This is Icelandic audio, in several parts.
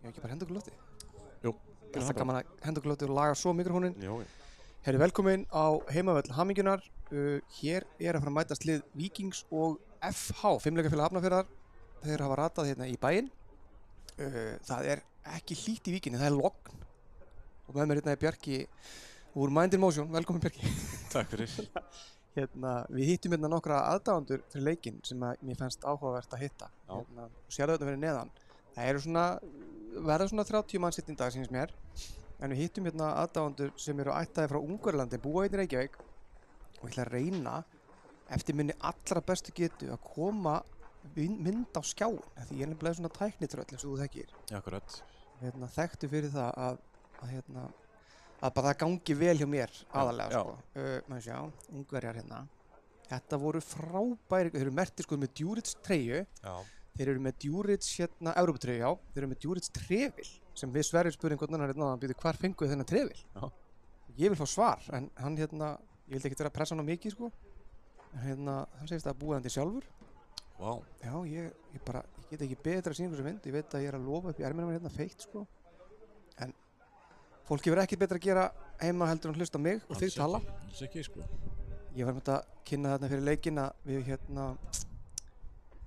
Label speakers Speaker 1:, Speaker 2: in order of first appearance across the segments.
Speaker 1: Ég ekki bara henda okkur loftið?
Speaker 2: Jú.
Speaker 1: Það er gaman að henda okkur loftið og laga svo mikrofónin.
Speaker 2: Jú.
Speaker 1: Herri, velkomin á heimavöll Hamingjunar. Hér er að fara að mætast lið Víkings og FH, Fimleikafélag Hafnarfjarðar. Þeir hafa ratað hérna í bæinn. Það er ekki hlýtt í Víkinni, það er logn. Og með mér hérna er Bjarki úr Mind in Motion. Velkomin Bjarki.
Speaker 2: Takk fyrir.
Speaker 1: Við hittum hérna nokkra aðdáendur fyrir leikinn sem mér fannst áhugavert að hitta. Sérðu þetta fyrir neðan. Það eru verða svona 30 manns í dag sýnist mér. En við hittum hérna aðdáendur sem eru ættaðir frá Ungverjalandi, búa hérna í Reykjavík. Og ég ætla að reyna, eftir minni allra bestu getu, að koma mynd á skjáin. Því ég er nefnilega svona tæknitröll eins og þú þekkir.
Speaker 2: Akkurat.
Speaker 1: Þekktu fyrir það að bara það gangi vel hjá mér aðalega sko. Maður sjá, Ungverjar hérna. Þetta voru frábæri, þeir eru merktir sko með Djuric treyju. Já. Þeir eru með Djuric hérna, Evróputreyju, já. Þeir eru með Djuric trefil, sem við Sverrir spurðum hvernig hann hérna, býtu hvar fenguð þennan trefil? Já. Ég vil fá svar, en hann hérna, ég vildi ekkert vera að pressa hann á mikið sko. En hann segist að búa hann til sjálfur.
Speaker 2: Vá.
Speaker 1: Já, ég get ekki betra að sína þessu mynd. Ég veit að ég er að lofa upp í erminum hérna feitt sko. En fólki verður ekkert betra að gera heima heldur en hlusta á mig og þig tala.
Speaker 2: Alls ekki sko.
Speaker 1: Ég var með að kynna þarna fyrir leikinn að við hérna,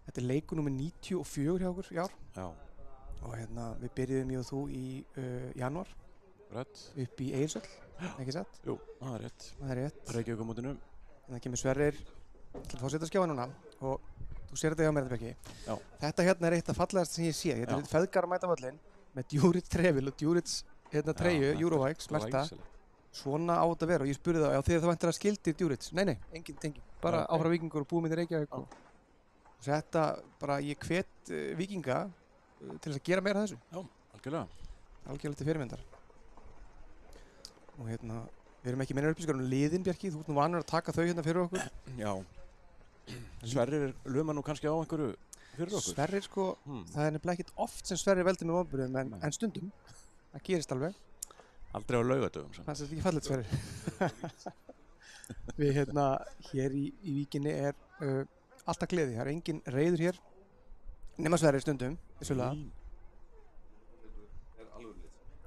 Speaker 1: þetta er leikur númer 94 hjá okkur í ár.
Speaker 2: Já.
Speaker 1: Og við byrjuðum ég og þú í janúar.
Speaker 2: Rétt. Upp
Speaker 1: í Egilshöll, ekki satt?
Speaker 2: Jú, það er rétt.
Speaker 1: Það er rétt.
Speaker 2: Reykjavíkurmótinu.
Speaker 1: Það kemur Sverrir til að fá setja skjáin núna og þú sér þetta hjá mér þetta ekki.
Speaker 2: Já.
Speaker 1: Þetta hérna er eitt af fallegast sem ég sé. Þetta er feðgar að mæta völlinn með Djuric trefil og Djuric treyju, Eurovikes, merkta. Svona á þetta að vera og ég spurði það, já þegar það væntir að skildir Djuric. Nei, engin tenging. Bara áfram Víkingur og búið með Reykjavík og þetta bara, ég hvet Víkinga til þess að gera meira af þessu.
Speaker 2: Já, algjörlega.
Speaker 1: Algjörlega til fyrirmyndar. Og við erum ekki meina upplýsingar liðin, Bjarki, þú ert nú vanur að taka þau hérna fyrir okkur.
Speaker 2: Já. Sverrir luma nú kannski á einhverju fyrir okkur.
Speaker 1: Sverrir sko, það er nefnilega ekkert oft sem Sverrir veldur með vonbrigðum, en stundum. Það gerist alveg.
Speaker 2: Aldrei á laugardögum.
Speaker 1: Það er ekki fallegt Sverrir. Við hér í Víkinni er alltaf gleði, það er engin reiður hér nema Sverrir stundum, vissulega.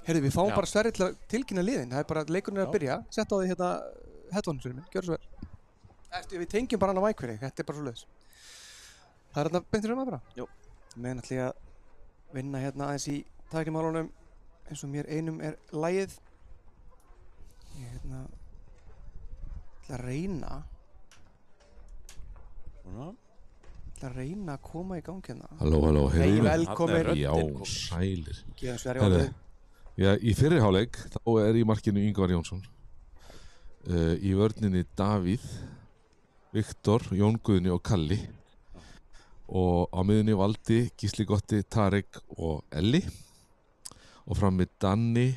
Speaker 1: Heyrðu, við fáum bara Sverrir til að tilkynna liðin, það er bara leikurinn er að byrja, sett á því headphone fyrir minn, gjör svo vel. Við tengjum bara hann á mic fyrir þig, þetta er bara svo leiðis. Það er beintir um að bara? Jú. Meðan ætla ég að vinna aðeins í tæknimálunum eins og mér einum er lagið. Ég ætla að reyna að koma í gang hérna.
Speaker 3: Halló,
Speaker 1: heyrðu. Velkomin.
Speaker 3: Já, sælir.
Speaker 1: Gefum Sverri orðið.
Speaker 3: Já, í fyrri hálfleik þá er í markinu Ingvar Jónsson. Í vörninni Davíð, Viktor, Jón Guðni og Kalli. Og á miðunni Valdi, Gísli Gotti, Tarek og Elli. Og frammi Daniel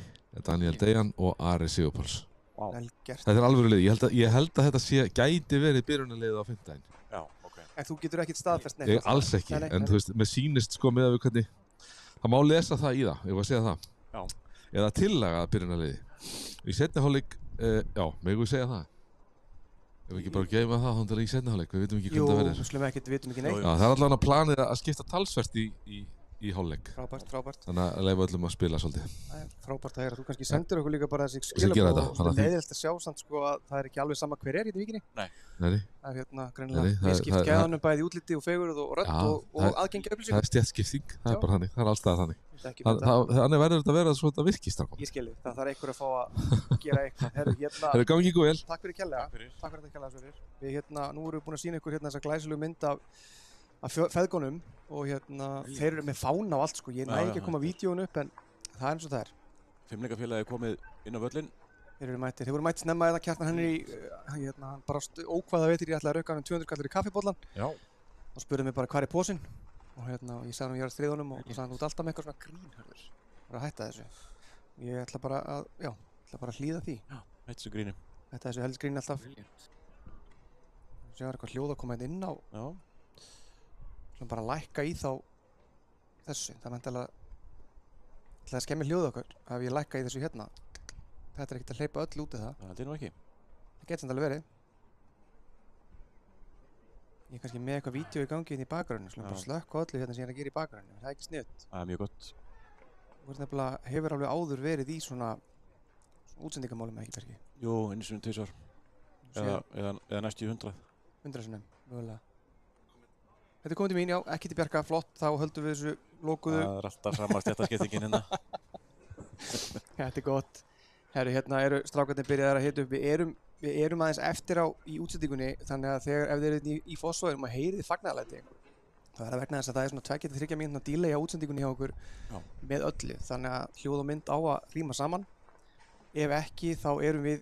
Speaker 3: Dejan og Ari Sigurpáls.
Speaker 1: Wow. Vel gert.
Speaker 3: Þetta er alvöru lið. Ég held að þetta gæti verið byrjunarliðið á fimmtudaginn.
Speaker 2: Já, ok.
Speaker 1: En þú getur ekkert staðfest neitt?
Speaker 3: Alls ekki, en þú veist, með sýnist sko með að við hvernig það má lesa það í það, ég var að segja það.
Speaker 2: Já.
Speaker 3: eða tillaga að byrjunarliði. Í seinni hálfleik, já, megum við segja það? Ef við ekki bara gefa það þannig í seinni hálfleik, við vitum ekki hvernig það verður.
Speaker 1: Jú, við vitum ekki neitt.
Speaker 3: Já, það er allavega planið að skipta talsvert í hálfleik.
Speaker 1: Frábært.
Speaker 3: Þannig að leifa öllum að spila svolítið.
Speaker 1: Það er frábært að heyra. Þú kannski sendir okkur líka bara þessi
Speaker 3: gera
Speaker 1: skilabóð
Speaker 3: þetta,
Speaker 1: og
Speaker 3: þannig að
Speaker 1: leiðilegt að sjá samt sko að það er ekki alveg sama hver er í Víkinni.
Speaker 2: Nei.
Speaker 3: Nei.
Speaker 1: Það er greinilega skipt gæðanum bæði í útliti og fegurð og rödd og aðgengi upplýsingum.
Speaker 3: Það er stéttskipting, það er bara þannig, það er allstaf þannig. Þannig verður þetta að vera svo þetta virkist.
Speaker 1: Ég skil þig, það þarf einhver að fá að gera eitthvað.
Speaker 3: Herru, gangi ykkur vel.
Speaker 1: Takk fyrir kærlega. Takk fyrir þetta kærlega. Við nú erum við búin að sýna ykkur þessa glæsilegu mynd af feðgunum og þeir eru með fána og allt sko. Ég næ ekki að koma vídjónu upp en það er eins og það er.
Speaker 2: Fimleikafélagið komið inn á völlinn.
Speaker 1: Þeir voru mætt snemma eða Kjartan Henry, hann bara ókvaða veitir ég ætlaði að rauka hann 200 kallar í kaffibóllan.
Speaker 2: Já.
Speaker 1: Og spurði mig bara hvar er posinn og ég sagði hann ég var að stríða honum og sagði hann þú ert alltaf með eitthvað svona grínhörður. Bara að hætta þessu. Ég ætla bara að hlýða því.
Speaker 2: Já, hætta þessu gríni.
Speaker 1: Hætta þessu heldsgríni alltaf. Sér eitthvað hljóð að koma inn á.
Speaker 2: Já.
Speaker 1: Svona bara lækka í þá þessu. Það ætlaði að skemmi hljóð okkur ef ég lækka í þessu hérna. Þetta er ekkert að hleypa öll út í það.
Speaker 2: Það er nú ekki.
Speaker 1: Það getur samt alveg verið. Ég er kannski með eitthvað vídeo í gangi inn í bakgrunni. Svona bara slökka öllu hérna sem ég er að gera í bakgrunni. Það er ekki sniðugt.
Speaker 2: Það er mjög gott.
Speaker 1: Þú hefur alveg áður verið í svona útsendingamálum ekki kannski?
Speaker 2: Jú, einu sinni 2 ár. Eða næstu 100.
Speaker 1: 100 sinnum, mögulega. Þetta er komið til mín, já, ekki til Bjarka, flott, þá höldum við þessu lokuðu.
Speaker 2: Það er alltaf sama stéttaskiptingin hérna.
Speaker 1: Þetta er gott. Herru, hérna eru strákarnir byrjaðir að hita upp. Við erum aðeins eftir á í útsendingunni, þannig að ef þið eru í Fossvoginum og heyrið fagnaðarlæti, það er vegna þess að það er svona 2-3 mínútna delay á útsendingunni hjá okkur með öllu. Þannig að hljóð og mynd á að ríma saman. Ef ekki, þá erum við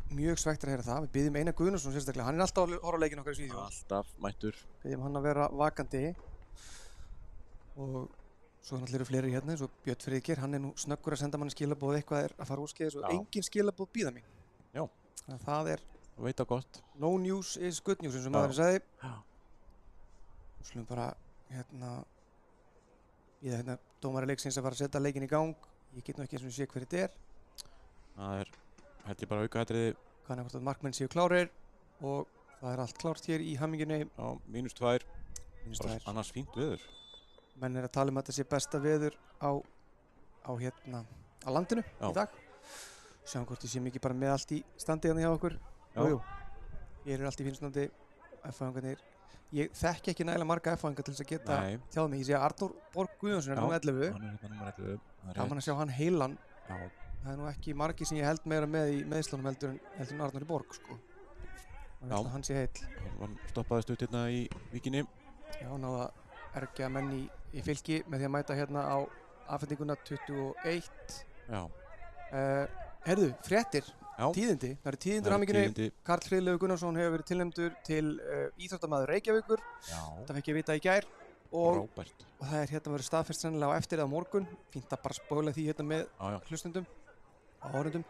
Speaker 1: mjög svektir að heyra það. Við biðjum Einar Guðnason sérstaklega. Hann er alltaf að horfa á leikinn okkar í Svíþjóð.
Speaker 2: Alltaf mættur.
Speaker 1: Biðjum hann að vera vakandi. Og svo náttúrulega eru fleiri hérna eins og Björn Friðgeir. Hann er nú snöggur að senda manni skilaboð eitthvað er að fara úrskeiðis og engin skilaboð bíða mín.
Speaker 2: Já.
Speaker 1: Þannig að það er
Speaker 2: veit það gott.
Speaker 1: No news is good news eins og maðurinn sagði. Við skulum bara bíða dómari leiksins að fara að setja leikinn í gang. Ég get nú ekki eins og sé hver þetta er.
Speaker 2: Það er held ég bara aukaatriði.
Speaker 1: Kannan hvort að markmenn séu klárir og það er allt klárt hér í hammingjunni.
Speaker 2: Já, -2. Annars fínt veður.
Speaker 1: Menn er að tala um að þetta sé besta veður á landinu í dag. Sjáum hvort ég sé mikið bara með allt í standi hérna hjá okkur. Jú. Ég er allt í fínstandi. F-fæðingarnir. Ég þekki ekki nægilega marga F-fæðingar til þess að geta tjáð mig. Ég sé að Arnór Borg Guðjónsson er númer 11.
Speaker 2: Hann er hérna númer 11.
Speaker 1: Gaman að sjá hann heilan.
Speaker 2: Já.
Speaker 1: Það er nú ekki margi sem ég held meira með í meðslunum heldur en Arnór í Borg sko. Hann sé heill.
Speaker 2: Hann stoppaðist út hérna í Víkinni.
Speaker 1: Já, náða ergja menn í Fylki með því að mæta hérna á afhendinguna 21.
Speaker 2: Já.
Speaker 1: Herðu, fréttir, tíðindi. Það eru tíðindur hammingjunni. Karl Friðleifur Gunnarsson hefur verið tilnefndur til íþróttamaður Reykjavíkur.
Speaker 2: Já.
Speaker 1: Það fekk ég vita í gær. Og
Speaker 2: Róbert.
Speaker 1: það er hérna verið staðfest sennilega á eftir eða morgun. Fínt að bara spóla því hérna með hlustendum og áhorfendum.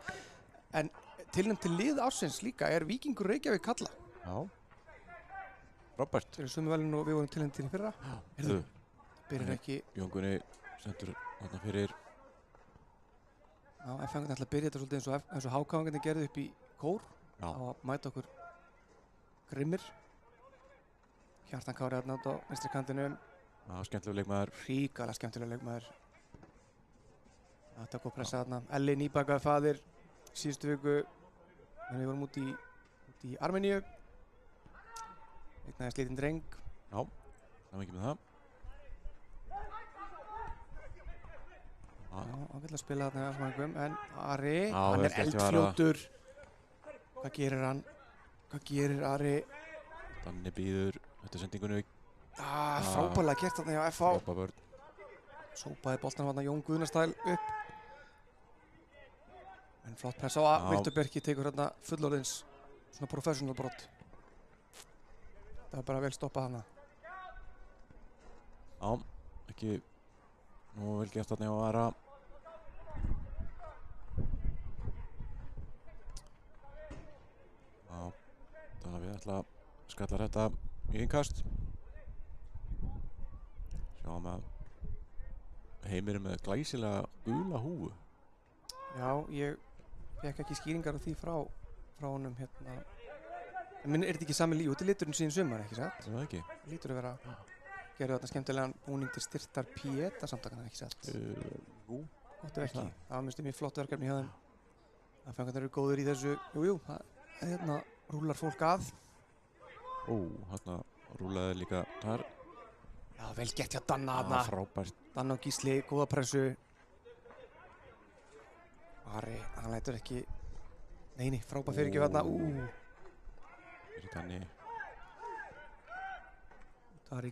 Speaker 1: En tilnefnd til lið ársins líka er Víkingur Reykjavík kalla.
Speaker 2: Já. Róbert.
Speaker 1: Þeir eru sömu velun og við vorum tilnefnd til í fyrra. Heyrðu, byrjar ekki.
Speaker 2: Jón Gunni sendur þarna fyrir.
Speaker 1: Já, F-fæðingarnir ætla að byrja þetta svolítið eins og HK-fæðingarnir gerði upp í kór.
Speaker 2: Já.
Speaker 1: Á að mæta okkur grimmir. Kjartan Kári þarna á vinstri kantinum.
Speaker 2: Já, skemmtilegur leikmaður.
Speaker 1: Ríkalega skemmtilegur leikmaður. Þetta kom pressa þarna. Elli nýbakaði faðir síðustu viku. Við vorum út í Armeníu. Eignaðist lítinn dreng.
Speaker 2: Já, það var ekki með það.
Speaker 1: Já, ágætlega að spila þarna hjá F-fæðingum. En Ari, hann er eldfljótur. Hvað gerir hann? Hvað gerir Ari?
Speaker 2: Danni býður eftir sendingunni.
Speaker 1: Frábærlega gert þarna hjá FH.
Speaker 2: Frábær vörn.
Speaker 1: Sópaði boltanum þarna Jón Guðnastæl upp. En flott pressa á að Vildur Berki tekur hérna fullorðins svona professional brot. Það var bara vel stoppað hana.
Speaker 2: Já, ekki nú vel gert þarna hjá Ara. Já, Davíð ætla að skalla þetta í innkast. Sjáum að Heimir með glæsilega gula húfu.
Speaker 1: Já, ég fekk ekki skýringar á því frá honum hérna. En er þetta ekki sami líf út í liturinn síðan sumar, ekki satt?
Speaker 2: Það ekki.
Speaker 1: Lítur að vera gerðu þarna skemmtilegan búning til styrtar Pieta samtakana, ekki satt?
Speaker 2: Jú.
Speaker 1: Gott ef ekki. Það var mjög flott verkefni hjá þeim. Það fengar þeir eru góður í þessu. Jú, það hérna rúlar fólk að.
Speaker 2: Hérna rúlaði líka þar.
Speaker 1: Já, vel gert hjá Danna þarna.
Speaker 2: Frábært.
Speaker 1: Danna og Gísli, góða pressu. Ari, hann lætur ekki. Neini, frábær fyrirgjöf þarna.
Speaker 2: Fyrir Danni.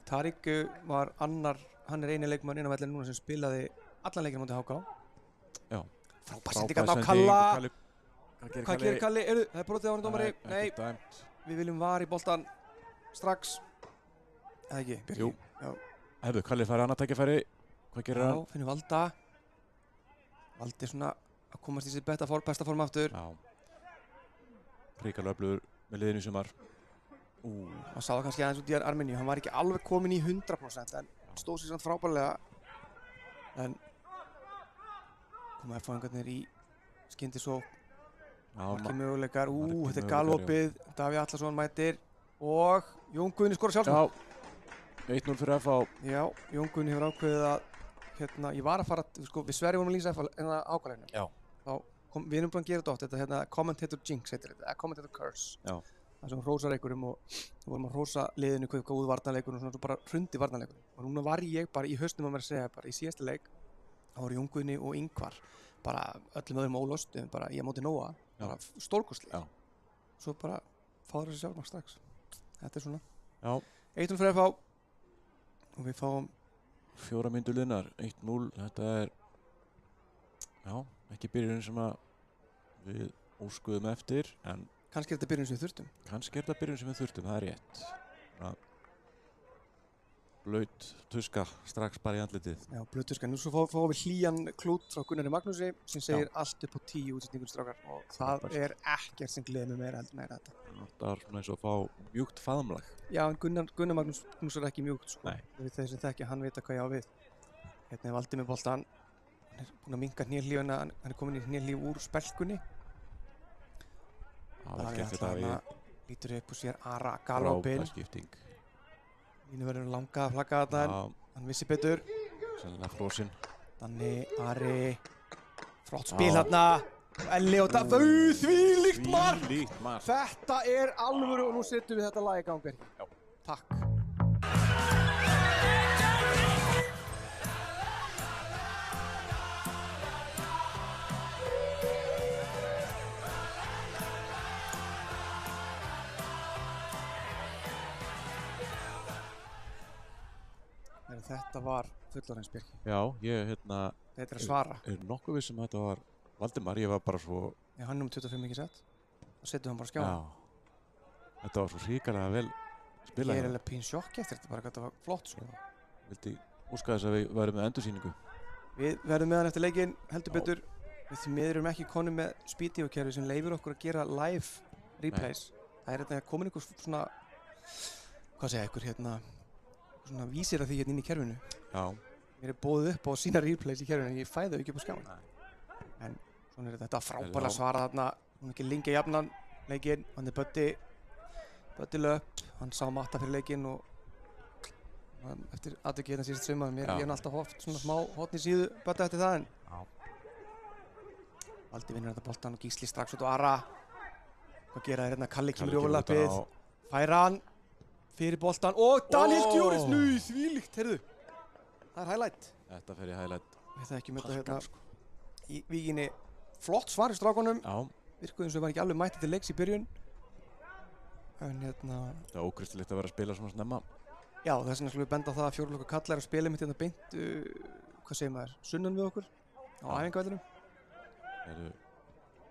Speaker 1: Tarik var annar, hann er eini leikmaður inn á vellinu núna sem spilaði allan leikinn á móti HK.
Speaker 2: Já.
Speaker 1: Frábær sending á Kalla. Hvað gerir Kalli? Það er brotið á hann dómari. Nei, við viljum var í boltan strax. Eða ekki, Björki?
Speaker 2: Jú. Já. Hefðu, Kalli færi annað tækifæri. Hvað gerir hann?
Speaker 1: Já, finnum Valda. Valdi svona að komast í sitt besta form aftur.
Speaker 2: Já. Hrikalega öflugur með liðinu í sumar.
Speaker 1: Hann sá það kannski aðeins út í Armeníu. Hann var ekki alveg kominn í 100% en stóð sér samt frábærlega. En koma F-fáingarnir í skyndisókn. Markið möguleikar. Þetta er galopið. Davíð Atlason mætir og Jón Guðni skorar sjálfsmark.
Speaker 2: Já, 1-0 fyrir FH.
Speaker 1: Já, Jón Guðni hefur ákveðið að ég var að fara, sko, við Sverri vorum að lýsa ákvæðinu.
Speaker 2: Já.
Speaker 1: Við erum búin að gera þetta oft, þetta commentator jinx heitir þetta, commentator curse. Já. Það sem hrósar einhverjum og við vorum að hrósa liðinu hvað góð varnarleikur og svona, svo bara hrundi varnarleikur. Og núna var ég bara í hausnum að mér að segja, bara í síðasta leik, þá voru Jón Guðni og Ingvar, bara öllum öðrum ólostum, bara ég móti Nóa, bara stórkostlega. Svo bara fáður þessi sjálfmark strax. Þetta er svona.
Speaker 2: Já.
Speaker 1: 1-0 fyrir FH og við fáum
Speaker 2: 4 mínútur liðnar, 1-0, þetta er ekki byrjunin sem að við óskuðum eftir, en
Speaker 1: kannski er þetta byrjunin sem við þurftum.
Speaker 2: Kannski er þetta byrjunin sem við þurftum, það er rétt. Blaut tuska strax bara í andlitið.
Speaker 1: Já, blaut tuska. Nú svo fáum við hlýjan klút frá Gunnari Magnúsi sem segir allt upp á 10 útsendingur strákar og það er ekkert sem gleður mig meira heldur en þetta.
Speaker 2: Það er svona eins og að fá mjúkt faðmlag.
Speaker 1: Já, en Gunnar Magnús er ekki mjúkt, sko. Nei. Þeir sem þekkja, hann veit hvað ég á við. Hérna er Valdi með boltan. Hann er búinn að minnka hnéhlífuna, hann er komin í hnéhlíf úr spelkunni. Lítur upp og sér Ara galopin.
Speaker 2: Frábær skipting.
Speaker 1: Mínu verður langa að flagga þarna en hann vissi betur.
Speaker 2: Sennilega frosinn.
Speaker 1: Danni, Ari, flott spil þarna. Elli og þvílíkt mark! Þetta er alvöru og nú setjum við þetta lag í gang. Já. Takk. Þetta var fullorðins Björki.
Speaker 2: Já, ég
Speaker 1: Þetta er að svara.
Speaker 2: Er nokkuð viss þetta var Valdimar, ég var bara svo...
Speaker 1: Já, hann 25 ekki sett. Þá setjum hann bara skjáðan.
Speaker 2: Já. Þetta var svo hrikalega vel spilað.
Speaker 1: Ég er alveg pín sjokki eftir þetta, bara þetta var flott sko.
Speaker 2: Vildi óska þess að við værum með endursýningu.
Speaker 1: Við verðum með hann eftir leikinn, heldur betur. Við því miður erum ekki konum með speedio-kerfi sem leyfir okkur að gera live replays. Það er þetta komin einhver svona... Hvað segja ykkur hérna... Svona vísir að því hérna inn í kerfinu.
Speaker 2: Já.
Speaker 1: Mér er boðið upp á sína replays í kerfinu en ég fæ þau ekki upp á skjáin. En svona er þetta frábærlega svara þarna. Hún er ekki lengi að jafna leikinn. Hann er Böddi löp. Hann sá matta fyrir leikinn og eftir atvikið hérna síðust sumar. Ég hef alltaf haft svona smá hotn í síðu Böddi eftir það en Valdi vinnur þetta boltan og Gísli strax út á Ara. Hvað gera þeir hérna? Kalli kemur í overlappið. Færa hann fyrir boltan og Daniel Djúris þvílíkt, heyrðu. Það er highlight.
Speaker 2: Þetta fer í highlight.
Speaker 1: Við það ekki með þetta hérna í víginni. Flott svar í strákunum.
Speaker 2: Já.
Speaker 1: Virkuði eins og var ekki alveg mætti til leiks í byrjun. En hérna...
Speaker 2: Það er ókristilegt að vera að spila svona snemma.
Speaker 1: Já, þess vegna skulum við benda á það að Fjórlokka Kalla er að spila mitt hérna beint, hvað segir maður, sunnan við okkur á æfingavellinum.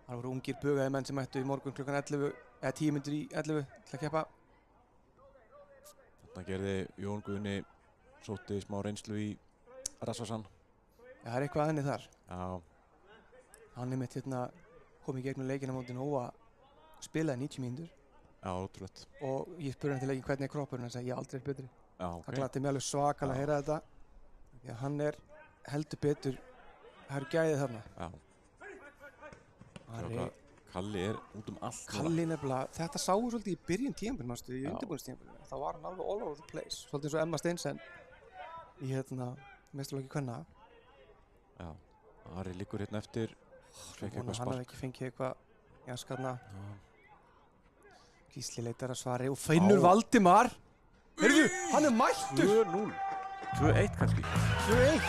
Speaker 1: Það voru ungir bugaði menn sem mættu í morgun klukkan 11, eða 10 mínútur í 11 til að keppa.
Speaker 2: Þarna gerði Jón Guðni sótti smá reynslu í Rasvasan.
Speaker 1: Já, það er eitthvað henni þar.
Speaker 2: Já.
Speaker 1: Hann er mitt hérna kom í gegnum leikina móti Nóa, spilaði 90 mínútur.
Speaker 2: Já, ótrúlegt.
Speaker 1: Og ég spurði hann til leikin hvernig er kroppurinn, hann sagði ég aldrei er betri.
Speaker 2: Já, ok.
Speaker 1: Það gladdi mig alveg svakalega að heyra þetta. Því að hann er heldur betur, það eru gæðið þarna.
Speaker 2: Já. Kalli út allt.
Speaker 1: Kalli nefnilega, þetta sáu svolítið í byrjun tímabilið, manstu, í undirbúningstímabilið. Þá var hann alveg all over the place. Svolítið eins og Emma Steinsen í meistaraflokki kvenna.
Speaker 2: Já, Ari liggur hérna eftir.
Speaker 1: Hann hafði ekki fengið eitthvað jaskarna. Gísli leitar að svari og Finnur Valdimar. Heyrðu, hann mættur.
Speaker 2: 2-0. 2-1 kannski.
Speaker 1: 2-1.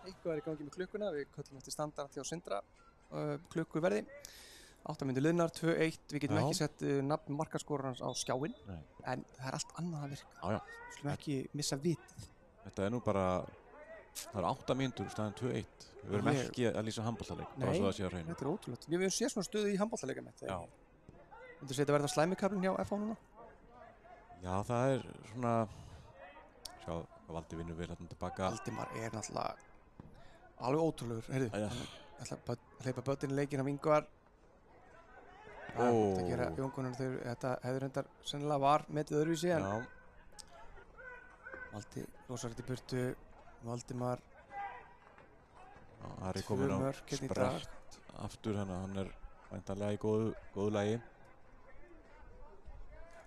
Speaker 1: Eitthvað í gangi með klukkuna, við köllum eftir standard hjá Sindra klukkuverði. 8 mínútur liðnar, 2-1, við getum ekki sett nafn markaskorarans á skjáinn, en það er allt annað að virka. Við skulum ekki missa vitið.
Speaker 2: Þetta nú bara, það 8 mínútur, staðan 2-1. Við verum ekki að lýsa handboltaleik, bara svo það sé að hreinu.
Speaker 1: Þetta ótrúlegt. Við höfum séð svona stöðu í handboltaleika með þetta. Myndir segja þetta verða slæmikaflinn hjá FH núna? Já, það svona, sjá, Valdi vinnur vel hérna tilbaka. Valdimar náttúrulega alveg ótrúlegur, heyrðu, hann ætla að hleypa bötinn í leikinn af Ingvar. Þetta gera Jónkonur þegar þetta hefur reyndar sennilega var metið öðruvísi en Valdi losar þetta í burtu, Valdimar
Speaker 2: Ari kominn á sprett aftur, hann væntanlega í góðu lagi.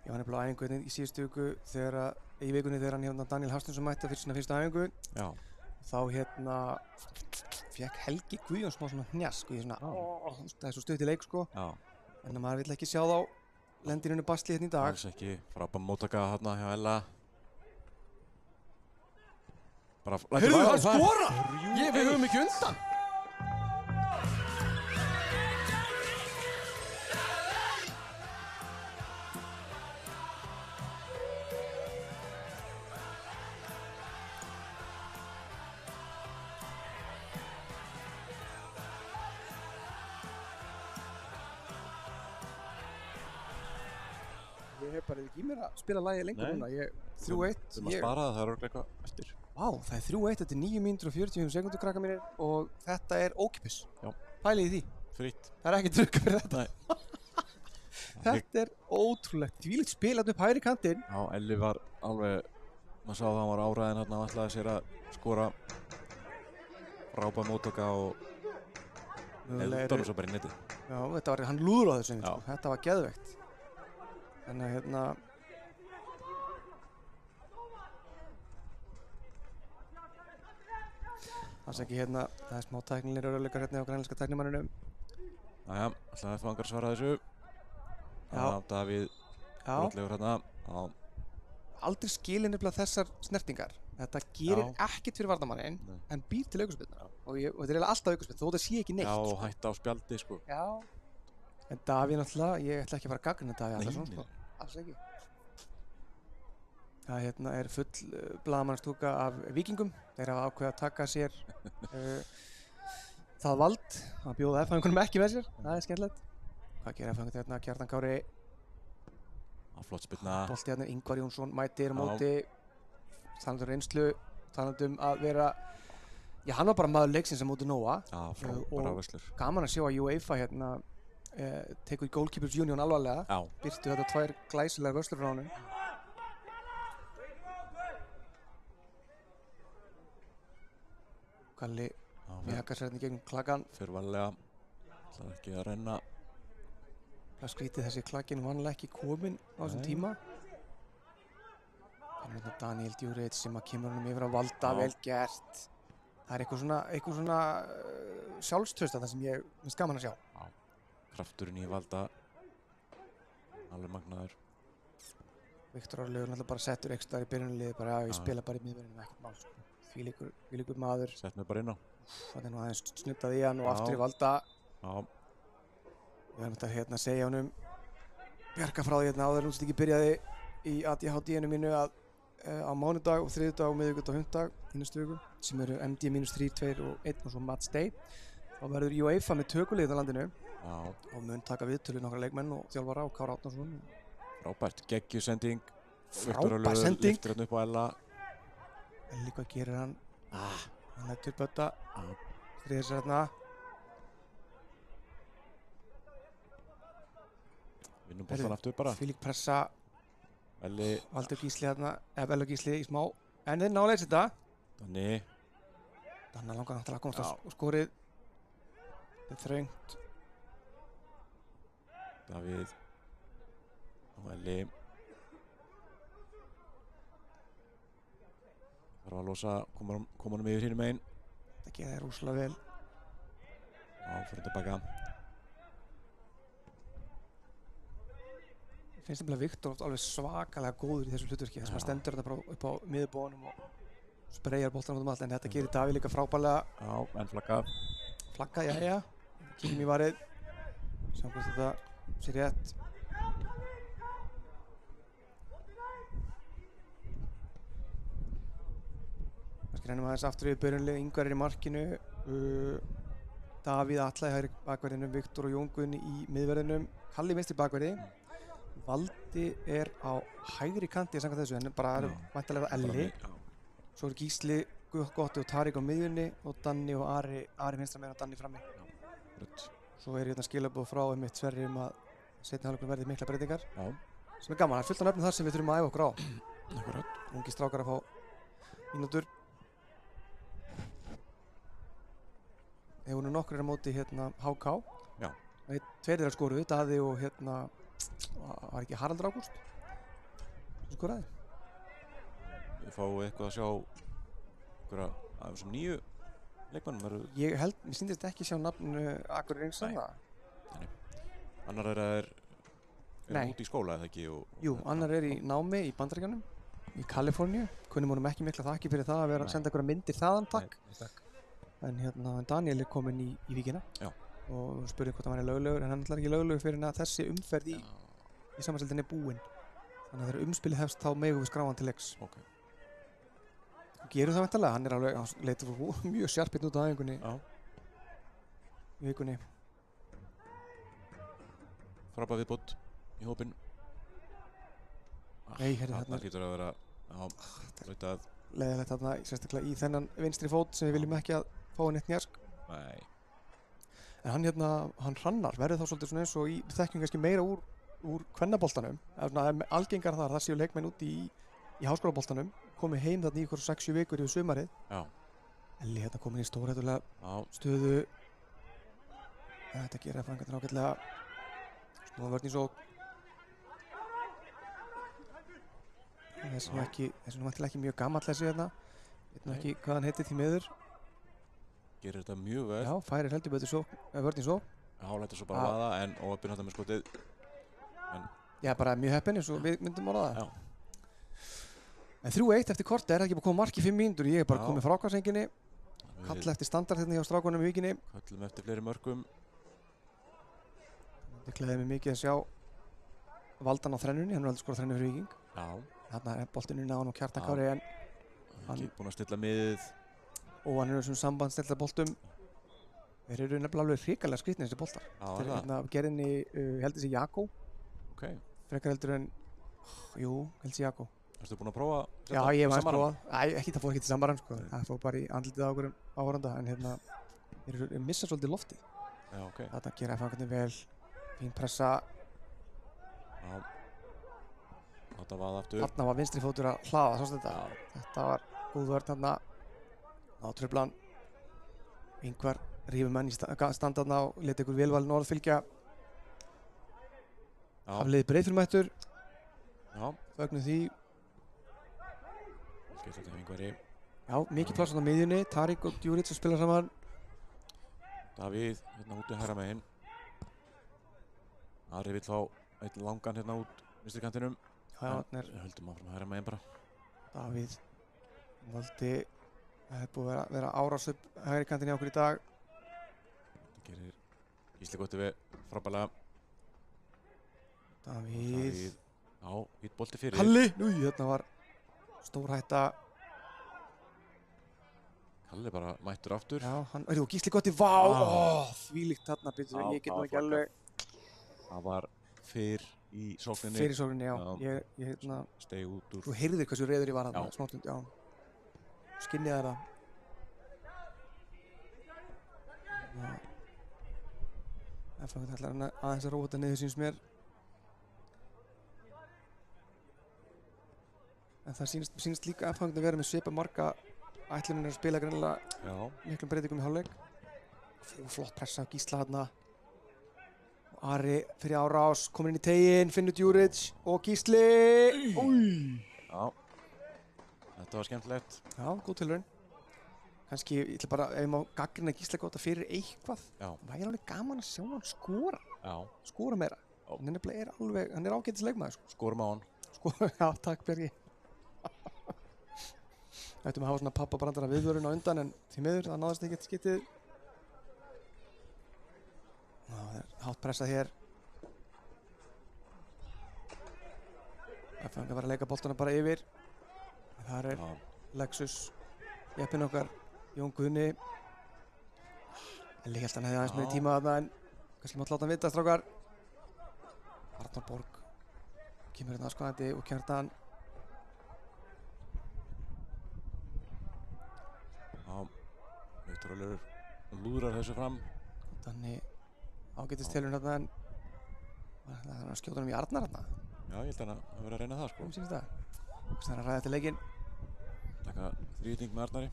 Speaker 1: Já, hann bara á æfingu í síðustu viku í vikunni þegar hann Daniel Hafsteinsson mætti fyrir sína fyrstu æfingu.
Speaker 2: Já.
Speaker 1: Þá fekk Helgi Guðjón smá svona hnjask og ég það svo stutt í leik sko.
Speaker 2: Já.
Speaker 1: En maður vill ekki sjá þá lendir hennu basli hérna í dag.
Speaker 2: Alls ekki, frábær móttaka hérna hjá Ella.
Speaker 1: Heyrðu, hann skora! Við höfum ekki undan! Ég hef bara ekki í mér að spila lagið lengur núna. 3-1.
Speaker 2: Við erum að spara það, það er eitthvað eftir.
Speaker 1: Vá, það 3-1, þetta 9 mínútur og 45 sekúndur krakka mínir og þetta ókeypis.
Speaker 2: Já.
Speaker 1: Pælið í því.
Speaker 2: Fritt.
Speaker 1: Það ekki trukka fyrir þetta. Þetta ótrúlegt. Þvílíkt spilað upp hægri kantinn.
Speaker 2: Já, Elli var alveg, maður sá það hann var áræðinn hérna og ætlaði sér að skora frábær móttaka og eldur og svo bara í netið.
Speaker 1: Já, hann lúður á þessu, þetta var geðveikt. Þannig að það ekki það smá tæknilegir örðuleikar hérna á grænlenska tæknimanninum.
Speaker 2: Jæja, ætlaði að fá einhver svara þessu. Davíð brotlegur hérna.
Speaker 1: Aldrei skilin nefnilega þessar snertingar. Þetta gerir ekkert fyrir varnarmanninn en býr til aukaspyrnu. Og þetta eiginlega alltaf aukaspyrnu, þó þetta sé ekki neitt.
Speaker 2: Já, og hætta á spjaldi sko.
Speaker 1: Já. En Davíð náttúrulega, ég ætla ekki að fara að gagnrýna Davíð Allarsson sko. Alls ekki. Það full blaðamannastúka af Víkingum. Þeir hafa ákveðið að taka sér það vald að bjóða F-fæðingunum ekki með sér. Það skemmtilegt. Hvað gerir F-fæðingur hérna? Kjartan Kári.
Speaker 2: Flott spilna.
Speaker 1: Bolti hérna, Ingvar Jónsson mætir á móti. Talandi reynslu, talandi að vera... Já, hann var bara maður leiksins á móti Nóa.
Speaker 2: Já, frábæra vörslur.
Speaker 1: Gaman að sjá að UEFA hérna tekur Goalkeepers Union alvarlega.
Speaker 2: Já.
Speaker 1: Birtu þetta 2 glæsilegar vörslur frá honum. Kalli mjaka sér hérna í gegnum klakkan.
Speaker 2: Fyrir varlega, ætlaði ekki að renna.
Speaker 1: Það skrítið þessi klakkin vanlega ekki komin á þessum tíma. Þannig að Daniel Djuric sem að kemur honum yfir að Valda, vel gert. Það eitthvað svona sjálfstraust það sem ég finnst gaman að sjá.
Speaker 2: Já, krafturinn í Valda, alveg magnaður.
Speaker 1: Viktor Arlaugur náttúrulega bara settur ekstra í byrjunarliði, bara ég spila bara í miðverðinu, ekkert mál. Þvílíkur maður.
Speaker 2: Sett mig bara inn á.
Speaker 1: Þannig aðeins snuddað í hann og aftur í Valda.
Speaker 2: Já.
Speaker 1: Við höfum þetta að segja honum bjarga frá því áður úrslit byrjaði í ADHD-inu mínu að á mánudag og þriðjudag og miðvikudag og fimmtudag í næstu viku sem eru MD-3, 2 og 1 og svo match day. Þá verður UEFA með tökulið á landinu og mun taka viðtölu nokkra leikmenn og þjálfara og Kára Árnason.
Speaker 2: Frábært, geggjusending.
Speaker 1: Frábær sending.
Speaker 2: Lyftir hann upp á Ella.
Speaker 1: Elli, hvað gerir hann? Hann lætur bötta. Þriðir sér hérna.
Speaker 2: Vinnum boltan aftur bara.
Speaker 1: Fylík pressa.
Speaker 2: Velli.
Speaker 1: Valdur Gísli þarna, eða Velli Gísli í smá. En þeir nálega þetta.
Speaker 2: Danni.
Speaker 1: Danna langar náttúrulega að komast á skorið. Þetta er þröngt.
Speaker 2: Davíð. Og Velli. Þarf að losa, koma honum yfir hínum megin.
Speaker 1: Þetta gerir þeir rosalega vel.
Speaker 2: Já, fyrir tilbaka.
Speaker 1: Finnst nefnilega Viktor oft alveg svakalega góður í þessu hlutverki. Þess að maður stendur þetta bara upp á miðubónum og spreyjar boltan út um allt. En þetta gerir Davíð líka frábærlega.
Speaker 2: Já, en flagga.
Speaker 1: Flagga, jæja. Kíkjum í varið. Sjáum hvort þetta sé rétt. Kannski rennum aðeins aftur yfir byrjunlið. Ingvar í markinu. Davíð Atla í hægri bakverðinum. Viktor og Jón Guðni í miðverðinum. Kalli vinstri bakverði. Valdi er á hægri kanti samkvæmt þessu, en bara eru væntanlega Elli. Svo eru Gísli, Gotti og Tarik á miðjunni og Danni og Ari vinstra megin og Danni frammi. Svo er hérna skilabóð frá einmitt Sverri að seinni hálfleikurinn verði mikla breytingar. Sem er gaman, það er fullt af nöfnum þar sem við þurfum að æfa okkur á.
Speaker 2: Akkurat.
Speaker 1: Ungi strákar að fá mínútur. Þeir voru nokkur á móti hérna HK.
Speaker 2: Já.
Speaker 1: Tveir þeirra skoruðu, Daði og hérna var ekki Haraldur Ágúst sem skoraði.
Speaker 2: Við fáum eitthvað að sjá einhverja af þessum nýju leikmannum.
Speaker 1: Ég held, mér sýndist ekki sjá nafn Akureyri eins og það.
Speaker 2: Annar er út í skóla eða ekki?
Speaker 1: Jú, annar er í námi í Bandaríkjunum í Kaliforníu. Kunnum honum ekki mikla þakki fyrir það að vera að senda einhverja myndir þaðan, takk. En hérna Daniel er kominn í Víkina. Já. Og spurði hvort hann væri löglegur, en hann ætlar ekki löglegur fyrir að þessi umferð í samanseldinni er búinn. Þannig að þegar umspilið hefst þá megum við skráa hann til leiks.
Speaker 2: Ok.
Speaker 1: Gerum það væntanlega, hann er alveg, hann leitur mjög sjarpinn út á æfingunni í vikunni.
Speaker 2: Frábær viðbót í hópinn.
Speaker 1: Nei, hérna.
Speaker 2: Það hlýtur að vera
Speaker 1: leiðilegt þarna, sérstaklega í þennan vinstri fót sem við viljum ekki að fá hann eitt njarsk.
Speaker 2: Nei.
Speaker 1: En hann Hrannar verður þá svolítið svona eins og í þekkjum kannski meira úr kvennaboltanum. Það er algengar þar, það séu leikmenn út í háskólaboltanum, komið heim þarna í ykkur 6-7 vikur yfir sumarið. Já. Elli hérna komin í stórhættulega stöðu. Þetta gerir að fangarnir ágætlega. Snúða vörn í sókn. Þessi nú ekki mjög gamall þessi hérna. Veit nú ekki hvað hann heitir því miður.
Speaker 2: Gerir þetta mjög vel.
Speaker 1: Já, færir heldur betur vörn í sókn.
Speaker 2: Já, lætur svo bara vaða og uppinn þetta með skotið.
Speaker 1: Já, bara mjög heppinn eins og við myndum orða það. En 3-1 eftir korter, er það ekki búið að koma mark í 5 mínútur. Ég er bara komið frá ákvæmsenginni. Kalla eftir standard hérna hjá strákunum í Víkinni.
Speaker 2: Kallum eftir fleiri mörkum.
Speaker 1: Það gleðið mig mikið að sjá Valdan á þrennunni, hann er aldrei skorað þrennu fyrir Víking.
Speaker 2: Já.
Speaker 1: Þarna er boltinn inn á hann og Kjartan Kári en
Speaker 2: hann er búinn að stilla miðið.
Speaker 1: Og hann er þessum samband stilla boltum. Þeir eru nefnilega alveg hrikalega skrýtnir þessi boltar. Þeir eru hérna gerðinni, held þessi Jakó.
Speaker 2: Ok.
Speaker 1: Frekar heldur en, jú, held þessi Jakó.
Speaker 2: Erstu búinn að prófa?
Speaker 1: Já, ég hef aðeins prófað. Ekki, það fór ekki til sambaran, sko. Það fór bara í andlitið á okkur áhorfanda, en hérna, þeir missa svolítið loftið.
Speaker 2: Já, ok.
Speaker 1: Þetta gera fangarnir vel, fín pressa.
Speaker 2: Já. Þetta vaða aftur.
Speaker 1: Þarna var vinstri fótur að hlaða, sástu þetta? Já. Þetta var góð vörn þarna á truflan. Ingvar rífur menn í standa þarna og leti ykkur velvalinn orð fylgja. Afleiði Breiðfjörðmættur.
Speaker 2: Já.
Speaker 1: Fögnum því.
Speaker 2: Skipta til Ingvari.
Speaker 1: Já, mikið pláss á miðjunni. Tarik og Djuric að spila saman.
Speaker 2: Davíð hérna út í hægra megin. Ari vill fá einn langan hérna út vinstri kantinum.
Speaker 1: Já, hann er.
Speaker 2: Höldum áfram hægra megin bara.
Speaker 1: Davíð valdi. Það er búið að vera árás upp hægri kantinni á okkur í dag.
Speaker 2: Þetta gerir Gísli Gotti við frábærlega.
Speaker 1: Davíð.
Speaker 2: Já, hitt bolti fyrir.
Speaker 1: Kalli! Nú, hérna var stór hætta.
Speaker 2: Kalli bara mættur aftur.
Speaker 1: Já, hann, og Gísli Gotti, vá! Þvílíkt þarna, byrju, ég get nú ekki alveg.
Speaker 2: Það var fyrr í sókninni.
Speaker 1: Fyrr í sókninni, já. Ég hérna.
Speaker 2: Steig út úr.
Speaker 1: Þú heyrðir hversu reiður ég var þarna, smástund, já. Skynjaði það. Það er frá þetta ætlar hann aðeins að róta niður síns mér. En það sýnist líka F-fangin að vera með svipa marga ætlunin að spila greinilega miklum breytingum í hálfleik. Flott pressa af Gísla þarna. Ari fyrir árás, kominn inn í teginn, finnur Djuric og Gísli.
Speaker 2: Já, þetta var skemmtilegt.
Speaker 1: Já, góð tilraun. Kannski, ég ætla bara, ef ég má gagnrýna Gísla Góta fyrir eitthvað, væri alveg gaman að sjá hann skora.
Speaker 2: Já. Skora
Speaker 1: meira. Hann er alveg, hann er ágætis leikmaður.
Speaker 2: Skorum á hann.
Speaker 1: Já, takk Björgi. Ættum að hafa svona pappabrandara viðvörun á undan, en því miður, það náðist ekki skiptið. Það er hátt pressað hér. Það fengi að vera að leika boltana bara yfir. Það er Lexus, jeppinn okkar, Jón Guðni. Elli hélt hann hefði aðeins meiri tíma þarna, en kannski mátt láta hann vita, strákar. Arnór Borg kemur hérna aðskoðandi og Kjartan.
Speaker 2: Viktor Örlur lúðrar þessu fram.
Speaker 1: Þannig ágætist tilurinn þarna, en það er að skjóta hann í Arnar þarna.
Speaker 2: Já, ég held að hann hafi verið að reyna það, sko.
Speaker 1: Sýnist það. Það er að ræða eftir leikinn.
Speaker 2: Taka þríting með Arnari.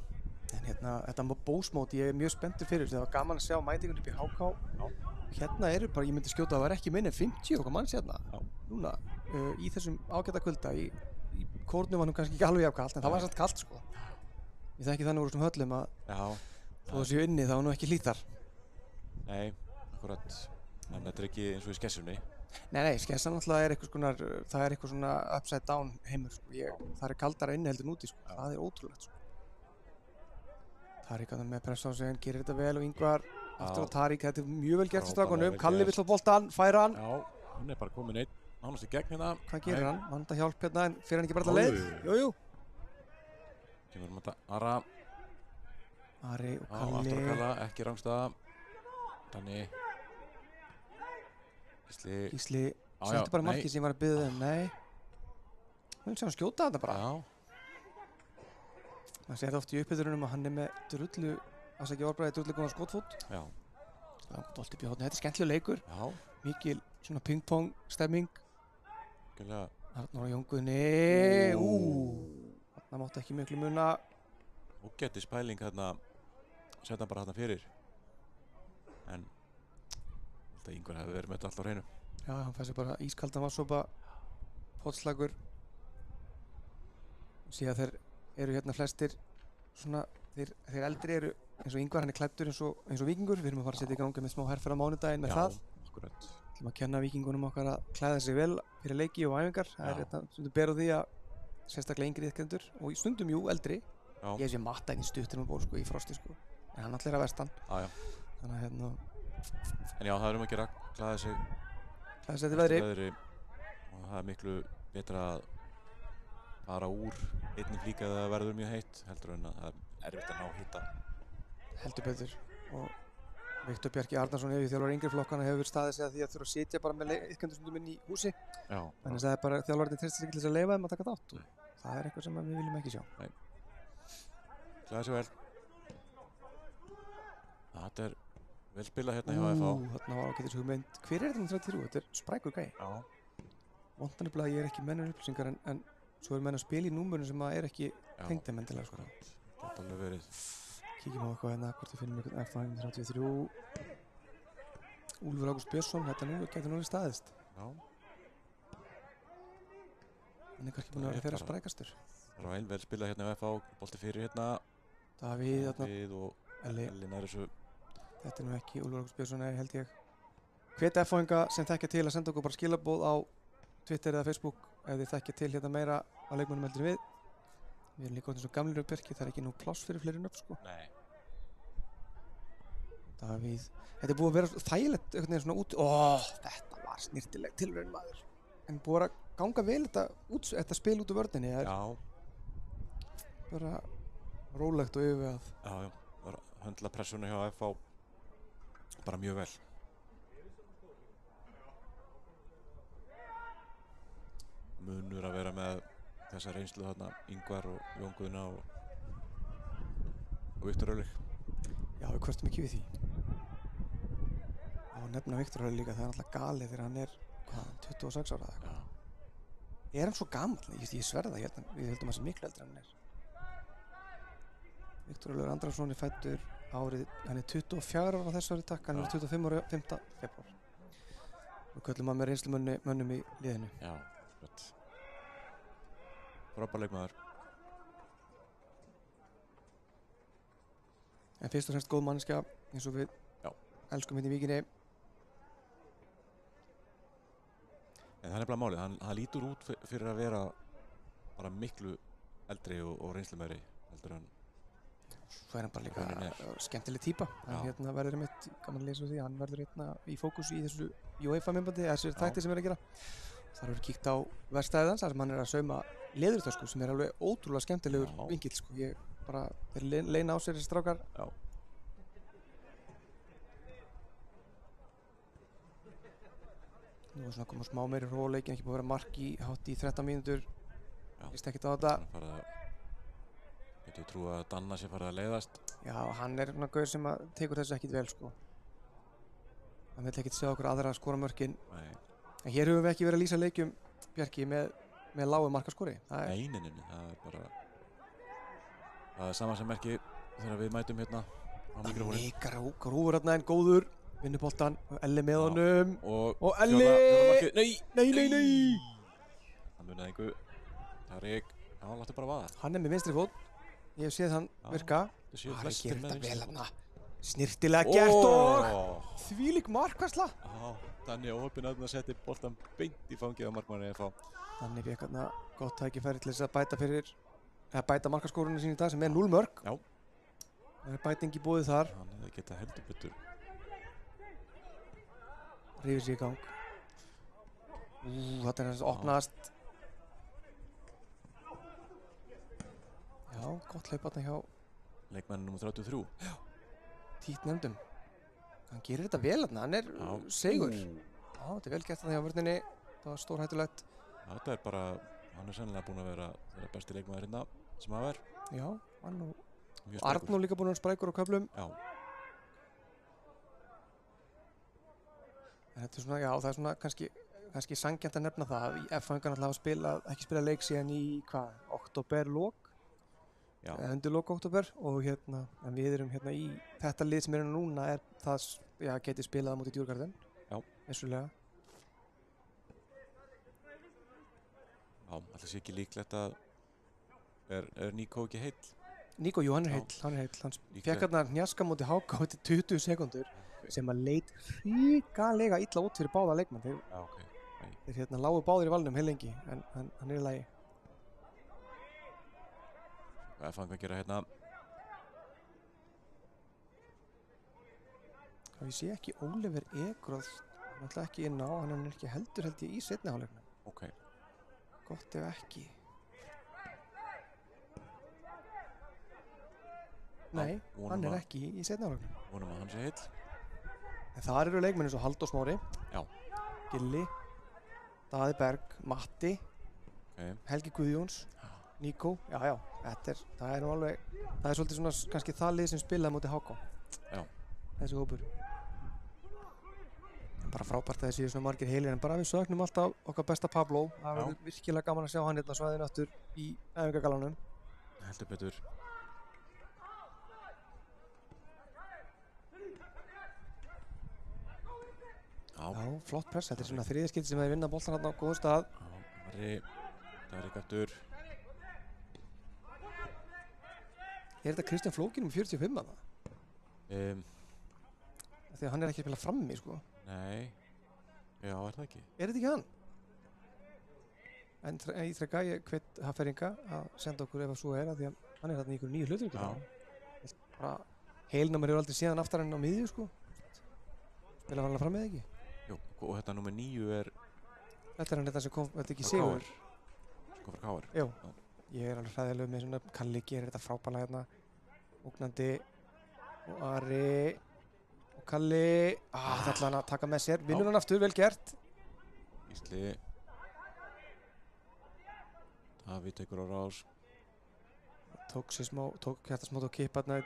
Speaker 1: En hérna, þetta bósmót, ég er mjög spenntur fyrir þessu. Það var gaman að sjá mætingun upp í HK. Hérna eru bara, ég myndi skjóta að það var ekki minni en 50 okkar manns hérna. Núna, í þessum ágæta kvölda. Í kórnum var nú kannski ekki alveg jafn kalt, en það var samt kalt, sko. Ég þekki þannig úr þessum höllum að þó það séu inni, þá var nú ekki hlýtt þar.
Speaker 2: Nei, akkurat. En þetta er ekki eins og í Skessunni.
Speaker 1: Nei, Skessan náttúrulega er eitthvað svona, það er eitthvað svona upside down heimur, sko. Það er kaldara inni heldur en úti, sko. Það er ótrúlegt, sko. Tarík að það með pressa á sig, hann gerir þetta vel og Ingvar aftur á Tarík, þetta er mjög vel gert í strákunum. Kalli vill á boltan, færa hann.
Speaker 2: Já, hann er bara komin einn, nánast í gegn hérna.
Speaker 1: Hvað gerir hann? Vanda hjálp hérna, en fyrir hann ekki bara alla leið? Jú.
Speaker 2: Kemur þetta Ara.
Speaker 1: Ari og Kalli.
Speaker 2: Aftur að Kalla, ekki rangstaða. Þannig
Speaker 1: Gísli setti bara markið sem ég var að biðja þeim, nei. Hún sé hann skjóta þetta bara.
Speaker 2: Já.
Speaker 1: Það sér það oft í uppbyturunum að hann er með drullu, afsækja orðbræði drullu góðan skotfót.
Speaker 2: Já.
Speaker 1: Það er allt upp í hóðinu, þetta er skemmtilegur leikur.
Speaker 2: Já.
Speaker 1: Mikil svona ping-pong stemming.
Speaker 2: Gjölega.
Speaker 1: Arnór og Jón Guðni. Þarna mátti ekki miklu muna.
Speaker 2: Og geti spæling hérna, setja hann bara hérna fyrir. En þetta Ingvar hefði verið með þetta alltaf á hreinu.
Speaker 1: Já, hann fæði sér bara ískaldan vatnssopa, pottslagur. Síðan þeir eru hérna flestir svona, þeir eldri eru eins og Ingvar, hann er klæddur eins og víkingur. Við erum að fara að setja í gangi með smá herferð á mánudaginn með það.
Speaker 2: Já, akkurat.
Speaker 1: Við ætlum að kenna víkingunum okkar að klæða sig vel fyrir leiki og æfingar. Það er hérna stundum ber á því að sérstaklega yngri iðkendur og stundum jú eldri.
Speaker 2: Já.
Speaker 1: Ég sé matta inn í stuttinum ból sko í frosti sko. En hann allir að vestan.
Speaker 2: Já.
Speaker 1: Þannig að hérna.
Speaker 2: En já, það er að gera klæða sig
Speaker 1: eftir veðri.
Speaker 2: Og það er miklu betra að fara úr einni flík eða það verður mjög heitt heldur en að það er erfitt að ná hita.
Speaker 1: Heldur betur. Og Viktor Bjarki Arnarsson þjálfari yngri flokkana hefur staðið sig að því að þurfa að sitja bara með iðkendurstundum inn í húsi.
Speaker 2: Já.
Speaker 1: Þannig að það er bara þjálfarinn treystir sig ekki til þess að leyfa þeim að taka þátt. Það er eitthvað sem við viljum ekki sjá.
Speaker 2: Nei. Klæða sig vel. Þetta er vel spilað hérna hjá FH.
Speaker 1: Þarna var ágætis hugmynd. Hver er þetta 33? Þetta er sprækur gæi.
Speaker 2: Já.
Speaker 1: Vondan er bara að ég er ekki mennur upplýsingar en svo er menn að spila í númurinn sem er ekki tengd þeim endilega sko.
Speaker 2: Geta alveg verið.
Speaker 1: Kíkjum á eitthvað hérna, hvort við finnum einhvern F33. Úlfur Ágúst Björnsson, þetta getur nú staðist.
Speaker 2: Já.
Speaker 1: Hann er kannski búinn að vera þeirra sprækastur.
Speaker 2: Það var vel spilað hérna á FH, bolti fyrir hérna.
Speaker 1: Davíð
Speaker 2: og Elli nær þessu.
Speaker 1: Þetta er nú ekki Úlfur Ágúst Björnsson, held ég. Hvet F-fóinga sem þekkja til að senda okkur bara skilaboð á Twitter eða Facebook ef þið þekkja til hérna meira á leikmönnum heldur við. Við erum líka orðin svo gamlir á Björki, það er ekki nú pláss fyrir fleiri nöfn sko.
Speaker 2: Nei.
Speaker 1: Davíð, þetta er búið að vera þægilegt einhvern veginn svona út. Þetta var snirtileg tilraun maður. En búið að ganga vel þetta spil út úr vörninni.
Speaker 2: Já.
Speaker 1: Bara rólegt og yfirvegað.
Speaker 2: Já, bara höndla pressuna hjá FH bara mjög vel. Munur að vera með þessa reynslu þarna, Ingvar og Jón Guðna og Viktor Örlyg.
Speaker 1: Já, við kvörtum ekki við því. Og nefna Viktor Örlyg líka, það er alltaf galið þegar hann er 26 ára eða eitthvað. Er hann svo gamall? Ég sverða, ég held að hann sé miklu eldri en hann er. Viktor Ólafur Andrason er fæddur árið, hann er 24 ára á þessu ári takk, hann er 25 ára 5. febrúar. Við köllum hann með reynslumönnum í liðinu.
Speaker 2: Já, gott. Frábær leikmaður.
Speaker 1: En fyrst og fremst góð manneskja, eins og við elskum hérna í Víkinni.
Speaker 2: En það er bara málið, hann lítur út fyrir að vera bara miklu eldri og reynslumeiri heldur en
Speaker 1: svo er hann bara líka skemmtileg típa. Hann hérna verður einmitt, gaman að lesa því, hann verður hérna í fókus í þessu UEFA-myndbandi, þessu þætti sem er að gera. Þar verður kíkt á verkstæðið þar sem hann er að sauma leðurtösku sem er alveg ótrúlega skemmtilegur vinkill sko. Ég bara, þeir leina á sér þessi strákar.
Speaker 2: Já.
Speaker 1: Nú er svona koma smá meiri róleikin, ekki búið að vera mark í hátt í 13 mínútur. Vist ekkert á þetta.
Speaker 2: Getur trú að Danna sé farið að leiðast.
Speaker 1: Já, hann er svona gaur sem að tekur þessu ekkert vel sko. Hann vil ekkert sjá okkur aðra að skora mörkin.
Speaker 2: Nei.
Speaker 1: En hér höfum við ekki verið að lýsa leikjum, Bjarki, með lágu markaskori.
Speaker 2: Nei, það er bara... Það er sama sem merki þegar við mætum hérna á mikrofónin.
Speaker 1: Leikar grúfur hérna en góður. Vinnuboltan, Elli með honum. Og Elli! Nei!
Speaker 2: Hann munið einhver. Það er ekki... hann látti bara vaða.
Speaker 1: Hann er með vinstri fót. Ég hef séð hann virka.
Speaker 2: Það gerir
Speaker 1: þetta vel hérna. Snirtilega gert og þvílík markværsla.
Speaker 2: Danni óheppinn að setja boltan beint í fangið á markmanni FH.
Speaker 1: Danni fékk hérna gott tækifæri til þess að bæta markaskórunni sín í dag sem er 0 mörk.
Speaker 2: Já.
Speaker 1: Það er bæting í boði þar.
Speaker 2: Hann hefði getað heldur betur.
Speaker 1: Rífir sig í gang. Þetta er hans opnast. Já, gott hlaup þarna hjá
Speaker 2: leikmann nr. 33.
Speaker 1: Já, títt nefndum. Hann gerir þetta vel þarna, hann er segur. Já, þetta er vel gert þarna hjá vörninni. Það var stórhættulegt.
Speaker 2: Þetta er bara, hann er sennilega búinn að vera besti leikmaður hérna sem hafa er.
Speaker 1: Já, hann og Arnór líka búinn að vera sprækur á köflum.
Speaker 2: Já.
Speaker 1: En þetta er svona, já, það er svona kannski sanngjarnt að nefna það. F-fangar náttúrulega hafa ekki spilað leik síðan í, októberlok.
Speaker 2: Já.
Speaker 1: Undir lok október og hérna, en við erum hérna í þetta lið sem er hérna núna er það, já, geti spilað á móti Djurgården.
Speaker 2: Já.
Speaker 1: Vissulega.
Speaker 2: Já, alltaf sé ekki líklegt að er Níko ekki heill?
Speaker 1: Níko, jú, hann er heill. Hann fékk hérna hnjaska móti HK eftir 20 sekúndur sem að leit hrikalega illa út fyrir báða leikmann. Þeir hérna lágu báðir í valnum heilengi, en hann er í lagi.
Speaker 2: Hvað er fangað að gera hérna?
Speaker 1: Ég sé ekki Oliver Ekroth, hann ætla ekki inn á, hann er ekki heldur held ég í seinni hálfleiknum.
Speaker 2: Ok.
Speaker 1: Gott ef ekki. Nei, hann er ekki í seinni hálfleiknum.
Speaker 2: Vonum að hann sé heill.
Speaker 1: En þar eru leikmenn eins og Halldór Smári, Gilli, Daði Berg, Matti, Helgi Guðjóns, Níko, já, það er nú alveg, það er svolítið svona kannski það lið sem spilaði móti HK.
Speaker 2: Já.
Speaker 1: Þessi hópur. Bara frábært að þessi svona margir heilir, en bara við sögnum alltaf okkar besta Pablo. Það verður virkilega gaman að sjá hann hérna svæðinu aftur í æfingagallanum.
Speaker 2: Heldur betur.
Speaker 1: Já, flott press, þetta er svona þriðja sem þeir vinna boltan hérna á góðum stað.
Speaker 2: Það er ekki aftur.
Speaker 1: Er þetta Kristján Flókin 45 að það? Því að hann er ekki að spila frammi, sko.
Speaker 2: Nei. Já, er það ekki?
Speaker 1: Er þetta ekki hann? En ég þrekka, ég hvet Hafferinga að senda okkur ef að svo er, að því að hann er þarna í ykkur nýju hlutur. Já. Bara heilnumar eru aldrei síðan aftar enn á miðju, sko. Spila hann fram með ekki?
Speaker 2: Jú, og þetta nummer 9 er...
Speaker 1: Þetta er hann þetta sem kom, þetta ekki Sigur.
Speaker 2: Sem kom frá KR.
Speaker 1: Jú. Ég er alveg hræðilegur með svona, Kalli gerir þetta frábærlega hérna. Ógnandi. Og Ari. Og Kalli. Það ætla hann að taka með sér. Vinnur hann aftur, vel gert.
Speaker 2: Gísli. Davíð tekur á rás.
Speaker 1: Tók hjartasmátt og kippa hérna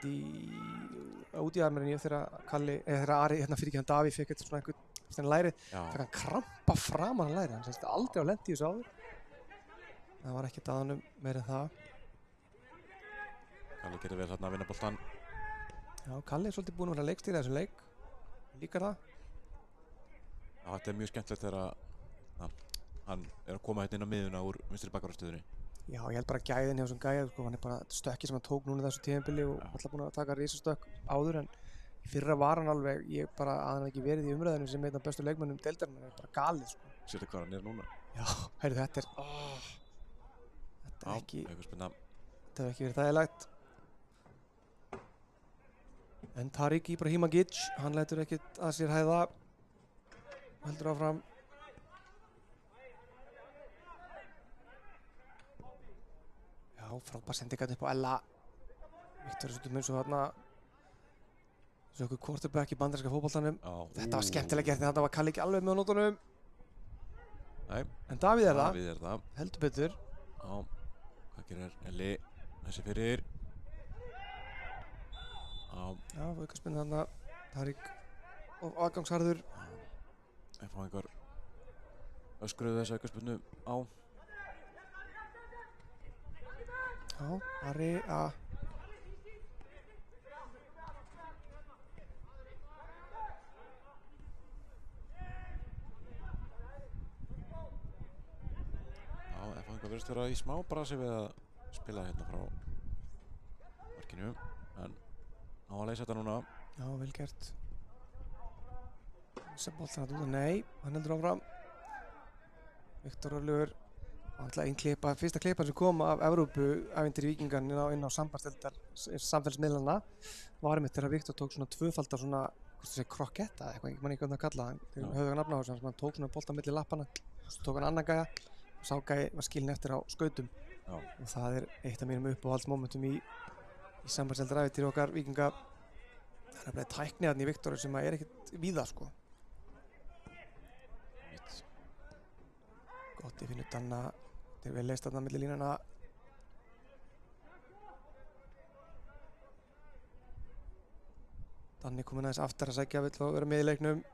Speaker 1: út í armerinni þegar Kalli, þegar Ari, hérna fyrir ekki hann Davíð fekk eitthvað svona einhvern lærið. Fekk hann krampa framan hann lærið. Hann sést aldrei á lent í þessu áður. það var ekkert aðanum meira en það.
Speaker 2: Kalli gerir vel þarna að vinna boltan.
Speaker 1: Já, Kalli svolítið búinn að vera leikstýra þessum leik. Líkar það.
Speaker 2: Já, þetta mjög skemmtilegt þegar hann að koma hérna inn á miðuna úr vinstri bakvarðarstöðunni.
Speaker 1: Já, ég held bara gæðin hjá þessum gæða, sko, hann bara stökki sem hann tók núna þessu tíðanbili og alltaf búinn að taka risastökk áður en í fyrra var hann alveg, ég bara að hann ekki verið í umræðinu sem einn af bestu leikmönnum deildarinnar, bara galið, sko.
Speaker 2: Sérðu hvað hann núna?
Speaker 1: Já, heyrðu, þetta er ekki, þetta hefur ekki verið þægilegt. En Tariq Ibrahimovic, hann lætur ekkert að sér hæða, heldur áfram. Já, frábær sendingarn upp á Ella. Viktor er svolítið eins og þarna okkur quarterback í bandaríska fótboltanum. Þetta var skemmtilega gert en þetta var Kalli ekki alveg með á nótunum.
Speaker 2: Nei.
Speaker 1: En Davíð er
Speaker 2: það.
Speaker 1: Heldur betur.
Speaker 2: Já, hvað gerir Elli? Þessi fyrir. Já,
Speaker 1: aukaspinn þarna. Tariq og aðgangsharður.
Speaker 2: Ef hann einhver öskruðu þessu aukaspinnu á.
Speaker 1: Já, Ari að
Speaker 2: það verðist vera í smá brasi við að spila hérna frá markinu en á að leysa þetta núna.
Speaker 1: Já, vel gert. Þessi boltan að út, nei, hann heldur áfram. Viktor Örlygur, fyrsta klippan sem kom af Evrópu-ævintýri Víkingan inn á samfélagsmiðlana var einmitt þegar Viktor tók svona tvöfaldar svona, hvort það sé krokketta eða eitthvað, ég man ekki hvernig að kalla það, þegar höfðu hann nafna á þessu, hann tók svona boltan milli lappana, svo tók hann annan gæja. Sá gæi var skilinn eftir á skautum. Já. Og það er eitt af mínum uppáhaldsmomentum í sambandsævintýri okkar Víkinga. Það er bara tækni þarna í Viktori sem er ekkert víða, sko. Gott, ég finn ut Danna, þetta er vel leist þarna milli línana. Danni kominn aðeins aftar að sækja, vill vera með í leiknum.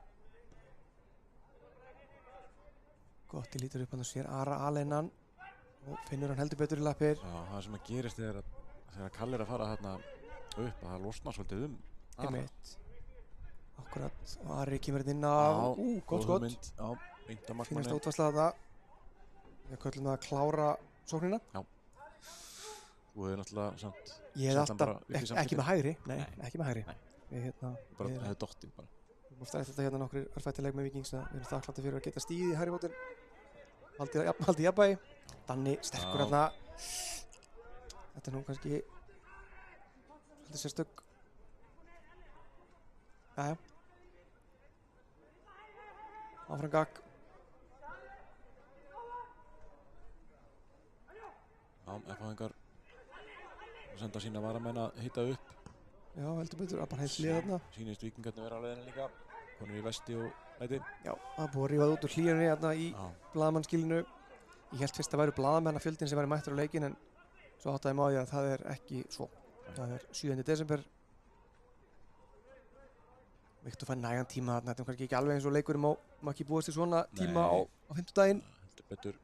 Speaker 1: Gott, ég lítur upp hann og sér Ara aleinan og finnur hann heldur betur í lappir.
Speaker 2: Já, það sem að gerist þegar Kalli er að fara þarna upp að það losnar svolítið Ara.
Speaker 1: Einmitt. Akkurat, og Ari kemur hérna inn á, gott skott.
Speaker 2: Já, beint á markmanni.
Speaker 1: Fínasta útvarsla þetta. Við köllum það að klára sóknina.
Speaker 2: Já. Þú hefur náttúrulega samt...
Speaker 1: Ég hef alltaf, ekki með hægri, nei, ekki með hægri.
Speaker 2: Nei, bara hefur dottið bara.
Speaker 1: Við múum stæði þetta hérna nokkrir örfættileg með Víkings að við erum þakklátti fyrir að geta stíð í hægri fótinn. Haldið jafnvægi. Danni sterkur hérna. Þetta er nú kannski svolítið sérstök. Jæja. Áfram gagg.
Speaker 2: Já, F-háðingar senda sína varamenn að hita upp.
Speaker 1: Já, heldur betur, að bara heilt lið þarna.
Speaker 2: Sýnist Víkingarnir vera á leiðinni líka. Konur í vesti og læti.
Speaker 1: Já, það búið að rífað út úr hlýjunni hérna í blaðamannskilinu. Ég held fyrst að væru blaðamannafjöldin sem væri mættur á leikinn en svo áttaði maður að það er ekki svo. Það er 7. desember. Viktor fær nægan tíma þarna, þetta er kannski ekki alveg eins og leikurum má ekki búast til svona tíma á 50-daginn.
Speaker 2: Heldur betur.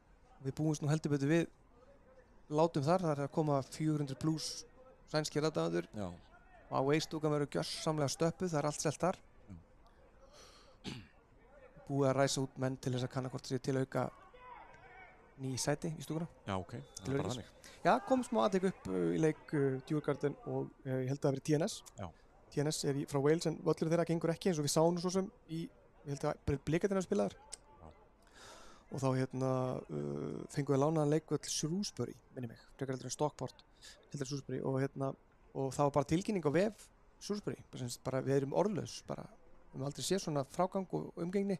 Speaker 1: Við búumst nú heldur betur við látum þar, það er að koma 400 pluss sænskir aðdáendur.
Speaker 2: Já.
Speaker 1: Og á Veistúkan verður gjörsamlega stöppuð, það er allt selt þar. Búið að ræsa út menn til þess að kanna hvort það sé til að auka ný sæti í stúkuna.
Speaker 2: Já, ok, það er bara þannig.
Speaker 1: Já, kom smá aðtök upp í leik Djurgården og ég held að það verið TNS. Já. TNS er frá Wales en völlur þeirra gengur ekki eins og við sáum svo sem í, ég held að Blikarnir hafa spilað þar. Og þá fengum við lánaðan leikvöll Shrewsbury, minni mig, frekar heldur en Stockport, heldur en Shrewsbury og og það var bara tilkynning á vef Shrewsbury, bara við erum orðlaus, bara við höfum aldrei séð svona frágang og umgengni,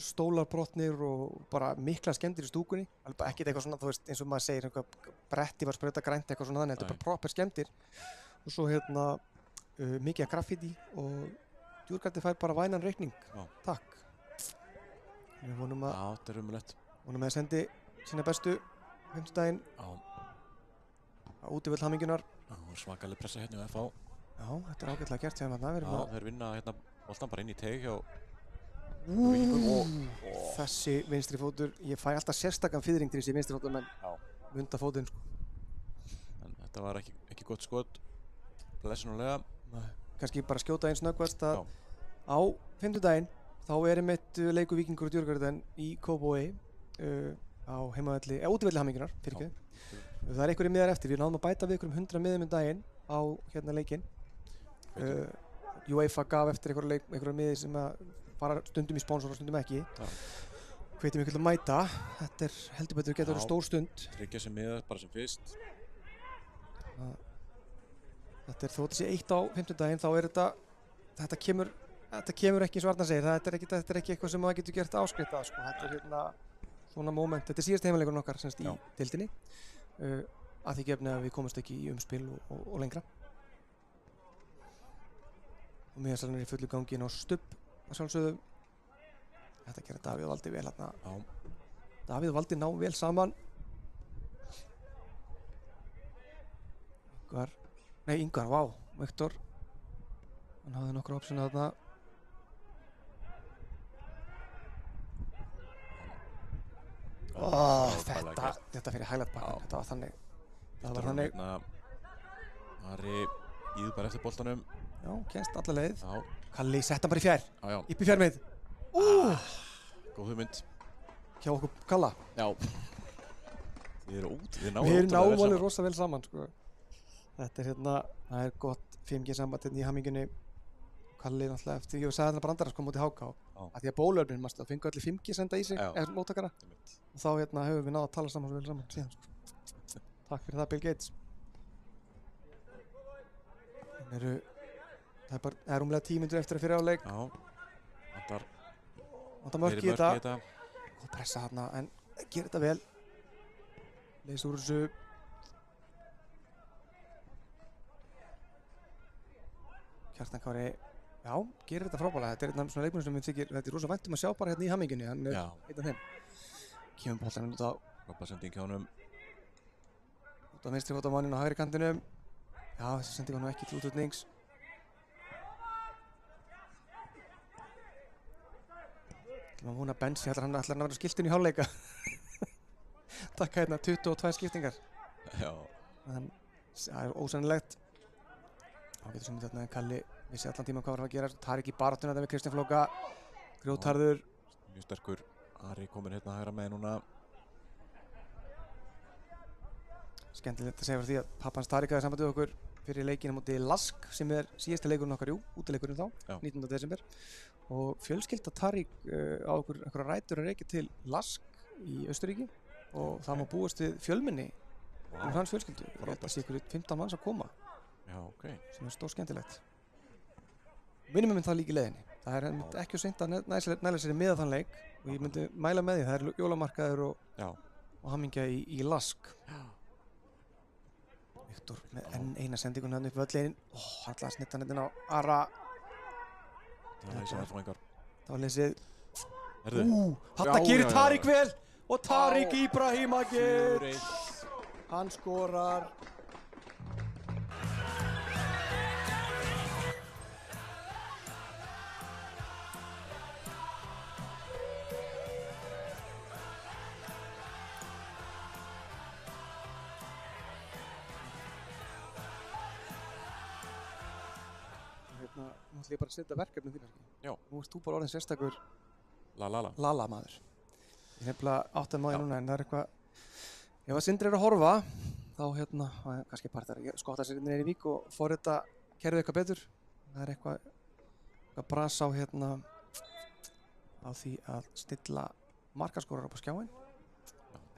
Speaker 1: stólarbrotnir og bara mikla skemmdir í stúkunni, ekkert eitthvað svona, þú veist, eins og maður segir, eitthvað bretti var sprauta grænt eitthvað svona þannig, þetta er bara proper skemmdir og svo mikið af graffiti og Djurgården fær bara vænan reikning, takk. Við vonum að það sendi sína bestu 50 daginn á útivöll hamingjunar.
Speaker 2: Svakaleg pressa hérna á FH.
Speaker 1: Já, þetta er ágætlega gert hjá þarna.
Speaker 2: Já, þeir vinna hérna boltan bara inn í teig hjá
Speaker 1: Þessi vinstri fótur, ég fæ alltaf sérstakann fiðring til þessi vinstri fótur menn vunda fótinn sko.
Speaker 2: En þetta var ekki gott skot, blessunulega.
Speaker 1: Kannski bara skjóta eins snöggvast að á fimmtudaginn þá einmitt leikur Víkingur og Djurgården í Kópavogi á heimavelli, útivelli Hamingjunar, fyrirgefðu. Það er einhverjir miðar eftir, við náðum að bæta við einhverjum 100 miðum daginn á leikinn. UEFA gaf eftir einhverja miði sem að fara stundum í sponsor og stundum ekki. Hvetjum ykkur til að mæta. Þetta heldur betur getur verið stór stund.
Speaker 2: Tryggja sem miða bara sem fyrst.
Speaker 1: Þetta þó þetta sé 1 á fimmtudaginn þá þetta kemur ekki eins og Arnar segir. Þetta er ekki eitthvað sem það getur gert áskriftað sko. Þetta svona moment. Þetta er síðasti heimaleikurinn okkar semst í deildinni. Að því gefni að við komumst ekki í umspil og lengra. Og miðasalinn í fullu gangi inn á stubb að sjálfsögðu. Þetta gerir Davíð og Valdi vel hérna. Davíð og Valdi ná vel saman. Ingvar, vá, Viktor. Hann hafði nokkra opsjona þarna. Þetta fyrir hæglætbakkan, þetta var þannig. Það var þannig.
Speaker 2: Ari íður bara eftir boltanum.
Speaker 1: Já, kennst alla leið.
Speaker 2: Já.
Speaker 1: Kalli sett hann bara í fjær.
Speaker 2: Já.
Speaker 1: Upp í fjármið.
Speaker 2: Góð hugmynd.
Speaker 1: Hjá okkur Kalla.
Speaker 2: Já. Við
Speaker 1: náum alveg rosa vel saman, sko. Þetta það gott 5G samband í Hamingjunni. Kalli náttúrulega eftir, ég sagði þarna brandara sko móti HK. Að því að bóluefnin mást það fengu allir 5G senda í sig, eða móttakara. Og þá höfum við náð að tala saman svo vel saman síðan, sko. Takk fyrir það, Bill Gates. Það er rúmlega 10 mínútur eftir að fyrir áleik.
Speaker 2: Já,
Speaker 1: vantar mörk í þetta. Og pressa þarna, en gerir þetta vel. Leys úr þessu. Kjartan Kári, já, gerir þetta frábærlega. Þetta er svona leikmennir sem við þykir, þetta er rosa vænt að sjá bara hérna í Hamingjunni. Hann einn af þeim. Kemur boltanum út á.
Speaker 2: Sending hjá honum.
Speaker 1: Út á vinstri fótamanninn á hægri kantinum. Já, þessi sending var nú ekki til útútnings. Maður vona Bensi, hann ætlar að vera skiltinn í hálfleika. Takk hérna, 22 skiptingar.
Speaker 2: Já.
Speaker 1: Það er ósennilegt. Þá getur sem þetta Kalli vissi allan tíma hvað var að gera. Tarik í baráttuna þetta við Kristján Flóka. Grjótharður.
Speaker 2: Mjög sterkur. Ari komin hérna hægra með núna.
Speaker 1: Skemmtilegt að segja fyrir því að pappans Tarik hafði samband við okkur fyrir leikina móti Lask sem er síðasti leikurinn okkar, útileikurinn þá, 19. desember. Og fjölskylda Tarik á okkur einhverja rætur að reykja til Lask í Austurríki og það má búast við fjölmenni um hans fjölskyldu. Ég held að sé ykkur 15 manns að koma.
Speaker 2: Já, ok.
Speaker 1: Sem er stór skemmtilegt. Minnum það líka í leiðinni. Það er ekki seint að næla sér með þann leik og ég myndi mæla með því. Það er jólamarkaður og hamingja í Lask. Viktor með enn eina sendingun hann upp völlin. Hann ætlaði að snitta hann á Ara. Það var lesið. Þetta gerir Tarik vel og Tarik Ibrahimagir. Hann skorar. Nú ætlum ég bara að setja verkefni þín kannski.
Speaker 2: Já.
Speaker 1: Nú ert þú bara orðin sérstakur
Speaker 2: Lala
Speaker 1: maður. Ég nefnilega áttaði maður núna en það er eitthvað. Ef að Sindri að horfa þá kannski bara það er skotta sér niður í Vík og forrita kerfið eitthvað betur. Það er eitthvað bras á á því að stilla markaskorar upp á skjáinn.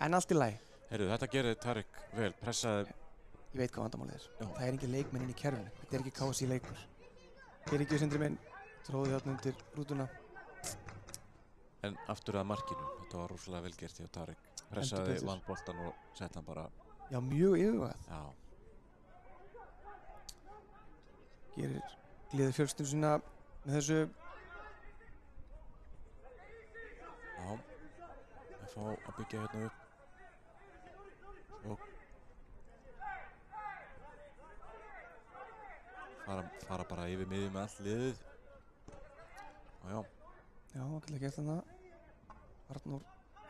Speaker 1: En allt í lagi.
Speaker 2: Heyrðu, þetta gerir Tarik vel, pressaði.
Speaker 1: Ég veit hvað vandamálið er. Það er engin leikmenn inn í kerfinu. Þetta er ekki KSÍ leikur. Fyrirgefðu Sindri minn, tróði þarna undir rútuna.
Speaker 2: En aftur að markinu, þetta var rosalega vel gert hjá Tarik. Pressaði, vann boltan og sett hann bara.
Speaker 1: Já, mjög yfirvegað.
Speaker 2: Já.
Speaker 1: Gleður fjölskylduna sína með þessu.
Speaker 2: Já, að fá að byggja hérna upp. Og fara bara yfir miðjum með allt liðið. Já.
Speaker 1: Já, ekki gert þarna. Arnór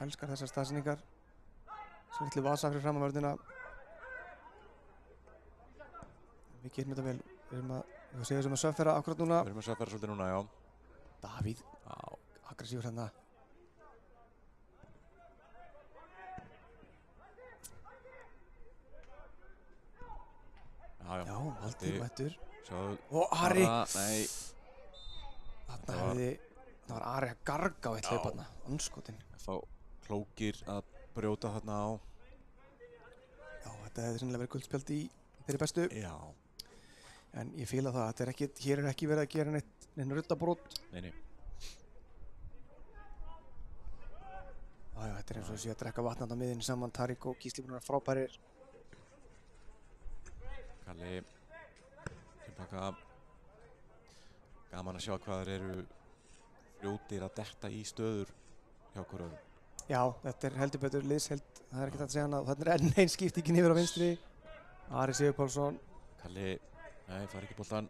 Speaker 1: elskar þessar staðsendingar. Svo litli vasa fyrir fram á vörðina. Við gerum þetta vel. Við séum sem að söffera akkurat núna.
Speaker 2: Við erum að söffera svolítið núna, já.
Speaker 1: Davíð. Já. Aggressífur hérna.
Speaker 2: Já.
Speaker 1: Valdi mættur.
Speaker 2: Sjáðu.
Speaker 1: Og Ari.
Speaker 2: Nei.
Speaker 1: Þarna var Ari að garga á eitt hlaup þarna. Andskotinn.
Speaker 2: Þá klókir að brjóta þarna á.
Speaker 1: Já, þetta hefði sennilega verið guldspjald í þeirri bestu.
Speaker 2: Já.
Speaker 1: En ég fíla það. Þetta er ekki, hér er ekki verið að gera neinn ruddabrót.
Speaker 2: Nei.
Speaker 1: Já, þetta er eins og þessi að drekka vatnandi á miðinni saman. Tarik og Gísli búin að vera frábærir.
Speaker 2: Kalli tilbaka. Gaman að sjá hvað þeir eru fljótir að detta í stöður hjá hver öðrum.
Speaker 1: Já, þetta er heldur betur liðsheild. Það er ekkert hægt að segja hana. Þarna er enn einn skiptingin yfir á vinstri. Ari Sigurpálsson.
Speaker 2: Kalli, nei, fær ekki boltan.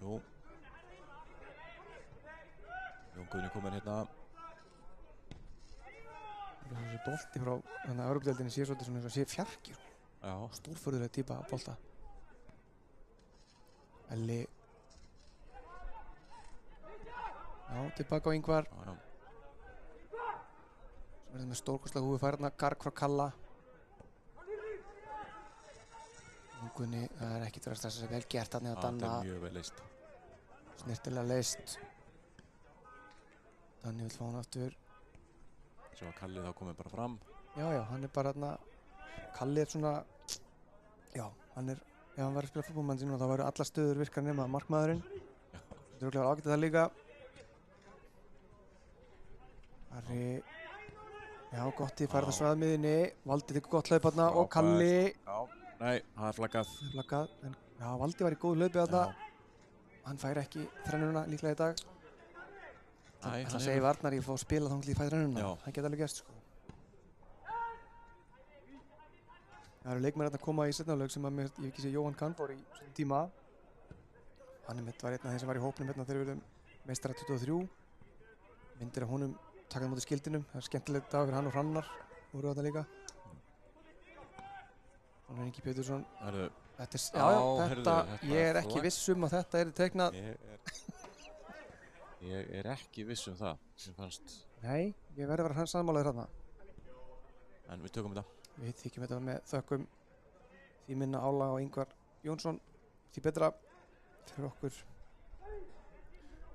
Speaker 2: Jú. Jón Guðni kominn hérna.
Speaker 1: Þessi bolti frá þannig að Evrópudeildinni sé svolítið svona eins og sé fjarkir.
Speaker 2: Já.
Speaker 1: Stórfurðuleg típa af bolta. Elli. Já, tilbaka á Ingvar.
Speaker 2: Já.
Speaker 1: Svo verður með stórkostlega húfi færðna, garg frá Kalla. Ungunni, það er ekkert verið að stressa sig, vel gert þarna hjá Danna.
Speaker 2: Það er mjög vel leist.
Speaker 1: Snirtilega leist. Danni vill fá hann aftur.
Speaker 2: Svo að Kalli þá komið bara fram.
Speaker 1: Já, hann er bara þarna. Kalli er svona, já, hann er, ef hann var að spila fútbolmann sínum þá væru alla stöður virkar nema markmaðurinn.
Speaker 2: Já.
Speaker 1: Þetta er örugglega ágætt það líka. Ari, já, Gotti færð að svaðmiðinni, Valdi tekur gott hlaup þarna og Kalli.
Speaker 2: Já, nei, það er flaggað.
Speaker 1: Flaggað, en já, Valdi var í góðu hlaupi þarna. Hann fær ekki þrennuna líklega í dag. Það segir Arnar ég fá að spila þá til ég fæ þrennuna. Það geta alveg gerst, sko. Það eru leikmenn að koma í seinna lög sem að ég ekki sé Jóhann Kahn fór í svona tíma. Hann var einn af þeim sem var í hópnum hérna þegar við erum meistara 23. Myndir af honum taka á móti skildinum. Það er skemmtilegt dag fyrir hann og Hrannar voru þarna líka. Hann er Ingi Pétursson. Þetta, ég er ekki viss um að þetta er teiknað.
Speaker 2: Ég er ekki viss um það sem fannst.
Speaker 1: Nei, ég verði að vera sammálaður þarna.
Speaker 2: En við tökum þetta.
Speaker 1: Við þykjum þetta með þökkum því minna álag á Ingvar Jónsson því betra fyrir okkur.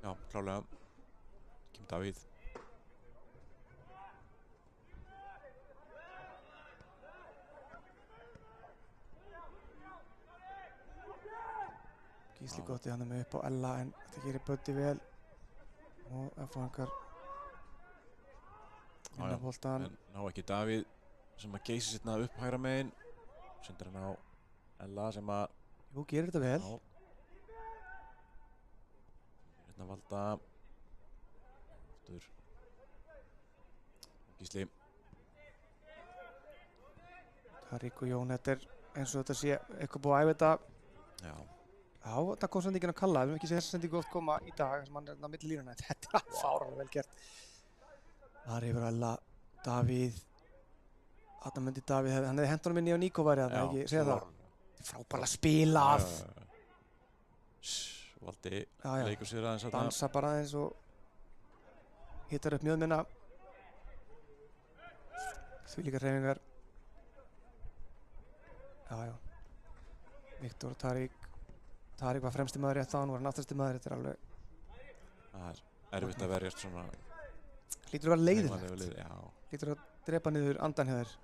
Speaker 2: Já, klálega. Kemur Davíð.
Speaker 1: Gísli Gotti hann er með upp á Ella en þetta gerir Böddi vel og F-fangar inn á boltan.
Speaker 2: En ná ekki Davíð sem að Geysi sitna upp hægra megin. Sendir hann á Ella sem að...
Speaker 1: Jú, gerir þetta vel.
Speaker 2: Já. Hérna Valda. Aftur. Gísli.
Speaker 1: Tarik og Jón, þetta er eins og þetta sé eitthvað búið að æfa þetta.
Speaker 2: Já.
Speaker 1: Já, þetta kom sendingin að Kalla. Við höfum ekki séð þessa sendingu oft koma í dag sem hann er á milli línuna. Þetta er fáránlega vel gert. Þar yfir Ella, Davíð. Þarna myndi Davíð, hann hefði hent honum inn í á Níko væri þarna, ekki? Segja það. Frábærlega spilað.
Speaker 2: Valdi leikur sér aðeins þarna.
Speaker 1: Dansa bara aðeins og hittar upp mjöðmina. Þvílíkar hreyfingar. Já. Viktor Tarik. Tarik var fremsti maður rétt á hann, var hann aftasti maður. Þetta er alveg...
Speaker 2: Það er erfitt að verjast svona...
Speaker 1: Lítur að vera leiðilegt. Lítur að drepa niður andan hjá þér.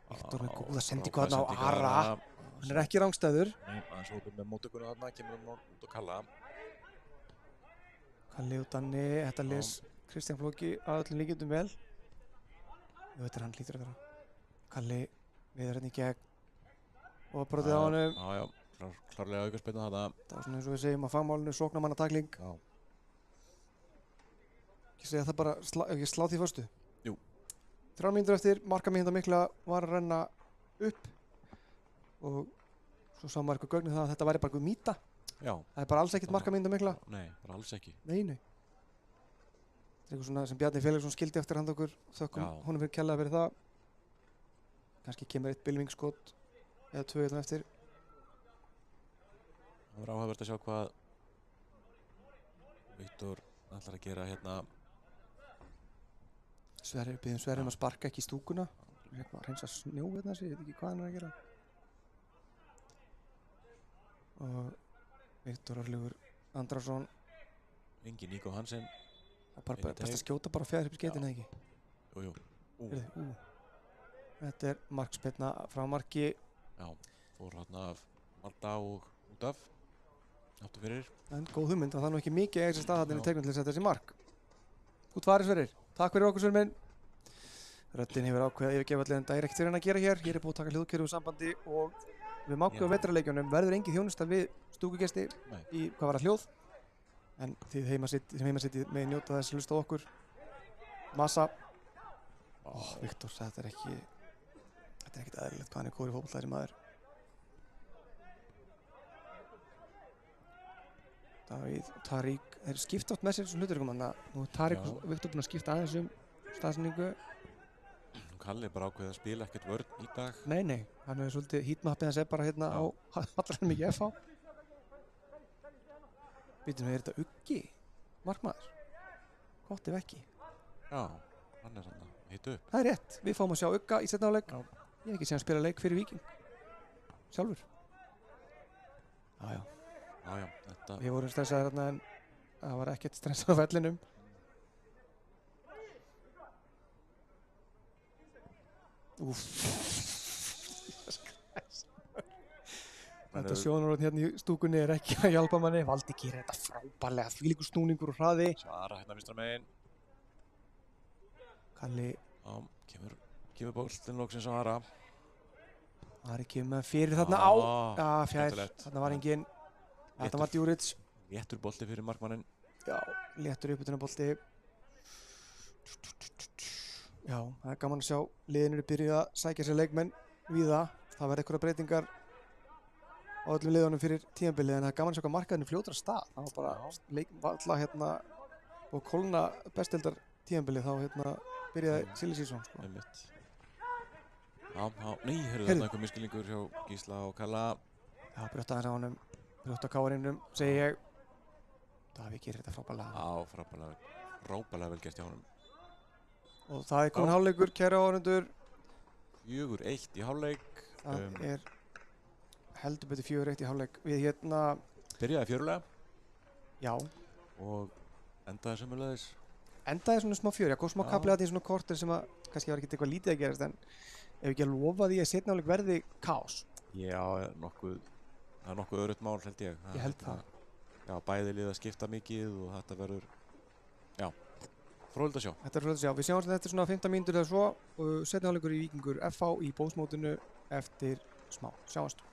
Speaker 1: Viktor með góða sendingu þarna á Ara. Hann er ekki rangstæður.
Speaker 2: Nei, aðeins hópur með móttökunni þarna, kemur hann út og Kalla.
Speaker 1: Kalli og Danni, þetta les Kristján Flóki að öllum líkjendum vel. Jú, þetta er hann lítur að vera. Kalli viður hérna í gegn. Og brotið á honum.
Speaker 2: Já, klárlega aukarspenna þarna.
Speaker 1: Það var svona eins og við segjum að fagmálinu sóknarmannatakling.
Speaker 2: Já.
Speaker 1: Ekki segja það bara, ekki slá því fyrstu.
Speaker 2: Jú.
Speaker 1: 3 mínútur eftir, markamínúta mikla var að renna upp og svo sá maður eitthvað gögnin það að þetta væri bara eitthvað mýta.
Speaker 2: Já.
Speaker 1: Það er bara alls ekkert markamínúta mikla.
Speaker 2: Nei, bara alls ekki.
Speaker 1: Nei. eitthvað svona sem Bjarni Felixson skildi eftir handa okkur, þökkum honum fyrir kærlega fyrir það. Kannski kemur eitt bylmingsskot eða 2 hérna eftir.
Speaker 2: Það var áhugavert að sjá hvað Viktor ætlar að gera hérna.
Speaker 1: Við biðjum Sverrir að sparka ekki í stúkuna. Að hreinsa snjó hérna þessi, ég veit ekki hvað hann er að gera. Og Viktor Örlygur Andrason.
Speaker 2: Ingi Níko Hansen.
Speaker 1: Það er bara best að skjóta bara fjær upp í skeytinu, eða ekki?
Speaker 2: Jú.
Speaker 1: Þetta er markspyrna frá marki.
Speaker 2: Já, fór hérna af Malta og út af. Áttu fyrir.
Speaker 1: En góð hugmynd, það er nú ekki mikið eiga sér stað þarna í teiknum til að setja þessi mark. Út farið Sverrir. Takk fyrir okkur Sverrir minn. Röddin hefur ákveðið að yfirgefa allir en direkt fyrir hann að gera hér. Hér er búið að taka hljóðkerfi úr sambandi og við máku á vetrarleikjunum verður engin þjónusta við stúkugesti í hvað var að hljóð. En þið sem heimasitið með njóta þess að hlusta á okkur. Massa. Viktor, þetta er ekkert eðlilegt hvað hann er góður í fótbolta þessi maður. Davíð og Tarík þeir skipta átt með sér þessum hlutur nú er Tarík og Viktor búin að skipta aðeins staðsendingu.
Speaker 2: Kalli bara ákveðið að spila ekkert vörn í dag.
Speaker 1: Nei, hann er svolítið heatmappið hans bara hérna á allar mikið FH. Býtum við, er þetta Uggi? Markmaður? Gott ef ekki.
Speaker 2: Já, hann er svona hitt upp.
Speaker 1: Það er rétt, við fáum að sjá Ugga í seinni hálfleik. Ég hef ekki séð hann spila leik fyrir Víking. Sjálfur. Já, þetta... Við vorum stressaðir hérna en það var ekkert stress á vellinum. Þetta sjónarhorn hérna í stúkunni er ekki að hjálpa manni. Valdi gerir þetta frábærlega, þvílíkur snúningur og hraði.
Speaker 2: Sara hérna vinstra megin.
Speaker 1: Kalli.
Speaker 2: Já, kemur boltinn loksins Sara.
Speaker 1: Ari kemur fyrir þarna á. Já, fjær. Þarna var engin. Þetta var Djuric.
Speaker 2: Léttur bolti fyrir markmanninn.
Speaker 1: Já, léttur uppbytunarbolti. Já, það er gaman að sjá liðin eru byrjuð að sækja sér leikmenn víða. Það verður einhverja breytingar á öllum liðunum fyrir tímabilið en það er gaman að sjá hvað markaðinu fljótar að stað. Það var bara alltaf hérna og kólna bestdeildar tímabilið þá hérna byrjaði silly season sko.
Speaker 2: Nei, heyrðu þarna einhver misskilningur hjá Gísla og Kalla.
Speaker 1: Já, brjóta aðeins á honum, brjóta káarinnum, segi ég. Davíð gerir þetta frábærlega.
Speaker 2: Já, frábærlega vel gert hjá honum.
Speaker 1: Og það er komin hálfleikur, kæra áhorfendur.
Speaker 2: 4-1 í hálfleik.
Speaker 1: Það er heldur betur 4-1 í hálfleik. Við hérna...
Speaker 2: Byrjaði fjörulega.
Speaker 1: Já.
Speaker 2: Og endaði sömulegis.
Speaker 1: Endaði svona smá fjör, já, góð smá kafli að því svona korter sem að kannski var ekkert eitthvað lítið að gerast en ef ekki að lofa því að seinni hálfleik verði kaos. Já,
Speaker 2: það er nokkuð örugt mál held ég.
Speaker 1: Ég held það.
Speaker 2: Já, bæði lið að skipta mikið og þetta verður, já, fróðilegt að sjá.
Speaker 1: Þetta er fróðilegt að sjá. Við sjáum þetta svona 15 mínútur eða svo og seinni hálfleikur í Víkingur FH í bóðsmótinu eftir smá. Sjáumst.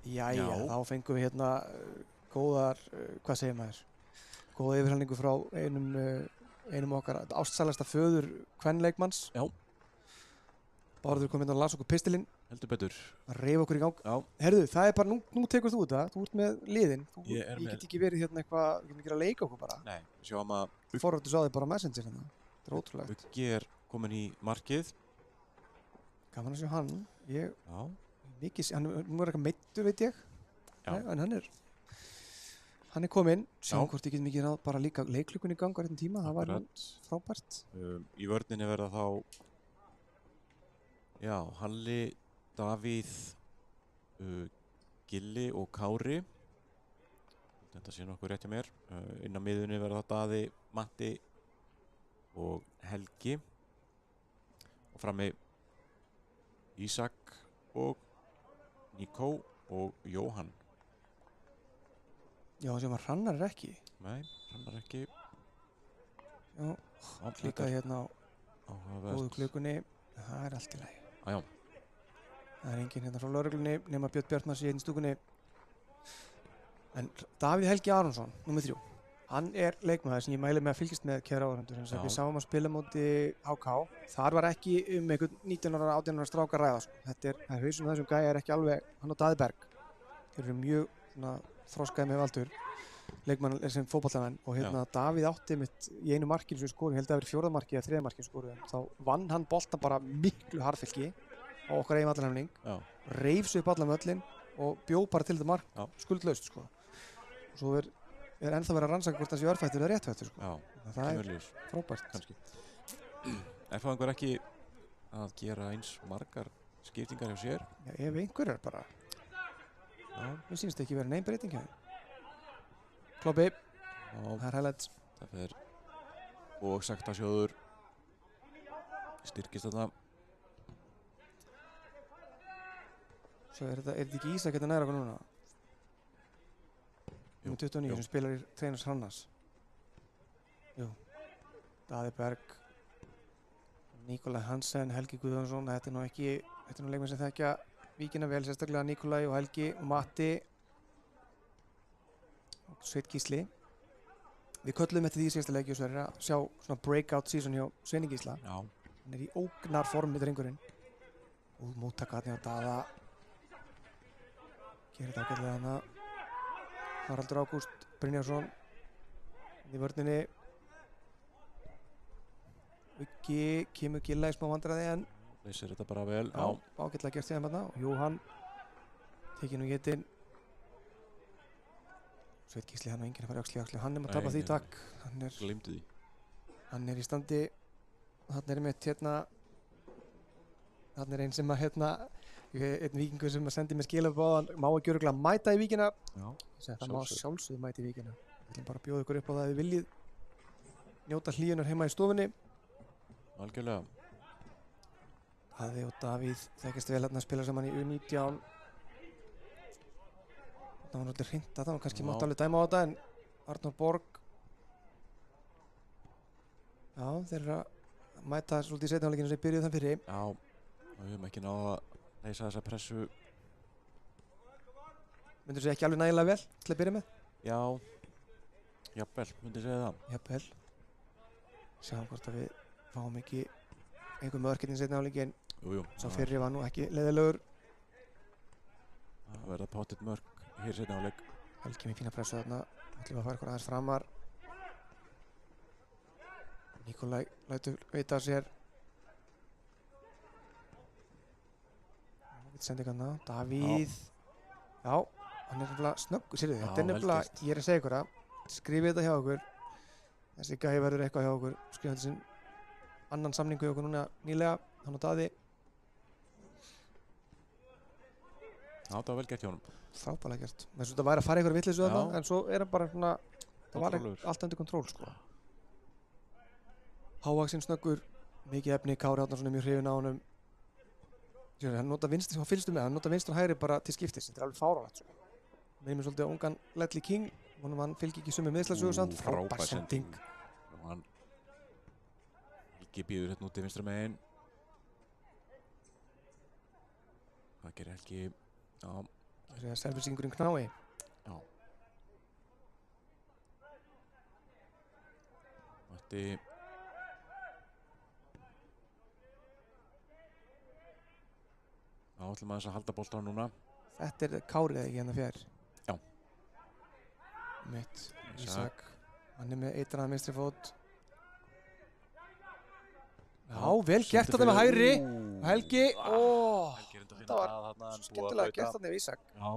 Speaker 1: Jæja,
Speaker 2: Já.
Speaker 1: þá fengum við hérna góðar, hvað segir maður, góða yfirhalningu frá einum okkar ástsælasta föður kvenleikmanns.
Speaker 2: Já.
Speaker 1: Bárður kom hérna og las okkur pistilinn,
Speaker 2: Heldur betur.
Speaker 1: reif okkur í gang.
Speaker 2: Já.
Speaker 1: Herðu, það er bara, nú tekur þú þetta, þú ert með liðin.
Speaker 2: Ég er
Speaker 1: Ég
Speaker 2: með-
Speaker 1: get ekki verið hérna eitthvað, ég get ekki að leika okkur bara.
Speaker 2: Nei, við sjáum að
Speaker 1: Forrættu sá þig bara á Messenger hérna. Þetta er ótrúlegt.
Speaker 2: Uggi er komin í markið.
Speaker 1: Gaman að sjá hann. Ég,
Speaker 2: Já.
Speaker 1: mikið, nú er eitthvað meiddur, veit ég.
Speaker 2: Já.
Speaker 1: Nei, en hann er kominn. Sjáum
Speaker 2: Já.
Speaker 1: hvort ég get mikið náð bara líka leiklukun í gang á réttum tíma. Það var
Speaker 2: Akkurat.
Speaker 1: frábært.
Speaker 2: Í vörninni verða þá Halli, Davíð, Gilli og Kári. Þetta sé nokkuð rétt hjá mér. Inn á miðunni verða Daði, Matti og Helgi. Og frammi Ísak og Níkó og Jóhann.
Speaker 1: Já, sem að Hrannar er ekki.
Speaker 2: Nei, hann er ekki.
Speaker 1: Já,
Speaker 2: Á,
Speaker 1: klikaði hérna á
Speaker 2: áhugavert.
Speaker 1: góðu klukkunni. Það er allt í lagi.
Speaker 2: Já.
Speaker 1: Það er enginn hérna frá lögreglunni nema Björn Bjartmars í einn stúkunni. En Davíð Helgi Aronsson, númer 3. Hann er leikmaður sem ég mæli með að fylgjast með kæra áhorfendur.
Speaker 2: Já.
Speaker 1: Við sáum að spila móti HK. Þar var ekki einhvern 19 ára, 18 ára stráka að ræða. Sko. Þetta er hausum þessum gæja er ekki alveg, hann og Daði Berg. Þeir eru mjög þroskaði með valdur. Leikmann sem fótballamenn og hérna Davíð átti mitt í einu markinu sem við skorum, ég held að það verið 4. marki eða 3. marki sem skorum. Þá vann hann boltan bara miklu harðfylki á okkar eigin vallarhæfning. Reif sig upp allan völlin og bjó bara til þetta mark skuldlaust sko. Og svo er ennþá verið að rannsaka hvort það sé örfættur eða réttfættur sko.
Speaker 2: Já,
Speaker 1: það er frábært.
Speaker 2: Kannski. Er það einhver ekki að gera eins margar skiptingar hjá sér?
Speaker 1: Já, ef einhver er bara.
Speaker 2: Já.
Speaker 1: Mér sýnst ekki verið neinn breyting hjá þeim. Kloppi. Það er highlights.
Speaker 2: Það fer og sektasjóður styrkist þarna.
Speaker 1: Svo er þetta ekki Ísak hérna næra okkur núna? Númer 29 sem spilar í Treinars Hrannars. Jú. Daði Berg, Nikolaj Hansen, Helgi Guðjónsson. Þetta er nú leikmenn sem þekkja Víkina vel, sérstaklega Nikolaj og Helgi og Matti. Og Sveit Gísli. Við köllum eftir því í síðasta leiki og svo er að sjá svona breakout season hjá Sveini Gísla.
Speaker 2: Já.
Speaker 1: Hann er í ógnarformi drengurinn. Og móttaka hann hjá Daða. Gerir þetta ágætlega hana. Haraldur Ágúst Brynjarsson í vörninni. Uggi kemur Gilla í smá vandræði en
Speaker 2: leysir þetta bara vel.
Speaker 1: Já, ágætlega gert síðan þarna. Jóhann tekið nú getinn. Sveit Gísli hann og enginn að fara öxli. Hann er að tapa því takk.
Speaker 2: Gleymdu því.
Speaker 1: Hann er í standi. Hann er mitt hérna. Hann er einn sem að einn víkingur sem að sendi mér skilabóð. Má ekki örugglega mæta í Víkina.
Speaker 2: Já.
Speaker 1: Það má sjálfsögðu mæta í Víkina. Við viljum bara bjóða ykkur upp á það að þið viljið njóta hlýjunar heima í stofunni.
Speaker 2: Algjörlega.
Speaker 1: Daði og Davíð þekkjast vel hérna að spila saman í U19. Það var náttúrulega hreint að það var kannski mátt alveg dæma á þetta en Arnór Borg. Já, þeir eru að mæta svolítið í seinni hálfleikinu sem byrjuðu þann fyrri.
Speaker 2: Já, og við höfum ekki náð að leysa þessa pressu.
Speaker 1: Myndir þú segja ekki alveg nægilega vel til að byrja með?
Speaker 2: Já, jafnvel, myndi segja það.
Speaker 1: Jafnvel. Sjáum hvort að við fáum ekki einhver mörk í seinni hálfleiki en sá fyrri var nú ekki leiðilegur.
Speaker 2: Það verða pottitt mörk hér seinni hálfleik.
Speaker 1: Helgi með fína pressu þarna. Ætlum að fara eitthvað aðeins framar. Nikolaj lætur veita sér. Við sendum hann á. Davíð. Já, hann er nefnilega snöggur. Sérðu, þetta er nefnilega, ég er að segja ykkur það. Skrifið þetta hjá okkur. Þessi gæi verður eitthvað hjá okkur. Skrifið þetta sinn annan samningu hjá okkur núna nýlega. Hann og Daði.
Speaker 2: Já, það var vel gert hjá honum.
Speaker 1: Frábælega gert. Þess að þetta væri að fara ykkur vitleysu þarna, en svo er hann bara svona, það var allt undir kontról sko. Hávaxinn snöggur, mikið efni, Kári Árnason er mjög hrifinn á honum. Hann nota vinstri, hann fylgstu með, hann nota vinstri og hægri bara til skiptis, þetta er alveg fáránlegt sko. Með mér svolítið ungan Ledley King, hann fylgir ekki sömu miðslasögu samt, frábær sending.
Speaker 2: Hann Helgi býður hérna út í vinstra megin. Hvað gerir Helgi? Já,
Speaker 1: Það er Selfysingurinn Knái.
Speaker 2: Já. Mætti ætlum aðeins að halda boltanum núna.
Speaker 1: Þetta er Kári eða ekki hérna fjær?
Speaker 2: Já.
Speaker 1: Mitt, Ísak. Hann er með eitraðan vinstri fót. Já, vel gert þetta með hægri. Helgi, þetta var skemmtilega gert þetta með Ísak.
Speaker 2: Já.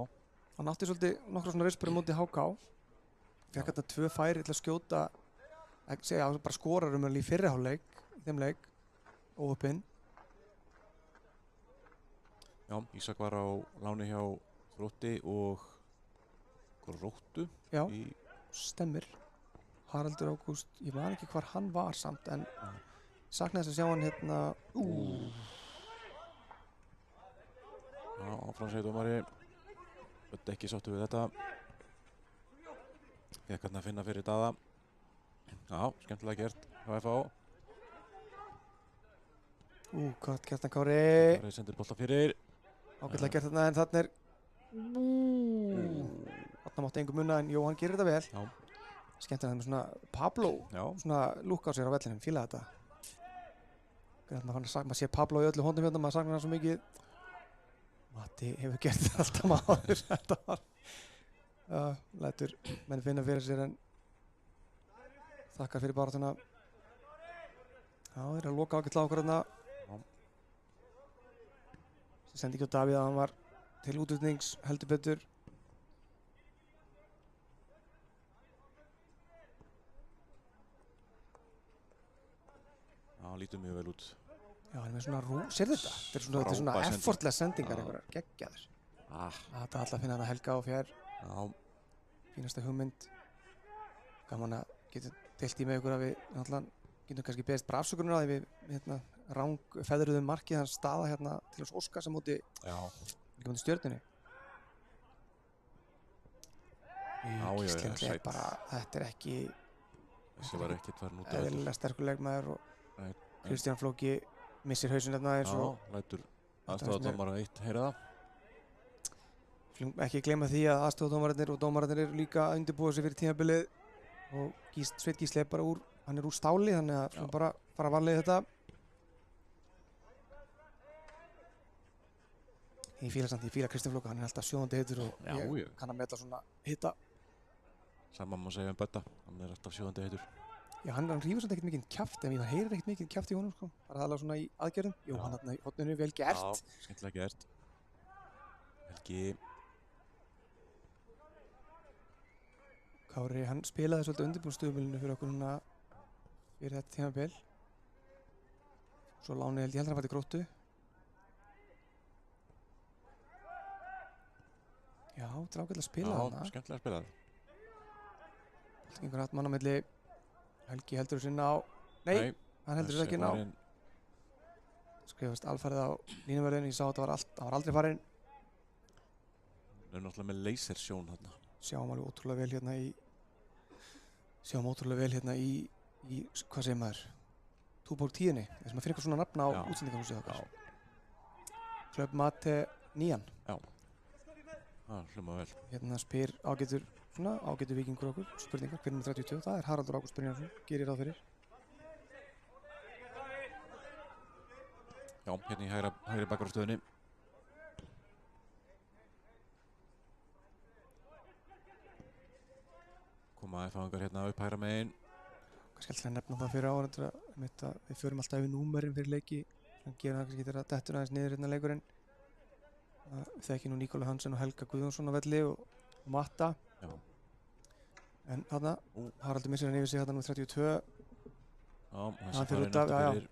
Speaker 1: Hann átti svolítið nokkra svona rispur móti HK. Fekk þetta 2 færi til að skjóta, ekki segja, bara skorar í fyrri hálfleik, í þeim leik, óöppinn.
Speaker 2: Já, Ísak var á láni hjá Þrótti og Gróttu.
Speaker 1: Já, stemmir. Haraldur Ágúst, ég man ekki hvar hann var samt, en saknaði þess að sjá hann hérna.
Speaker 2: Já, áfram segir dómari. Þetta ekki sáttu við þetta. Fekk hann að finna fyrir Daða. Já, skemmtilega gert á FH.
Speaker 1: Hvað gert hann Kári?
Speaker 2: Kári sendir bolta fyrir.
Speaker 1: Ágætlega gert þarna, en þarna er þarna mátti engum munna, en Jóhann gerir þetta vel.
Speaker 2: Já.
Speaker 1: Skemmtilega það með svona Pablo, svona lúk á sér á vellinum, fílaði þetta. Maður sé Pablo í öllu hóndum hérna, maður saknar hann svo mikið. Matti hefur gert þetta alltaf maður. Þetta var lætur menn finna fyrir sér, en þakkar fyrir baráttuna. Já, þeir eru að loka ágætlega okkur hérna. Sendi ekki á Davíð að hann var til útutnings heldur betur.
Speaker 2: Já, lítur mjög vel út.
Speaker 1: Já, hann er með svona sérðu þetta? Þetta er svona effortlega sendingar einhverjar, geggjaðir. Þetta er alltaf að finna hann að Helga á fjær.
Speaker 2: Já.
Speaker 1: Fínasta hugmynd. Gaman að geta deilt í með ykkur að við getum kannski beðist bara afsökunar á því við rangfeðruðum markið hans staða hérna til oss Óskar sem móti Stjörnunni.
Speaker 2: Já,
Speaker 1: bara, þetta er ekki
Speaker 2: þessi var ekkert farin út af
Speaker 1: eðlilega sterkur leikmaður og Kristján Flóki missir hausinn hérna eins og
Speaker 2: lætur aðstofadómara eitt heyra það.
Speaker 1: Ekki gleyma því að aðstofadómararnir og dómararnir eru líka að undirbúa sig fyrir tímabilið og Sveinn Gísli er bara hann er úr stáli, þannig að við bara fara að varlega þetta. Ég fíla Kristján Flóka, hann er alltaf sjóðandi heitur og ég kann að meta svona hita.
Speaker 2: Sama má segja Bödda, hann er alltaf sjóðandi heitur.
Speaker 1: Já, hann rífur svona ekkert mikið kjaft, en hann heyrir ekkert mikið kjaft í honum, sko. Bara aðalega svona í aðgerðum. Jú, hann þarna í horninu, vel gert.
Speaker 2: Já, skemmtilega gert. Helgi.
Speaker 1: Kári, hann spilaði svolítið undirbúinsstöðumilinu fyrir okkur núna fyrir þetta tímabil. Svo láni held ég heldur að hann fætti Gróttu. Já, þetta er ágætlega að spila þarna.
Speaker 2: Já, skemmtilega að spila það.
Speaker 1: Einhver hatt mann á milli. Helgi heldur þessu inn á. Nei, hann heldur þessu ekki inn á. Skrifast alfarið á línuverðinu. Ég sá að það var aldrei farinn.
Speaker 2: Það er náttúrulega með lasersjón þarna.
Speaker 1: Sjáum alveg ótrúlega vel hérna í hvað segir maður? Túborg 10-ni. Þess að maður finnir eitthvað svona nafn á útsendingarhúsið okkar. Klöpp Mate 9.
Speaker 2: Já. Það hljómar vel.
Speaker 1: Hérna spyr ágætur víkingur okkur, spurningar, hver er 32? Það er Haraldur Ágúst Brynjarsson, gerir ráð fyrir.
Speaker 2: Já, hérna í hægri bakvarðarstöðunni. Koma FH-ingar hérna upp hægra megin.
Speaker 1: Kannski alltaf að nefna það fyrir áhorfendur að við förum alltaf yfir númerin fyrir leiki. Þannig gera það kannski þegar dettur aðeins niður hérna leikurinn. Við þekkjum nú Níkolai Hansen og Helga Guðjónsson á velli og Matta.
Speaker 2: Já.
Speaker 1: En þarna, Haraldur missir hann yfir sig þarna með 32.
Speaker 2: Já, þessi farinn eftir fyrir.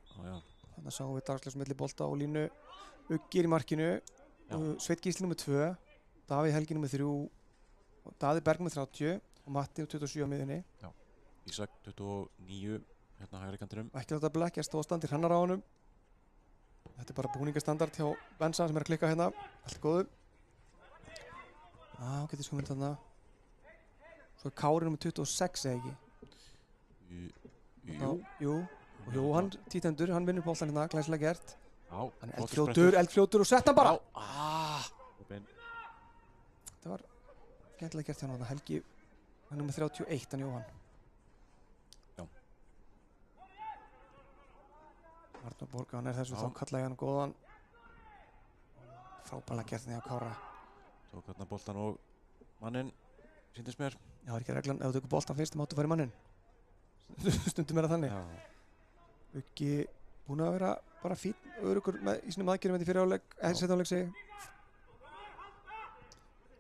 Speaker 1: Þarna sáum við Dagsleifs milli bolta og línu. Uggir í markinu. Sveinn Gísli nr. 2. Davíð Helgi nr. 3. Daði Berg nr. 30. Og Matti 27 á miðunni.
Speaker 2: Já. Ísak 29 hérna hægri kantinum.
Speaker 1: Ekki láta blekja, stóðstandir hrannar á honum. Þetta er bara búningastandard hjá Bensa sem er að klikka hérna. Allt góðu. Getur svo mynd þarna. Svo er Kári nr. 26 eða ekki? Jú. Og Jóhann, títendur, hann vinnur boltan hérna, glæsilega gert.
Speaker 2: Já.
Speaker 1: Hann er eldfljótur og sett hann bara! þetta var skemmtilega gert hjá hann. Helgi, hann er með 31, hann Jóhann.
Speaker 2: Já.
Speaker 1: Arnór Borg, hann er þessu,
Speaker 2: Já.
Speaker 1: þá kalla ég hann góðan. Frábærlega gert því á Kára.
Speaker 2: Tók hérna boltan og manninn, sýndist mér.
Speaker 1: Já, það er ekki reglan, ef þú tekur boltan fyrst, þá máttu fara í manninn. Stundum er það þannig.
Speaker 2: Já.
Speaker 1: Ekki búin að vera bara fín, öruggur í sínum aðgerðum í fyrir áleik, setja áleik sig.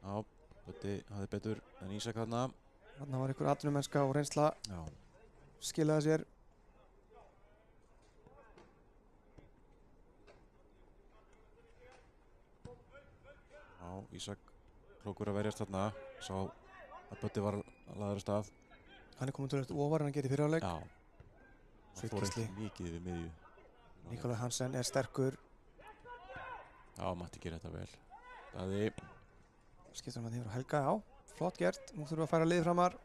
Speaker 2: Já, Böddi hafði betur en Ísak þarna.
Speaker 1: Þarna var einhver atvinnumennska og reynsla,
Speaker 2: Já.
Speaker 1: skilaði sér.
Speaker 2: Já, Ísak klókur að verjast þarna. Sá að Böddi var laður af stað.
Speaker 1: Hann er komin tölvöld ofar en hann gerir fyrir áleik.
Speaker 2: Já.
Speaker 1: Sveinn
Speaker 2: Hann fór
Speaker 1: Gísli.
Speaker 2: ekki mikið við miðju.
Speaker 1: Nikolaj Hansen er sterkur.
Speaker 2: Já, Matti gerir þetta vel. Daði.
Speaker 1: Skiptur hann að yfir á Helga, já. Flott gert. Nú þurfum við að færa liðið framar.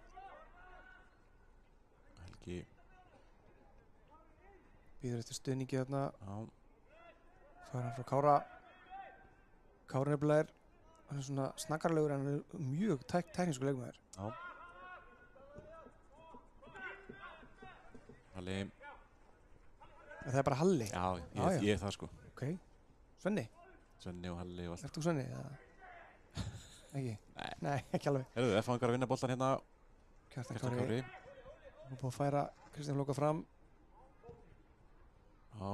Speaker 2: Helgi.
Speaker 1: Býður eftir stuðningi þarna.
Speaker 2: Já.
Speaker 1: Færa hann frá Kára. Kára nefnilega hann er svona snakkarlegur en hann er mjög teknísku leikmaður.
Speaker 2: Já. Halli.
Speaker 1: Það er bara Halli.
Speaker 2: Já,
Speaker 1: Já, já.
Speaker 2: ég er það sko.
Speaker 1: Ok. Svenni.
Speaker 2: Svenni og Halli og allt.
Speaker 1: Ert þú Svenni? Ekki?
Speaker 2: Nei.
Speaker 1: Nei, ekki alveg.
Speaker 2: Herðu, F-fangar að vinna boltan hérna.
Speaker 1: Kjartan
Speaker 2: Kjartan
Speaker 1: Kári.
Speaker 2: Kári.
Speaker 1: Nú búið að færa Kristján Flóka fram.
Speaker 2: Já.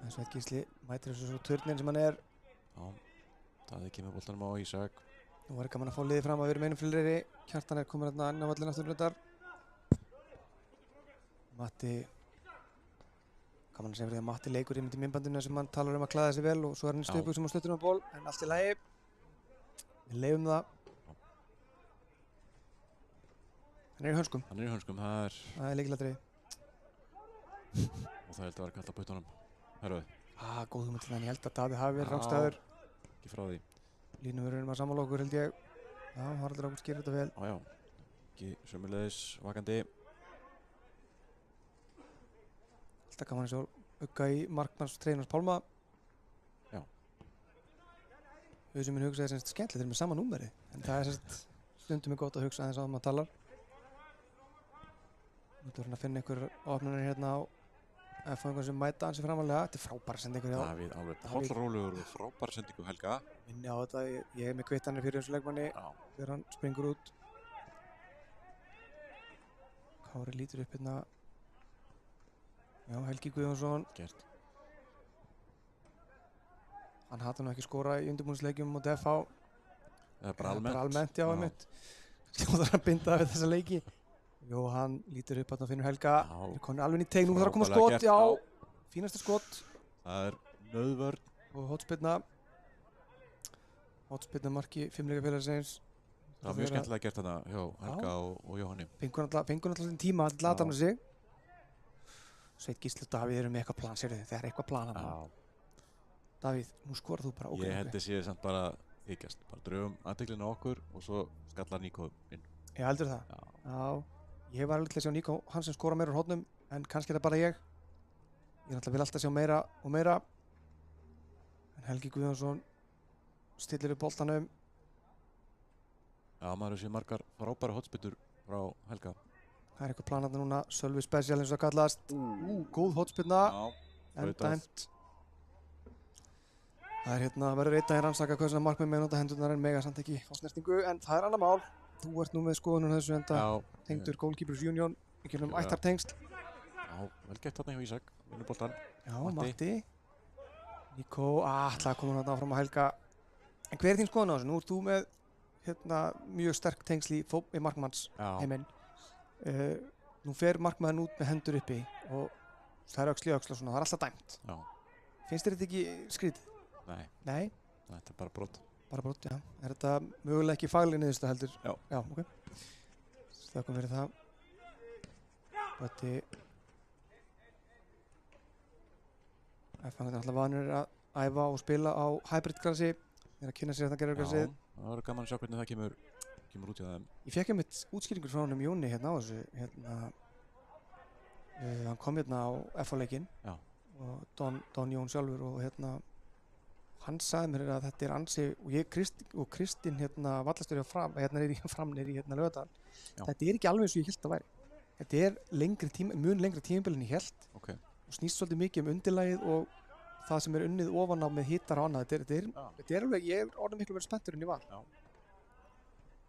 Speaker 1: En Sveinn Gísli mætir þessu svo turnin sem hann er.
Speaker 2: Já. Daði kemur boltanum á Ísak.
Speaker 1: Nú var gaman að fá liðið fram að vera með einum fylgriðri. Kjartan er komin hérna inn á völlinn aftur hlutar. Matti. Gaman að segja fyrir því að Matti leikur í myndbandinu sem hann talar að klæða sig vel og svo er hann í stöpuð sem á stöttunum á ból. En allt í lagi. Við leyfum það. Hann er í hönskum.
Speaker 2: Hann er í hönskum,
Speaker 1: Það er lykilatriði.
Speaker 2: og það held að vera kallt á puttunum. Herðu.
Speaker 1: Góð hugmynd til hann. Ég held að Daði hafi verið rangstæður.
Speaker 2: Ekki frá því.
Speaker 1: Línuvörðurinn var sammála okkur held ég. Já, Haraldur Ágúst gerir þetta vel.
Speaker 2: Já. Ekki sömuleiðis vakandi.
Speaker 1: Alltaf gaman eins og ugga í markmanns treinars Pálma.
Speaker 2: Já.
Speaker 1: Sem minn hugsaði semst skemmtilegt, þeir eru með sama númeri. En það er semst stundum gott að hugsa aðeins á að maður talar. Nú þurfum við að finna einhver opnunir hérna á F-fangar sem mæta hansi framalega. Þetta er frábæra sendingur hjá.
Speaker 2: Davíð alveg pollrólegur og frábæra sendingu Helga.
Speaker 1: Minni á þetta, ég er með kvittanir fyrir þessu leikmanni þegar hann springur út. Kári lítur upp hérna. Já, Helgi Guðjónsson.
Speaker 2: Gert.
Speaker 1: Hann hafði nú ekki skora í undirbúningsleikjum mot FH.
Speaker 2: Eða bara almennt.
Speaker 1: Bara almennt, já, einmitt. Kannski þú þarf að binda við þessa leiki. Jó, hann lítur upp að finnur Helga. Er komin alveg inn í teig, nú þarf að koma skot, já. Fínasta skot.
Speaker 2: Það er nauðvörn.
Speaker 1: Og hótspyrna. Hótspyrna marki fimmleikafélagsins.
Speaker 2: Það var mjög skemmtilega gert þarna hjá Helga og Jóhanni.
Speaker 1: Fengur alltaf þinn tíma að lata hann sig. Sveinn Gísli og Davíð eru með eitthvað plan, sérðu þið, það er eitthvað plan hann. Davíð, nú skorar þú bara
Speaker 2: Ég held að sé samt bara þykjast. Bara dröfum aðteklinu á okkur og svo skallar Níko inn.
Speaker 1: Ég heldur það? Já. Ég var alveg til að sjá Níko Hansen skora meira úr hornum, en kannski er það bara ég. Ég náttúrulega vil alltaf sjá meira og meira. En Helgi Guðjónsson stillir upp boltanum.
Speaker 2: Já, maður sé margar frábæra hotspittur frá Helga.
Speaker 1: Það er eitthvað plan þarna núna, Sölvi Special eins og það kallast. Góð hotspyrna. En dæmt. Það er hérna, verður einn að rannsaka hvað svona markmenn með nota hendurnar en mega samt ekki á snertingu, en það er annar mál. Þú ert nú með skoðunum þessu enda tengdur Goalkeepers Union, ekki um ættartengsl.
Speaker 2: Já, vel gett þarna hjá Ísak, vinnur boltan.
Speaker 1: Já, Matti. Níko, ætlaði að koma þarna áfram að Helga. En hver er þín skoðun á þessu? Nú ert þú með hérna mjög sterk tengsl í markmanns heiminn. Nú fer markmaðurinn út með hendur uppi og það er öxl í öxl og svona, það er alltaf dæmt.
Speaker 2: Já.
Speaker 1: Finnst þér þetta ekki skrítið?
Speaker 2: Nei.
Speaker 1: Nei?
Speaker 2: Þetta er bara brot.
Speaker 1: Bara brot, já. Er þetta mögulega ekki fagleg niðurstaða heldur?
Speaker 2: Já.
Speaker 1: Já, ok. Þakkum fyrir það. Bætti. F-fangarnir alltaf vanir að æfa og spila á hybrid-grassi. Þeir að kynna sér þetta gerðargrassið.
Speaker 2: Já, það verður gaman að sjá hvernig það kemur út hjá þeim.
Speaker 1: Ég fekk einmitt útskýringur frá honum Jóni hérna á þessu. Hann kom hérna á FH-leikinn.
Speaker 2: Já.
Speaker 1: Og Don Jón sjálfur og hérna hann sagði mér að þetta ansi og Kristinn hérna vallastöri á fram niðri í hérna Laugardal. Þetta ekki alveg eins og ég hélt að væri. Þetta mun lengri tímabil en ég hélt og snýst svolítið mikið undirlagið og það sem unnið ofan á með hittar og annað. Þetta alveg, ég orðið miklu verið spenntur en ég var.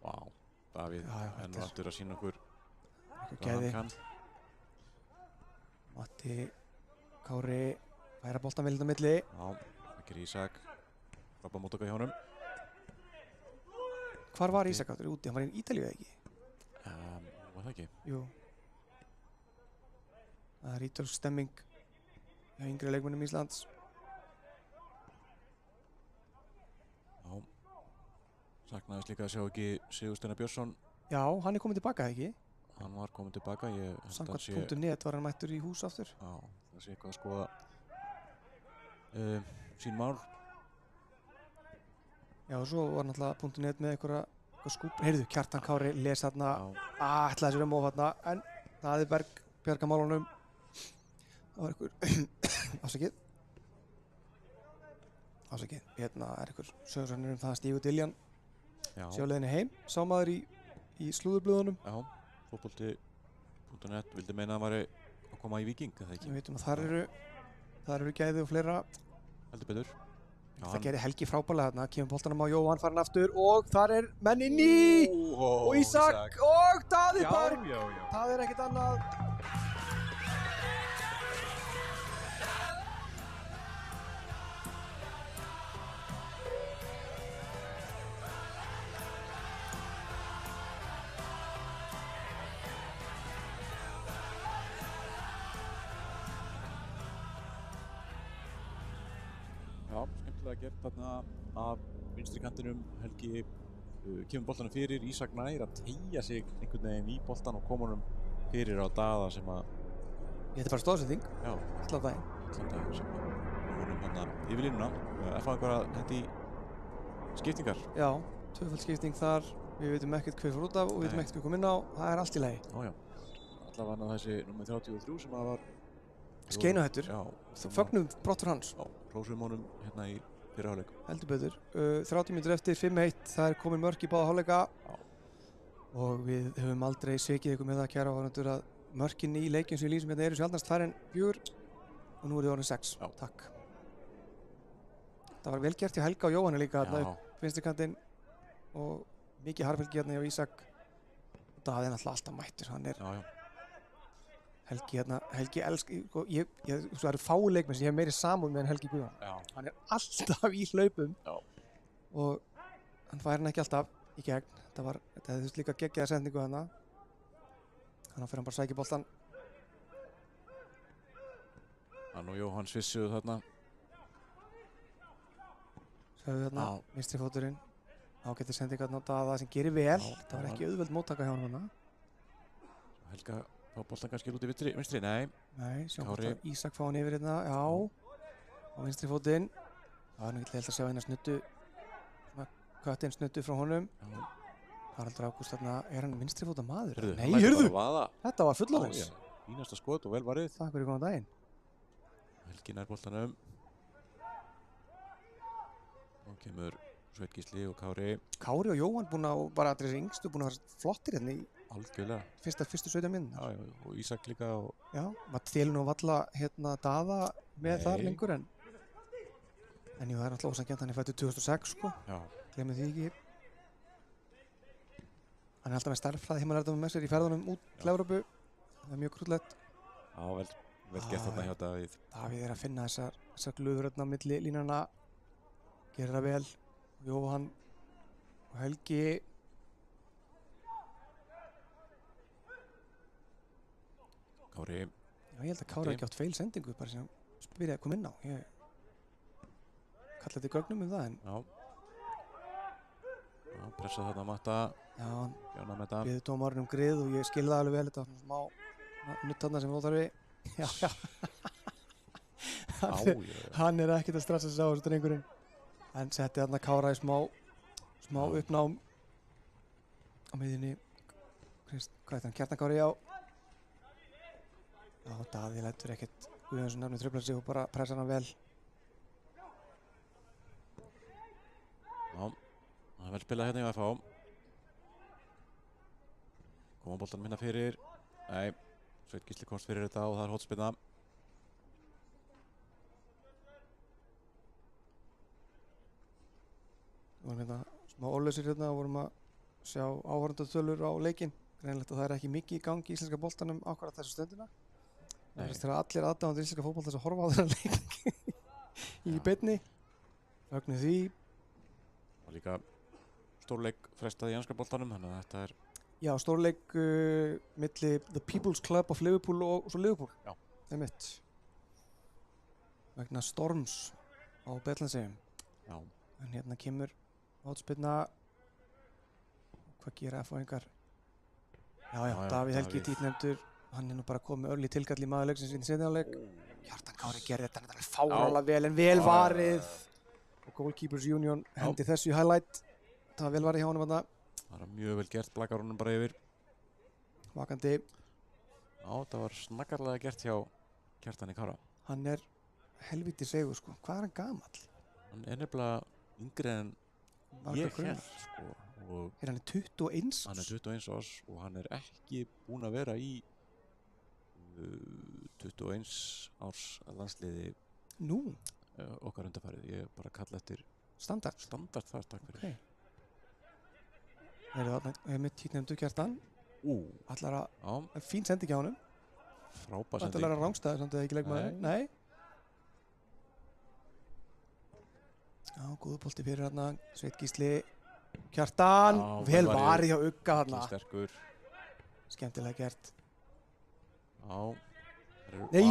Speaker 2: Vá, Davíð nú aftur að sýna okkur
Speaker 1: gæði. Matti Kári færa boltan vel inn á milli.
Speaker 2: Ekki Ísak frábær móttaka hjá honum.
Speaker 1: Hvar var Ísak áttur úti? Hann var í Ítalíu eða ekki?
Speaker 2: Var það ekki?
Speaker 1: Jú. Það ítölsk stemming hjá yngri leikmönnum Íslands.
Speaker 2: Saknaðist líka að sjá ekki Sigursteina Björnsson.
Speaker 1: Já, hann kominn tilbaka, ekki?
Speaker 2: Hann var kominn tilbaka.
Speaker 1: Samkvæmt.net var hann mættur í hús aftur.
Speaker 2: Já, það sé eitthvað að skoða sín mál.
Speaker 1: Já, og svo var náttúrulega .net með eitthvað skúp. Heyrðu, Kjartan Kári les þarna, ætlaði sér móf þarna, en Daði Berg bjarga málunum. Það var einhver, afsakið, hérna einhver sögursannir það að Stígur Diljan sjáleiðinni heim, sá maður í slúðurblöðunum.
Speaker 2: Já, fótbolti.net vildi meina að maður að koma í Víking, eða ekki?
Speaker 1: Við veitum að þar eru gæði og fleira.
Speaker 2: Heldur betur.
Speaker 1: Það gerði Helgi frábærlega þarna, kemur boltanum á Jóhann farin aftur og þar menn inni og Ísak og Daði Berg. Það ekkert annað.
Speaker 2: Skemmtilega gert þarna af vinstri kantinum. Helgi kemur boltanum fyrir, Ísak nær að teygja sig einhvern veginn í boltan og koma honum fyrir á Daða sem að
Speaker 1: Þetta bara stóðsetting.
Speaker 2: Já.
Speaker 1: Allan daginn
Speaker 2: sem að honum þarna yfir línuna. F.A. einhverja hendi skiptingar.
Speaker 1: Já, tvöfald skipting þar. Við veitum ekkert hver fór út af og við veitum ekkert hver kom inn á. Það allt í lagi.
Speaker 2: Já. Allavega þessi númer 33 sem að var
Speaker 1: Skeinuhættur. Fögnum brottur hans.
Speaker 2: Já, hrósum honum hérna í fyrri hálfleik.
Speaker 1: Heldur betur. 30 mínútur eftir 5-1. Það komin mörk í báða hálfleika. Og við höfum aldrei svikið ykkur með það, kæra áhorfendur, að mörkin í leikjum sem við lýsum hérna eru sjaldnast færri en 4 og nú eru þið orðin 6.
Speaker 2: Já.
Speaker 1: Takk. Það var vel gert hjá Helga og Jóhanni líka þarna upp vinstri kantinn og mikið harfylgi hérna hjá Ísak. Það er náttúrulega alltaf mættur. Hann er Helgi hérna, Helgi það eru fáu leikmenn sem ég hef meiri samúð með en Helgi Guðjón. Hann er alltaf í hlaupum og hann fær hann ekki alltaf í gegn. Þetta hefði líka geggjaða sendingu þarna. Þannig fyrir hann bara að sækja boltan.
Speaker 2: Hann og Jóhann svissuðu þarna.
Speaker 1: Sæðu þarna, vinstri fóturinn. Ágættir sendingu þarna á Daða sem gerir vel. Það var ekki auðveld móttaka hjá hann þarna.
Speaker 2: Helga fá boltan kannski út í vinstri, nei. Nei,
Speaker 1: sjáum boltan Ísak fá hann yfir hérna, á vinstri fótinn. Það nú ekki held að sjá hérna snuttu, svona köttinn snuttu frá honum. Haraldur Ágúst þarna, hann vinstri fóta maður? Nei, hörðu! Þetta var fullorðins.
Speaker 2: Fínasta skot og vel varið.
Speaker 1: Takk fyrir góðan daginn.
Speaker 2: Helgi nær boltanum. Og kemur Sveinn Gísli og Kári.
Speaker 1: Kári og Jóhann búin að, bara að þessi yngstu búin að vera flottir hérna í
Speaker 2: algjörlega.
Speaker 1: Fyrstu 17 mínútur.
Speaker 2: Já, og Ísak líka.
Speaker 1: Já, maður telur nú valla hérna Daða með þar lengur en jú, það er náttúrulega ósanngjarnt, hann er fæddur 2006 sko.
Speaker 2: Já.
Speaker 1: Gleymum því ekki. Hann er alltaf með stærðfræði heimalærdómur með sér í ferðunum út til Evrópu. Það er mjög krúllegt.
Speaker 2: Já, vel gert þarna hjá Davíð.
Speaker 1: Davíð er að finna þessar glufur á milli línana. Gerir það vel. Jóhann og Helgi.
Speaker 2: Kári.
Speaker 1: Já, ég held að Kári ekki átt feil sendingu bara sem byrjaði að koma inn á. Ég kalla þetta í gögnum það en
Speaker 2: pressa þarna að matta.
Speaker 1: Já, við dómarinn grið og ég skilði það alveg vel. Þetta var smá nutt þarna sem óþarfi. Já. Hann er ekkert að stressa sig á þessu drengurinn. En setti þarna Kára í smá uppnám á miðjunni. Hvað hann? Kjartan Kári, já. Já, Daði lætur ekkert Guðjónsson nefnir trufla sig og bara pressa hann vel.
Speaker 2: Það er vel spilað hérna í FH. Koma boltan minna fyrir. Nei, Sveinn Gísli komst fyrir þetta og það er hornspyrna.
Speaker 1: Við vorum hérna smá ólausir hérna og vorum að sjá áhorfendatölur á leikinn. Greinilegt að það er ekki mikið í gangi í íslenska boltanum ákvarðat þessu stundina. Það er þegar allir aðdáðandur íslenska fótbolta að horfa á þennan leik í beinni. Fögnum því.
Speaker 2: Og líka stórleik frestað í enska boltanum, þannig að þetta er...
Speaker 1: Já, stórleik milli The People's Club of Liverpool og svo Liverpool.
Speaker 2: Já.
Speaker 1: Það er mitt. Vegna storms á Betlandseyjum.
Speaker 2: Já.
Speaker 1: En hérna kemur hornspyrna. Hvað gera FH-ingar? Já, Davíð Helgi títnefndur. Hann er nú bara komið örli tilkall í maður leiksins í seinni hálfleik. Kjartan Kári gerði þetta alveg fáránlega vel en vel varið. Og Goalkeepers Union hendi þessu í highlight. Það var vel varið hjá honum þarna.
Speaker 2: Það var mjög vel gert, blakar honum bara yfir.
Speaker 1: Vakandi.
Speaker 2: Já, það var snaggarlega gert hjá Kjartani Kára.
Speaker 1: Hann er helviti segur sko. Hvað er hann gamall?
Speaker 2: Hann er nefnilega yngri en ég hér sko. Og
Speaker 1: hann 21 árs?
Speaker 2: Hann er 21 árs og hann er ekki búinn að vera í 21 árs landsliði okkar undanfarið. Ég er bara að kalla eftir
Speaker 1: standard
Speaker 2: þar, takk fyrir.
Speaker 1: Það er mitt títnefndu Kjartan. Allar að fín sending hjá honum.
Speaker 2: Frábær sending.
Speaker 1: Allar að rángstæður samt eða ekki leikmaður. Nei. Já, góðu bolti fyrir hérna. Sveinn Gísli. Kjartan. Vel varið hjá Ugga hérna.
Speaker 2: Sterkur.
Speaker 1: Skemmtilega gert.
Speaker 2: Já.
Speaker 1: Nei.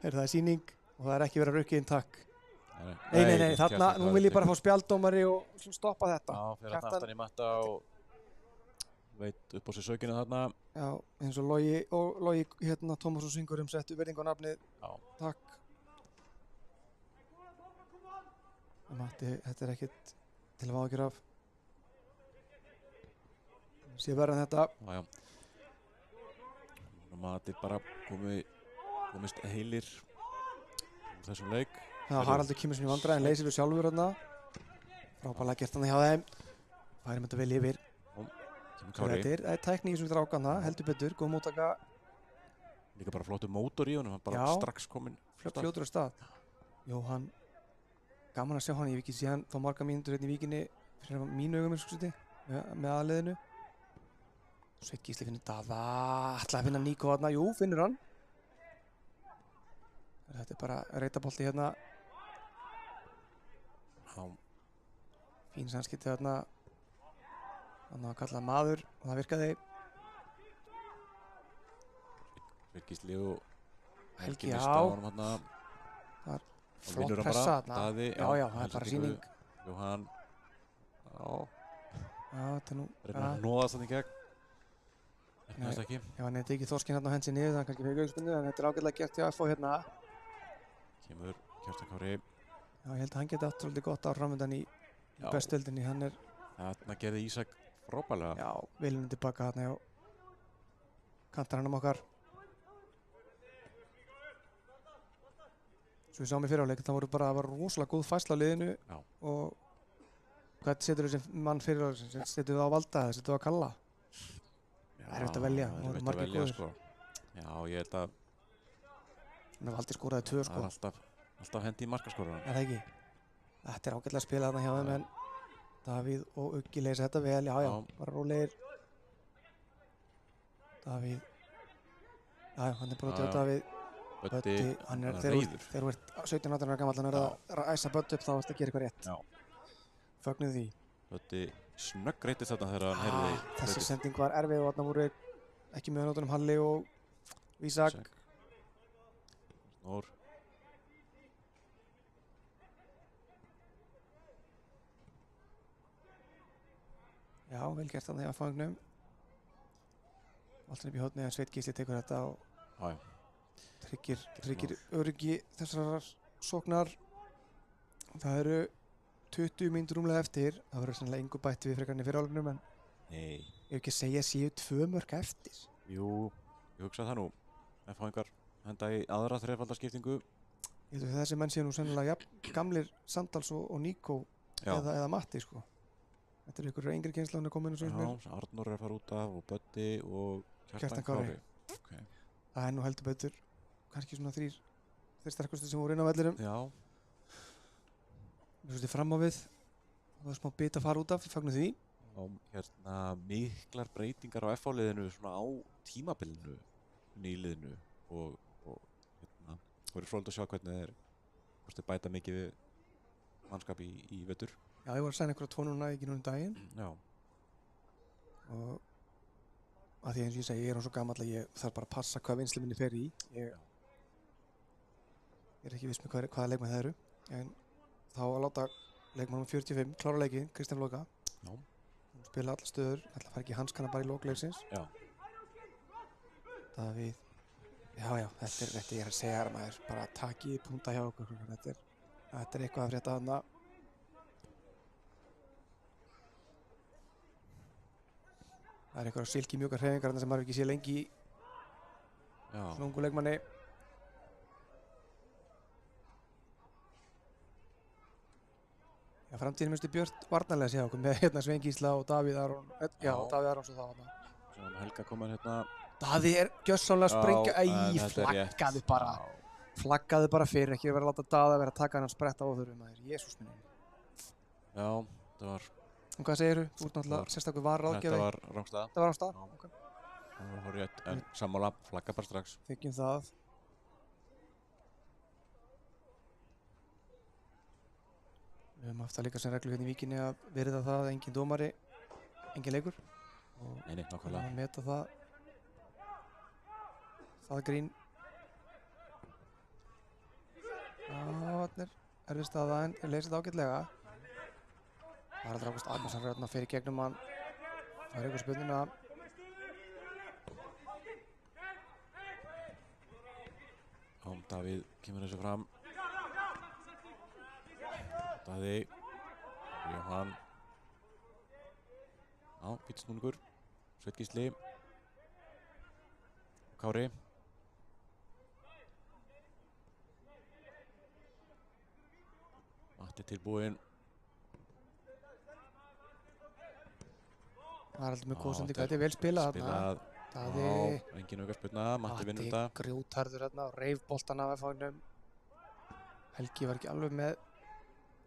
Speaker 1: Það er sýning og það er ekki verið að rukka inn takk. Nei, þarna, nú vil ég bara fá spjaldómari og stoppa þetta.
Speaker 2: Já, fyrir að aftan í matta og veit upp á sig sökinu þarna.
Speaker 1: Já, eins og Logi hérna Tómasson syngur settu verðingu á nafnið.
Speaker 2: Já.
Speaker 1: Takk. Matti, þetta er ekkert til að ágjör af. Sér verðan þetta.
Speaker 2: Já. Matti bara komist heilir úr þessum leik.
Speaker 1: Já, Haraldur kemur sem í vandræðin, leysir við sjálfur hérna. Frábærlega gert hann hjá þeim. Færum þetta vel yfir. Það er tækni í þessum strákana, heldur betur, góð móttaka.
Speaker 2: Líka bara flottur mótor í honum, hann bara strax kominn.
Speaker 1: Fljótur af stað. Jóhann, gaman að sjá hann, ég hef ekki séð hann þá marga mínútur hérna í Víkinni fyrir mínu augum með aðliðinu. Sveinn Gísli finnur Daða, ætlaði að finna Níko þarna, jú, finnur hann. Þetta er bara reitabolti hérna. Fín samskipti þarna. Þannig að kalla maður og það virkaði.
Speaker 2: Sveinn Gísli og
Speaker 1: Helgi,
Speaker 2: já. Það
Speaker 1: var flott pressa þarna. Já, það er bara sýning.
Speaker 2: Jóhann.
Speaker 1: Já, þetta er nú.
Speaker 2: Reynir að hnoðast þannig í gegn. Efnast ekki.
Speaker 1: Já, hann hefði ekki þorskin hérna á hensi niður, þannig kannski fyrir auðvitað, en þetta er ágætlega gert hjá FH hérna.
Speaker 2: Kemur Kjartan Kári.
Speaker 1: Já, ég held að hann geti átt svolítið gott áframöndan í bestöldinni, hann er...
Speaker 2: Þarna gerði Ísak frábærlega.
Speaker 1: Já, viljum tilbaka þarna hjá kantarannum okkar. Svo við sáum í fyrirháleik, það var rosalega góð færsla á liðinu.
Speaker 2: Já.
Speaker 1: Og hvað setur þú sem mann fyrirháleik? Setur þú á Valda eða setur þú á Kalla? Það er eftir að velja, það voru margir góðir.
Speaker 2: Sko. Já, ég held að...
Speaker 1: Valdi skoraði 2 sko.
Speaker 2: Það er alltaf hendi í markaskorunum.
Speaker 1: Er það ekki? Þetta er ágætlega að spila þarna hjá þeim en Davíð og Uggi leysa þetta vel, já, bara rólegir. Davíð. Já, hann er bara út á Davíð. Böddi, hann er reyður. Þegar þú ert 17-18 ára gamall, hann er að æsa Böddi upp, þá varst að gera eitthvað rétt.
Speaker 2: Já.
Speaker 1: Fögnuð því.
Speaker 2: Böddi snöggreitist þarna þegar hann heyrði.
Speaker 1: Þessi sending var erfið og þarna voru ekki með nótunum Halli og Ísak.
Speaker 2: Snór.
Speaker 1: Já, vel gert þarna hjá fangnum. Alltaf upp í hóðni en Sveinn Gísli tekur þetta og tryggir öryggi þessar sóknar. Það eru 20 mínútur rúmlega eftir. Það verður sannlega engu bætt við frekarinn í fyrirhálfleiknum en
Speaker 2: Nei.
Speaker 1: Ég hef ekki að segja séu 2 mörk eftir.
Speaker 2: Jú, ég hugsa það nú. FH-ingar henda í aðra þrefaldarskiptingu.
Speaker 1: Ég held að þessi menn séu nú sennilega gamlir Sandals og Níko eða Matti sko. Þetta er ykkur yngri kynslaðan að koma inn og
Speaker 2: Já,
Speaker 1: mér.
Speaker 2: Arnór er að fara út af og Böddi og
Speaker 1: Kjartan Kári.
Speaker 2: Okay.
Speaker 1: Það er nú heldur betur kannski svona þeir sterkustu sem voru inn á vellinum.
Speaker 2: Já.
Speaker 1: Við svolítið fram á við. Það var smá bit að fara út af, fagnum því.
Speaker 2: Já, miklar breytingar á FH-liðinu svona á tímabilinu nýliðinu og voru fróðilegt að sjá hvernig þeir bæta mikið við mannskap í vetur.
Speaker 1: Já, ég var að sæna ykkur á tónuna ekki núna daginn.
Speaker 2: Já.
Speaker 1: Og að því eins og ég segi, ég er svo gamall að ég þarf bara að passa hvað vinnslu minni fer í. Ég er ekki viss með hvaða leikmenn það eru. En þá að láta leikmannum 45 klára leikinn, Kristján Loka.
Speaker 2: Já.
Speaker 1: Hún spila alla stöður, ætla að fara ekki hanskana bara í lokleiksins.
Speaker 2: Já.
Speaker 1: Davíð. Já, þetta ég er að segja þér maður, bara takið punta hjá okkur. Þetta er eitthvað að frétta þarna. Það er eitthvað silki mjúkar hreyfingar sem maður ekki sé lengi í svona ungu leikmanni. Já, framtíðin minnstu Björt varnarlega sé okkur með hérna Svein Gísla og Davíð Aron. Já, Davíð Aron svo það var
Speaker 2: Svo Helga komin hérna.
Speaker 1: Davíð er gjörsamlega að sprengja. Flaggaði bara fyrir, ekki vera að láta Daða vera að taka hann að spretta á þurrum maður. Jesús minni.
Speaker 2: Já, það var.
Speaker 1: Og hvað segirðu? Þú ert náttúrulega sérstaklega varráðgjafi.
Speaker 2: Þetta var rangstæða.
Speaker 1: Þetta var rangstæða?
Speaker 2: Ok. Það var rétt, en sammála, flagga bara strax.
Speaker 1: Þykjum það. Við höfum haft það líka sem reglu hérna í Víkinni að virða það að engin dómari, engin leikur.
Speaker 2: Nei, nákvæmlega.
Speaker 1: Og meta það. Það grín. Þarna er erfið staða en leysið ágætlega. Haraldur Ágúst Arnarsson rauðna fyrir gegnum hann. Það er ykkur spurninguna.
Speaker 2: Davíð kemur þessu fram. Daði. Jóhann. Já, fýtsnúningur. Sveinn Gísli. Kári. Matti tilbúinn.
Speaker 1: Haraldur með góðsendingu, þetta er vel spilað þarna. Daði.
Speaker 2: Engin aukaspyrna, Matti vinnur þetta.
Speaker 1: Matti grjótharður þarna og reif boltan af FH-num. Helgi var ekki alveg með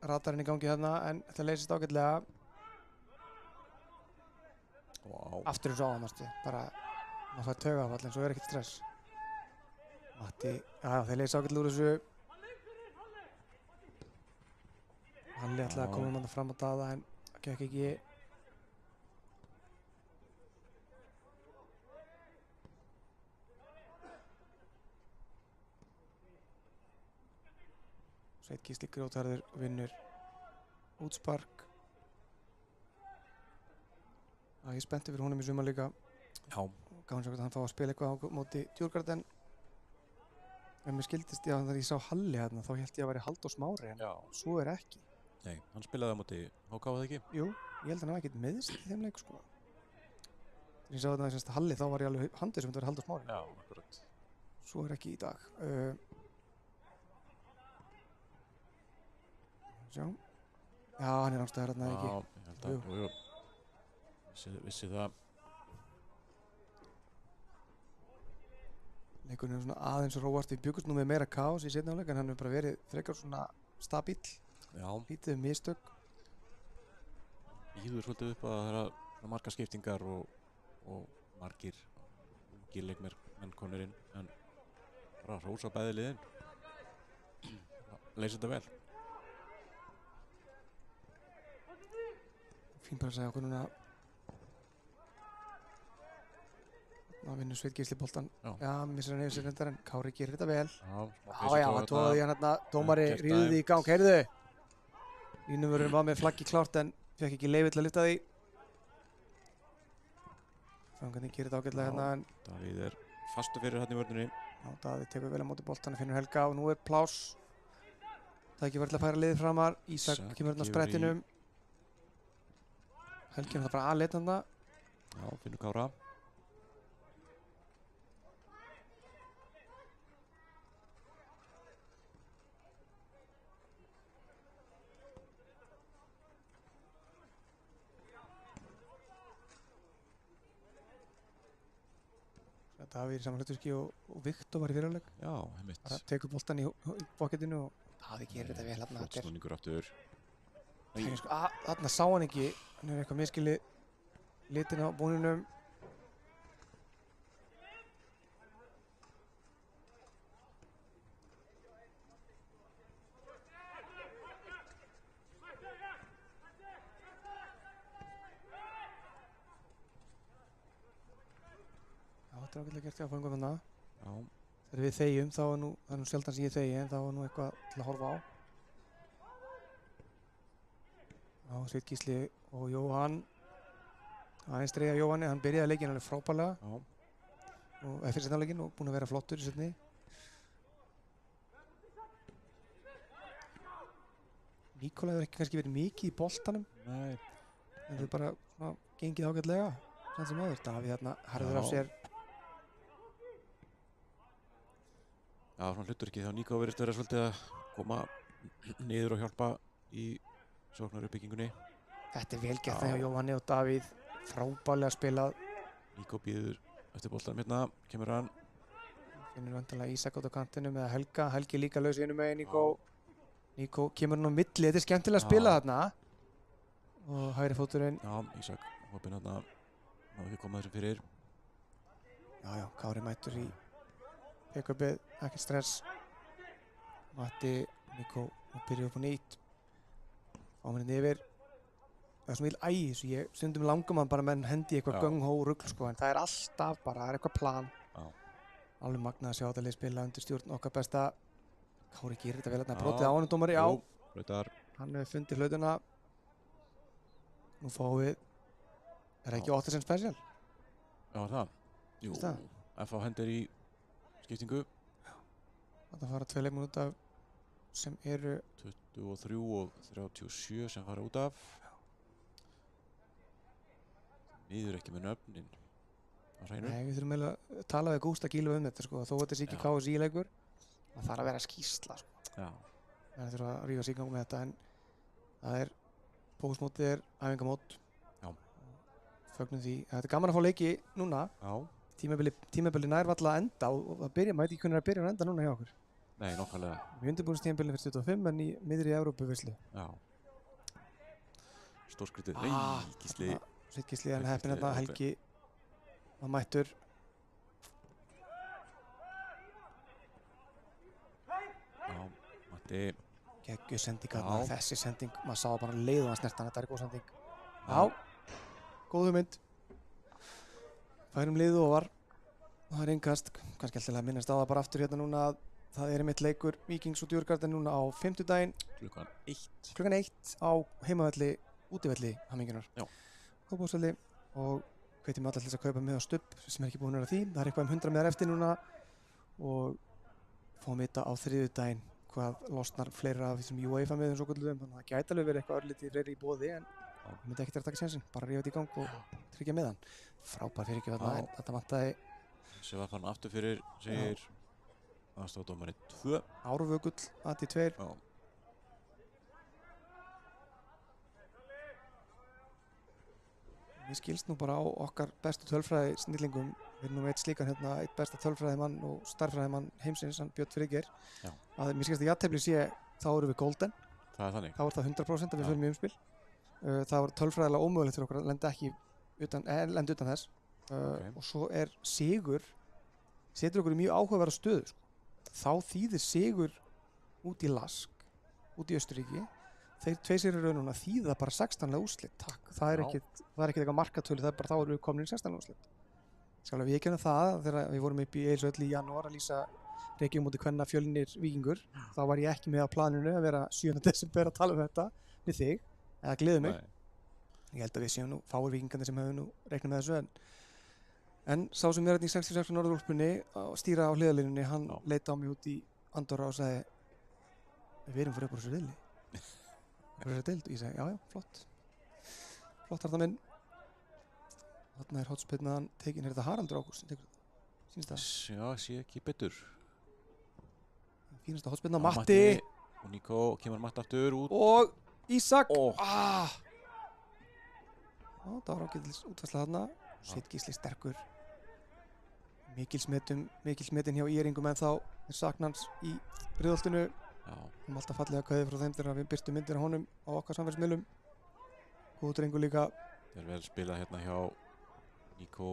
Speaker 1: radarinn í gangi þarna en þetta leysist ágætlega. Aftur eins og áðan, bara maður fær taugafall en svo er ekkert stress. Matti, já þeir leysist ágætlega úr þessu. Halli ætlaði að koma um hann fram á Daða en það gekk ekki. Sveinn Gísli grjótharður vinnur útspark. Ég er spennt fyrir honum í sumar líka.
Speaker 2: Já.
Speaker 1: Gáðum svo að hann fá að spila eitthvað á móti Djurgården. En mér skildist ég að þegar ég sá Halli hérna þá held ég að væri Halldór Smári en svo er ekki.
Speaker 2: Nei, hann spilaði á móti HK var það ekki?
Speaker 1: Jú, ég held að hann hafi ekkert meðst í þeim leik sko. Þegar ég sá þetta að Halli þá var ég alveg handið sem þetta verið Halldór Smári.
Speaker 2: Já, akkurat.
Speaker 1: Svo er ekki í dag. Sjá. Já, hann er rangstæður hérna ekki.
Speaker 2: Já, ég held að, jú. Vissi það.
Speaker 1: Leikurinn er svona aðeins róast. Við byggumst nú með meira kaos í seinni hálfleik en hann hefur bara verið frekar svona stabíll.
Speaker 2: Já.
Speaker 1: Lítið mistök.
Speaker 2: Íður svolítið upp að það er margar skiptingar og margir leikmenn konur inn en bara hrósa bæði liðin. Leysir þetta vel.
Speaker 1: Fín bara að segja okkur núna. Ná vinnur Sveinn Gísli boltan. Já, missir hann yfir sér reyndar en Kári gerir þetta vel. Já, hann tóði hann hérna. Dómari ríður því í gang. Heyrðu. Línuvörðurinn var með flaggi klárt en fekk ekki leyfi til að lyfta því. Frangarni gerir þetta ágætlega hérna en
Speaker 2: Davíð er fastur fyrir hérna í vörðinni.
Speaker 1: Já, Davíð tekur vel á móti boltan, finnur Helga og nú er pláss. Það er ekki verið til að færa liðið framar. Ísak kemur hérna á sprettinum. Helgi er það bara aðleitanda.
Speaker 2: Já, finnur Kára.
Speaker 1: Davíð í saman hlutverki og Viktor var í fyrirleik.
Speaker 2: Já, heimitt.
Speaker 1: Bara tekur boltan í pocketinu og Davíð gerir þetta vel hérna.
Speaker 2: Flott snúningur aftur.
Speaker 1: Sko, þarna sá hann ekki, hann er eitthvað miskili litin á búninum. Þetta er ágætlega gert hjá fangum þarna.
Speaker 2: Já.
Speaker 1: Þegar við þegjum, þá er nú sjaldan sem ég þegi, en þá er nú eitthvað til að horfa á. Já, Sveinn Gísli og Jóhann. Aðeins dreigja Jóhanni, hann byrjaði leikinn alveg frábærlega.
Speaker 2: Já.
Speaker 1: Og fyrir seinna leikinn og búinn að vera flottur í seinni. Nikolaj hefur ekki kannski verið mikið í boltanum.
Speaker 2: Nei.
Speaker 1: En þau bara svona gengið ágætlega. Sann sem áður. Davíð hérna harður af sér.
Speaker 2: Já, svona hlutverkið hjá Níko virðist vera svolítið að koma niður og hjálpa í sóknaruppbyggingunni.
Speaker 1: Þetta er vel gert hjá Jóhanni og Davíð. Frábærlega spilað.
Speaker 2: Níko býður eftir boltanum hérna, kemur hann.
Speaker 1: Finnur vantanlega Ísak út á kantinum eða Helga. Helgi líka laus vinnu með Níko. Níko kemur hann á milli. Þetta er skemmtilega að spila þarna. Og hægri fóturinn.
Speaker 2: Já, Ísak hoppinn þarna. Ná ekki koma þessu fyrir.
Speaker 1: Já, Kári mættur í pick-upið, ekkert stress. Matti, Níko og byrja upp á nýtt. Fáum henni yfir. Það er svo mjög ægi, svo ég stundum langar mann bara menn hendi eitthvað gung-hó rugl sko, en það er alltaf bara, það er eitthvað plan.
Speaker 2: Já.
Speaker 1: Alveg magnað að sjá þetta lið spila undir stjórn okkar besta. Kári gerir þetta vel þarna, brotið á honum dómari, já.
Speaker 2: Flautar.
Speaker 1: Hann hefur fundið hlautuna. Nú fáum við, er það ekki 8 cent special?
Speaker 2: Já, það. Jú, FH hendir í skiptingu.
Speaker 1: Það fara 2 leikmenn út af sem eru
Speaker 2: 23 og 37 sem fara út af. Miður ekki með nöfnin á hreinu.
Speaker 1: Nei, við þurfum eiginlega að tala við Gústa Gílu þetta sko, þó þetta sé ekki KSÍ-leikur. Það þarf að vera skýrsla sko.
Speaker 2: Já.
Speaker 1: Það þurfa að rífa sig í gang með þetta, en það er, póstmótið er æfingamót.
Speaker 2: Já.
Speaker 1: Fögnum því. Þetta er gaman að fá leiki núna.
Speaker 2: Já.
Speaker 1: Tímabili nær varla að enda og það byrja, maður veit ekki hvernig að byrja að enda núna hjá okkur.
Speaker 2: Nei, nokkulega.
Speaker 1: Við undirbúningstímabilinu fyrir 25 en í miðri Evrópuveislu.
Speaker 2: Já. Stórskrítið. Gísli.
Speaker 1: Sveinn Gísli, hann heppinn þetta, Helgi var mættur.
Speaker 2: Já, Matti.
Speaker 1: Geggjuð sending þarna, þessi sending, maður sá bara leið og hann snertan, þetta er góð sending. Já, góð hugmynd. Færum liðu ofar. Það er innkast, kannski alltaf að minnast á það bara aftur hérna núna að það er einmitt leikur Víkings og Djurgården núna á 50-daginn.
Speaker 2: Klukkan 1.
Speaker 1: Klukkan 1 á heimavelli, útivelli Hamingjunar.
Speaker 2: Já.
Speaker 1: Kópavogsvelli og hvetjum alla til þess að kaupa með á Stubb sem er ekki búin að vera því. Það er eitthvað 100 meðar eftir núna og fáum vita á þriðjudaginn hvað losnar fleira af þessum UEFA miðum svo kvöldum. Þannig að það gæti alveg verið eitthvað örlítið fleiri í boði en við myndum ekkert að taka sénsinn, bara rífa þetta í gang og tryggja meðan. Frábær fyrir ekki þarna, en þetta vantaði.
Speaker 2: Sem var fann aftur fyrir, segir aðstofadómari 2.
Speaker 1: Árvögull, AT 2.
Speaker 2: Já.
Speaker 1: Við skilst nú bara á okkar bestu tölfræði snillingum. Við erum nú eitt slíkan hérna, eitt besta tölfræðimann og starffræðimann heimsins, hann Björn Friðgeir. Að mér skilst að jafntefli sé, þá erum við golden.
Speaker 2: Það er þannig.
Speaker 1: Þá er það 100% að við förum í umspil. Það var tölfræðilega ómögulegt fyrir okkur að lenda ekki lenda utan þess. Og svo er sigur, setur okkur í mjög áhugaverða stöðu. Sko. Þá þýðir sigur út í Lask, út í Austurríki. Þeir 2 sigrar í raununa þýða bara 16 úrslit, takk. Það er ekkert eitthvað markatölu, það er bara þá erum við komin í 16 úrslit. Skal við ekki það, þegar við vorum upp í Egilshöll í janúar að lýsa Reykjavík móti kvenna Fjölnir Víkingur, þá var ég ekki með á planinu að vera 7. desember að tala um þetta við þig, eða gleðu mig. Ég held að við séum nú fáir víkingandi sem hefur nú reiknað með þessu, en sá sem er hérna í 66 Norðurúlpunni að stýra á hliðarlínunni, hann leita á mig út í Andorra og sagði við erum fyrir upp á þessu riðli. Fyrir þessu deild og ég segi já, flott. Flott harða minn. Þarna er hotspinnaðan tekin, er þetta Haraldur Ágúst sem tekur þetta? Sýnist það?
Speaker 2: Já, sé ekki betur.
Speaker 1: Fínasta hotspinna, Matti.
Speaker 2: Og Níko kemur Matti aftur út.
Speaker 1: Og Ísak. Já, það var ágætis útfærsla þarna. Sveinn Gísli sterkur. mikilsmetin hjá Íringum en þá er saknans í Breiðholtinu.
Speaker 2: Já,
Speaker 1: Alltaf fallega kveðið frá þeim þegar við birtum myndir af honum á okkar samfélagsmiðlum. Góður drengur líka.
Speaker 2: það er vel spilað hérna hjá Níko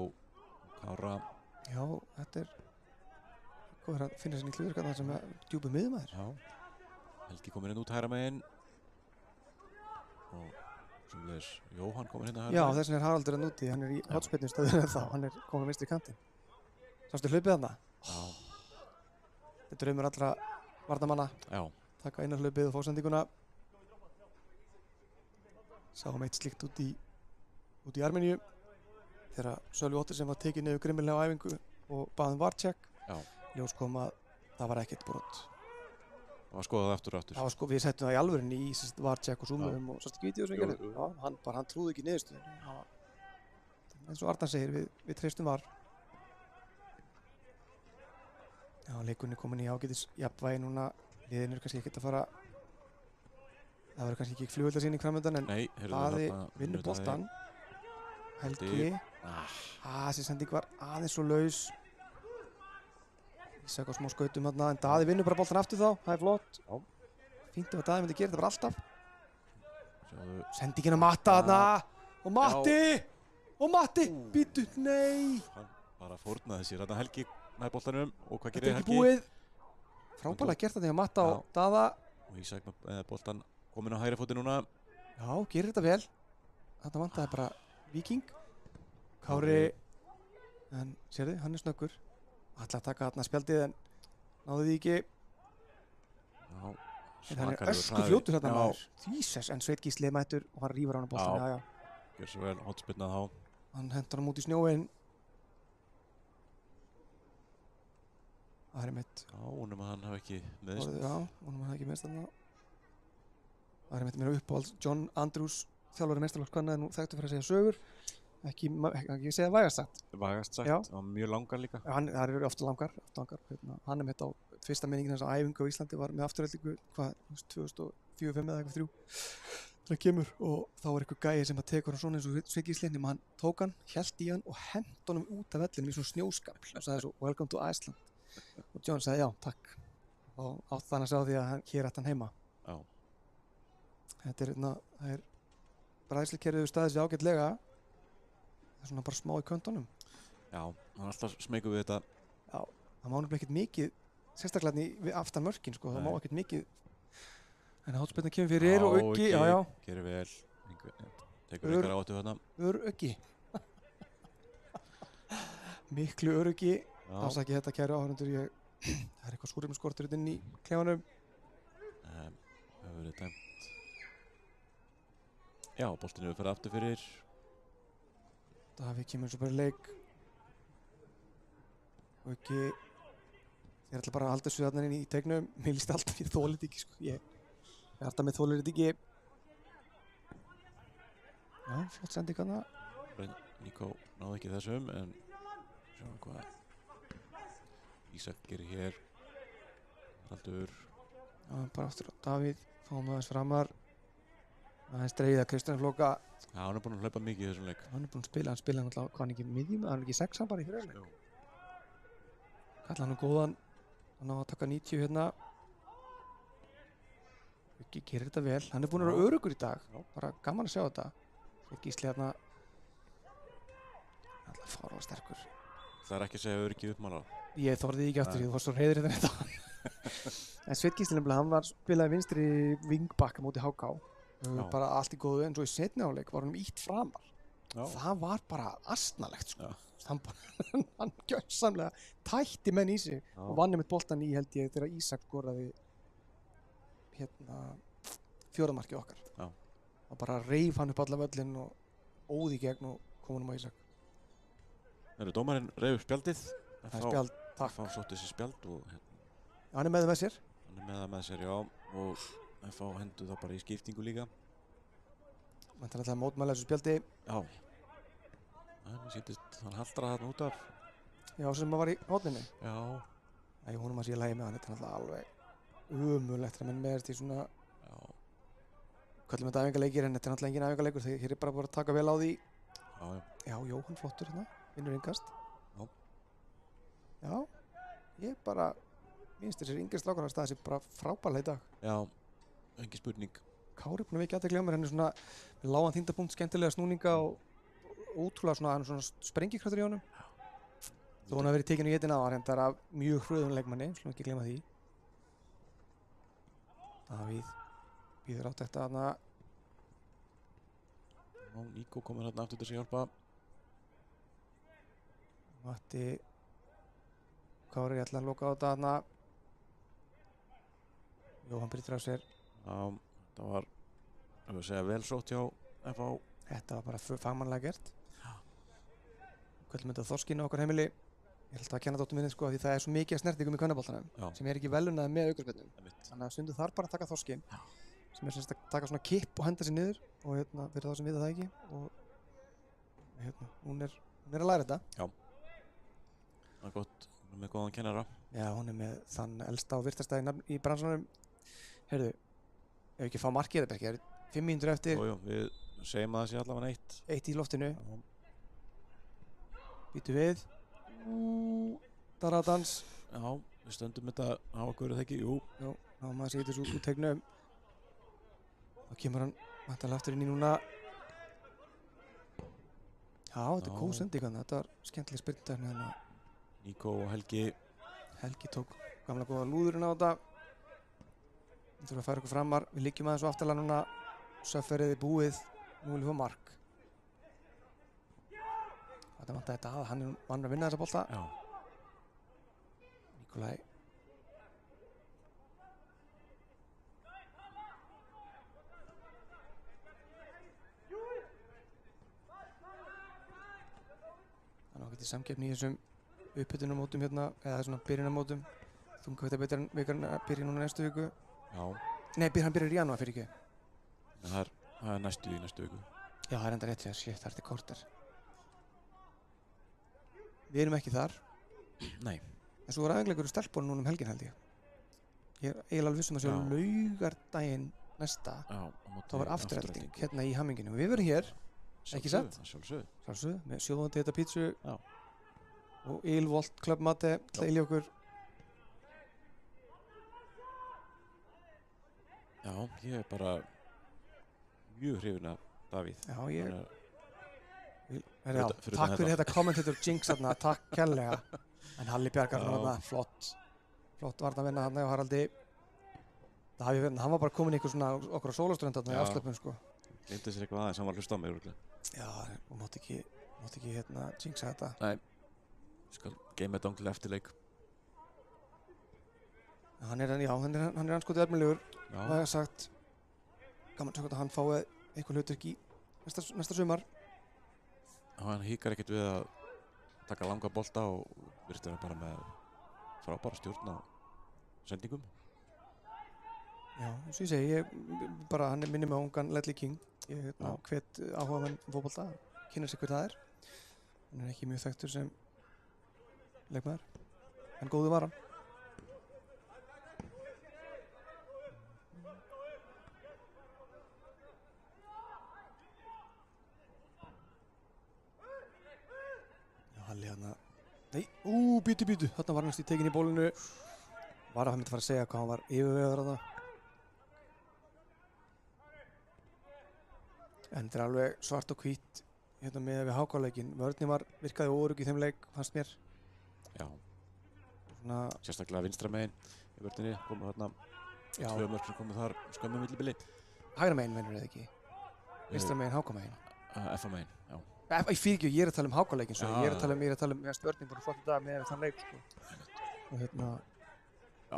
Speaker 2: Kára.
Speaker 1: Já, þetta er góður að finna sér nýtt hlutverk þarna sem er djúpur miðjumaður.
Speaker 2: Já, Helgi kominn inn út hægra megin og sömuleiðis Jóhann kominn hérna hægra
Speaker 1: Já,
Speaker 2: megin.
Speaker 1: þessin er Haraldur að núti, hann er í hotspyrnustöðinu en þá, hann er komin á vinstri kantinn. Sástu hlaupið þarna?
Speaker 2: Já,
Speaker 1: Þetta er draumur allra varnarmanna,
Speaker 2: já,
Speaker 1: taka einar hlaupið og fá sendinguna. Sáum eitt slíkt út í Armeníu þegar Sölvi Ottesen var tekið niður grimmilega á æfingu og baði VAR-check.
Speaker 2: já.
Speaker 1: Ljós kom að það var ekkert brot.
Speaker 2: Það var skoðað aftur og aftur.
Speaker 1: Það var sko, við settum það í alvörinni í VAR-check og zoomum og sástu ekki vídeó sem
Speaker 2: Jú,
Speaker 1: gerði?
Speaker 2: jú.
Speaker 1: Já, hann trúði ekki niðurstöðunni. Eins og Arnar segir, við treystum VAR. Já, leikurinn er komin í ágætis jafnvægi núna. Liðin eru kannski ekkert að fara. Það verður kannski ekki flugveldasýning framöndan en
Speaker 2: Nei, heyrðu
Speaker 1: Daði
Speaker 2: þarna,
Speaker 1: vinnur
Speaker 2: Daði.
Speaker 1: boltann. Helgi. Þessi sending var aðeins svo laus. Ísak á smá skautum þarna en Daði vinnur bara boltann aftur þá. Það er flott.
Speaker 2: Já.
Speaker 1: Fínt ef að Daði myndi gera þetta bara alltaf.
Speaker 2: Sjáðu,
Speaker 1: Sendingin að Matta þarna. Og Matti! Og Matti! Býtu, nei!
Speaker 2: hann bara fórnaði sér. Þarna Helgi með boltanum og hvað
Speaker 1: Þetta
Speaker 2: gerir
Speaker 1: er ekki
Speaker 2: Helgi?
Speaker 1: búið. Frábælega gert þetta hjá Matta og Daða.
Speaker 2: Og Ísak með boltan kominn á hægri fóti núna.
Speaker 1: Já, gerir þetta vel. Þetta vantaði bara Víking. Kári, en sérðu, hann er snöggur. Ætla að taka þarna spjaldið en náði því ekki.
Speaker 2: Já,
Speaker 1: En hann er
Speaker 2: svakalegur
Speaker 1: ösku
Speaker 2: hraði.
Speaker 1: fljótur þarna
Speaker 2: Já,
Speaker 1: maður. Þýses, en Sveit Gísli er mættur og hann rífur á hann á boltan.
Speaker 2: Já.
Speaker 1: Já, já.
Speaker 2: gjör svo vel, hotspyrnað þá.
Speaker 1: Hann hendur hann út í snjóin. Það er mitt.
Speaker 2: Já, vonum að hann hafi ekki meðist.
Speaker 1: Já, vonum hann ekki minnst þarna. Það er mitt mér uppáhalds. John Andrews, þjálfari meistaraflokks-kvenna, er nú þekktur fyrir að segja sögur. Ekki segja vægast sagt.
Speaker 2: Vægast sagt,
Speaker 1: Já.
Speaker 2: það var mjög langar líka.
Speaker 1: Það eru ofta langar. Hann er mitt á fyrsta minningin þess að æfingu á Íslandi var með afturhaldingu, 2004-05 eða eitthvað 3. Það kemur og þá er eitthvað gæi sem að tekur hann svona eins og Sveinn Gísli nema hann tók hann, hélt í hann og hent honum út af vellinum í svona snjóskafl og sagði svo "Welcome to Iceland" og John sagði já, takk og átt þannig að segja því að hér ætti hann heima.
Speaker 2: Já.
Speaker 1: Þetta er það er bræðslukerfið staðið sér ágætlega. Það er svona bara smá í köntunum.
Speaker 2: Já, hann er alltaf smeykur við þetta.
Speaker 1: Já, það má nefnilega ekkert mikið sérstaklega við aftan mörkin sko, það má ekkert mikið en hotspyrna kemur fyrir og Uggi, já,
Speaker 2: gerir vel, tekur ykkar áttu þarna.
Speaker 1: Öruggi miklu öruggi. Það ekki þetta kæru áhörundur, það er eitthvað skúrumskortur inn í klefanum.
Speaker 2: Það hefur verið dæmt. Já, boltinn hefur farið aftur fyrir.
Speaker 1: Davíð kemur svo bara í leik. Uggi þeir ætla bara að halda þessu þarna inn í tegnum. Mér líst alltaf í þólið ekki sko. Ég er alltaf með þólið ekki. Já, flott sending hana.
Speaker 2: Níko náði ekki þessum en sjáum hvað Ísak gerir hér. Haraldur.
Speaker 1: Já, bara aftur á Davíð, fáum það aðeins framar. Aðeins dreiða Kristján Flóka.
Speaker 2: Já, hann er búinn að hlaupa mikið í þessum leik.
Speaker 1: Hann er búinn að spila, hann spila náttúrulega, hvað hann ekki miðjum, hann er ekki sexan bara í fyrirleik. Kalla hann góðan, hann á að taka 90 hérna. Uggi gerir þetta vel, hann er búinn að vera örugur í dag. Bara gaman að sjá þetta. Sveit Gísli hérna. Alltaf fárlega sterkur.
Speaker 2: Það er ekki að segja öryggið uppmála.
Speaker 1: Ég þorði ekki aftur, ég var svo reyður þetta. En Sveit Gísli nefnilega, hann var spilaði vinstri vingbakka móti HK. Bara allt í góðu, en svo í seinni hálfleik var hann ítt framar. Það var bara astnalegt sko. Hann gjörsamlega tætti menn í sig og vann með boltan í held ég þegar Ísak skoraði hérna fjórðamarkið okkar. Og bara reif hann upp alla völlin og óði í gegn og kom hann á Ísak.
Speaker 2: Dómarinn reif upp spjaldið.
Speaker 1: Það er spjald, takk.
Speaker 2: FH sótti þessi spjald og
Speaker 1: hann er með það með sér.
Speaker 2: Hann er með það með sér, já, og FH hendur þá bara í skiptingu líka.
Speaker 1: Það er alltaf að mótmæla þessu spjaldi.
Speaker 2: Já. Það sýndist, hann haldraði þarna út af.
Speaker 1: Já, sem maður var í hótninni.
Speaker 2: Já.
Speaker 1: Æ, honum að sé lægi með hann, þetta er alltaf alveg ömurlegt að menn með þetta í svona...
Speaker 2: Já.
Speaker 1: Kallum þetta æfingarleikir, en þetta er alltaf engin æfingarleikur, þegar hér er bara að taka vel á því.
Speaker 2: Já.
Speaker 1: Já, Jóhann flottur hérna, vinnur innkast.
Speaker 2: Já.
Speaker 1: Já, ég bara minnst þessir yngri strákar að staða sér bara frábærlega í dag.
Speaker 2: Já, engin spurning.
Speaker 1: Kári búin að vekja athygli á mér, hann svona með lágan þyngdarpunkt, skemmtilega snúninga og ótrúlega hann svona sprengikraftur í honum. Þó hann hafi verið tekinn í etina á, hann reyndar af mjög hröðum leikmanni, slúm ekki gleyma því. Davíð býður átt þetta þarna.
Speaker 2: Níko komur hérna aftur til þess að hjálpa.
Speaker 1: Matti Kári ætla að loka á þetta þarna. Jóhann brýtur af sér.
Speaker 2: Já, það var, ef við segja, vel sótt hjá FH.
Speaker 1: Þetta var bara fagmannlega gert. Hvernig myndið þorskinu okkar heimili. Ég held að kenna dóttur minni sko, því það er svo mikið snertingum í kvennaboltanum sem ekki velunaði með aukaspyrnum. Þannig að stundum þarf bara að taka þorskinn sem er semst að taka svona kipp og henda sér niður og fyrir þá sem vita það ekki og hún er að læra þetta.
Speaker 2: Já, það er gott, hún er með góðan kennara.
Speaker 1: Já, hún er með þann elsta og virtasta í bransanum. Heyrðu, ef ekki fá markið þetta ekki, það er 5 mínútur eftir.
Speaker 2: Jú, við segjum að það sé allavega eitt.
Speaker 1: Eitt í loftinu. Býtu við. Daradans.
Speaker 2: Já, við stöndum þetta á okkur eða ekki, jú.
Speaker 1: Jú, þá maður sé þessu út úr tegnum. Þá kemur hann vantarlega aftur inn í núna. Já, þetta er góð sending hann, þetta var skemmtileg spyrnutækni hérna.
Speaker 2: Níko og Helgi.
Speaker 1: Helgi tók gamla góða lúðurinn á þetta. Við þurfum að færa okkur framar, við liggjum aðeins á aftalega núna. Söfferið er búið, nú viljum við fá mark. Þetta vantaði þetta að, hann er vanur að vinna þessa bolta.
Speaker 2: Já.
Speaker 1: Nikolaj. Það er ágætt í samkeppni í þessum upphitunnarmótum hérna, eða svona byrjunarmótum. Þungavita byrja núna næstu viku.
Speaker 2: Já.
Speaker 1: Nei, hann byrjar í janúar fyrir ekki.
Speaker 2: Það er næstu viku.
Speaker 1: Já, það er enda rétt, shit, það er til korter. Við erum ekki þar.
Speaker 2: Nei.
Speaker 1: En svo er æfingleikur í stelpunum núna helgin held ég. Ég er eiginlega alveg vissum að sjá laugardaginn næsta.
Speaker 2: Já,
Speaker 1: þá var afturhelding hérna í Hamminginu. Og við verðum hér, ekki satt? Sjálfsögðu, með sjóðandi þetta pítsu og ylvolt klubbmati til að ylja okkur.
Speaker 2: Já, ég er bara mjög hrifinn af Davíð.
Speaker 1: Já, takk fyrir þetta kommentator jinx þarna, takk kærlega. En Halli Bjargar þarna, flott varnarvinna þarna og Haraldi. Hann var bara komin í ykkur svona okkur á sólaströnd þarna í afslöpun sko.
Speaker 2: Gleymdi sér eitthvað aðeins, hann var hlust á mig örugglega.
Speaker 1: Já, og mátti ekki jinxa þetta.
Speaker 2: Nei, ég skal geima þetta til eftirleik.
Speaker 1: Hann er anskotið ermilegur, það er sagt. Gaman að hann fái eitthvað hlutverk í næsta sumar.
Speaker 2: Hann híkar ekkert við að taka langa bolta og virðist bara með frábæra stjórn á sendingum.
Speaker 1: Já, eins og ég segi, hann er minni með ungan Ledley King. Ég hvet áhugamenn fótbolta, kynna sig hver það er. Hann er ekki mjög þekktur sem leikmaður, en góður var hann. Halli hérna, nei, býtu, þarna var hann í tekin í bólinu. Var að hann myndi fara að segja hvað hann var yfirvegaður að það. En þetta er alveg svart og hvít hérna með við HK-leikinn. Vörnin virkaði óörugg í þeim leik, fannst mér.
Speaker 2: Já.
Speaker 1: Svona,
Speaker 2: sérstaklega vinstra megin í vörninni, komu þarna 2 mörk sem komu þar skömmu millibili.
Speaker 1: Hægra megin meinur eða ekki? Vinstra megin, HK megin?
Speaker 2: FH megin, já.
Speaker 1: Ég fyrir ekki, ég er að tala um HK-leikinn svo. Ég er að tala um Stjörnin bara flott í dag með þann leik sko. Og hérna...
Speaker 2: Já.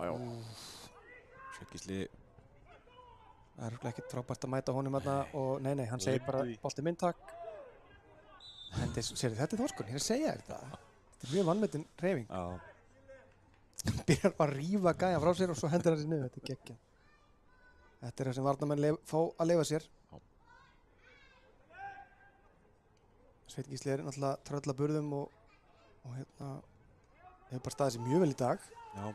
Speaker 2: Svekkisli.
Speaker 1: Það er ekkert frábært að mæta honum þarna og nei, hann segir bara bolti minn takk. Þetta er þorskurinn, ég er að segja þetta. Þetta er mjög vannmetinn hreyfing.
Speaker 2: Já.
Speaker 1: Hann byrjar bara að rífa gæja frá sér og svo hendur hann sér niður, þetta er geggjað. Þetta er það sem varnarmenn fá að leyfa sér. Sveinn Gísli er náttúrulega trölla burðum og hérna hefur bara staðið sér mjög vel í dag.
Speaker 2: Já.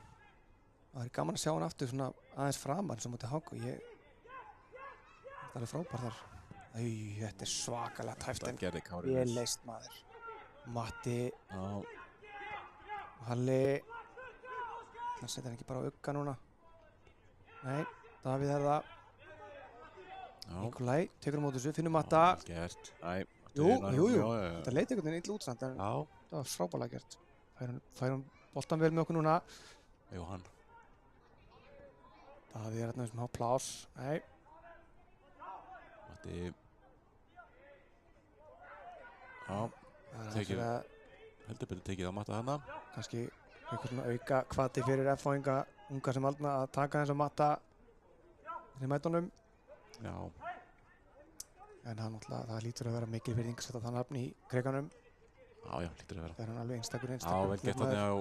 Speaker 1: Það er gaman að sjá hann aftur svona aðeins framar sem mútið HK. Þetta er alveg frábær þar. Þetta er svakalega tæft en
Speaker 2: Kári
Speaker 1: ég leist maður. Matti.
Speaker 2: Já.
Speaker 1: Halli það setja hann ekki bara á ugga núna. Nei, Davíð það. Nikolai tekur á móti þessu, finnum Matta.
Speaker 2: Gert. Æ,
Speaker 1: Jú. Þetta leit einhvern veginn illa út samt en það var frábærlega gert. Fær hún boltan vel með okkur núna.
Speaker 2: Jóhann.
Speaker 1: Davíð þarna sem hafa plás. Nei.
Speaker 2: Matti. Heldur betur tekið á Matta hana.
Speaker 1: Kannski eitthvað svona auka hvati fyrir F-fáinga unga sem aldna að taka þess að Matta í mætunum.
Speaker 2: Já.
Speaker 1: En það lítur að vera mikil virðing að setja þann nafn í kriganum.
Speaker 2: Já, lítur að vera.
Speaker 1: Það er hann alveg einstakur.
Speaker 2: Já, vel gett þarna á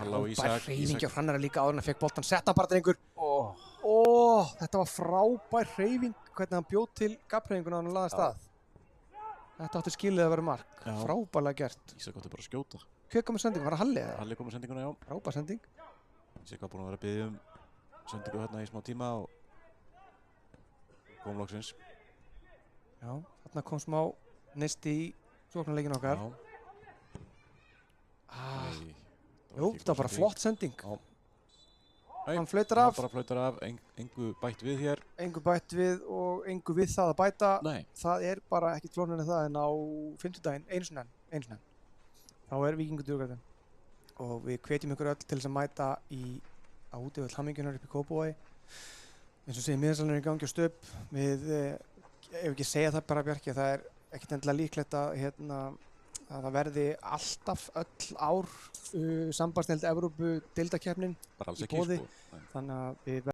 Speaker 2: Halla og Ísak.
Speaker 1: Frábær hreyfing á Hrannari líka áður en hann fekk boltan. Setta bara drengur. Þetta var frábær hreyfing hvernig hann bjóð til gafnhreyfinguna á hann laða stað. Þetta átti skilið að vera mark. Frábærlega gert.
Speaker 2: Ísak átti bara að skjóta.
Speaker 1: Hver kom með sendingu? Var það Halli eða?
Speaker 2: Halli kom með sendinguna, já.
Speaker 1: Frábær sending.
Speaker 2: Ísak var búinn að vera að biðja sendingu hérna í smá tíma og kom loksins.
Speaker 1: Já, þarna kom smá neisti í sóknarleikinn okkar. Jú, þetta var bara flott sending. Hann flautar af.
Speaker 2: Bara flautar af, engu bætt við hér.
Speaker 1: Engu bætt við og engu við það að bæta.
Speaker 2: Nei.
Speaker 1: Það er bara ekkert flóknara en það en á fimmtudaginn, einu sinni enn. Þá er Víkingur Djúpgarður. Og við hvetjum ykkur öll til þess að mæta á útivöll Hamingjunar upp í Kópavogi. Eins og segir miðasalinn er í gangi á Stöp. Við, ef ekki segja það bara Bjarki, það er ekkert endilega líklegt að það verði alltaf öll ár sambandsdeild Evrópu deildakeppnin í boði. Þannig að við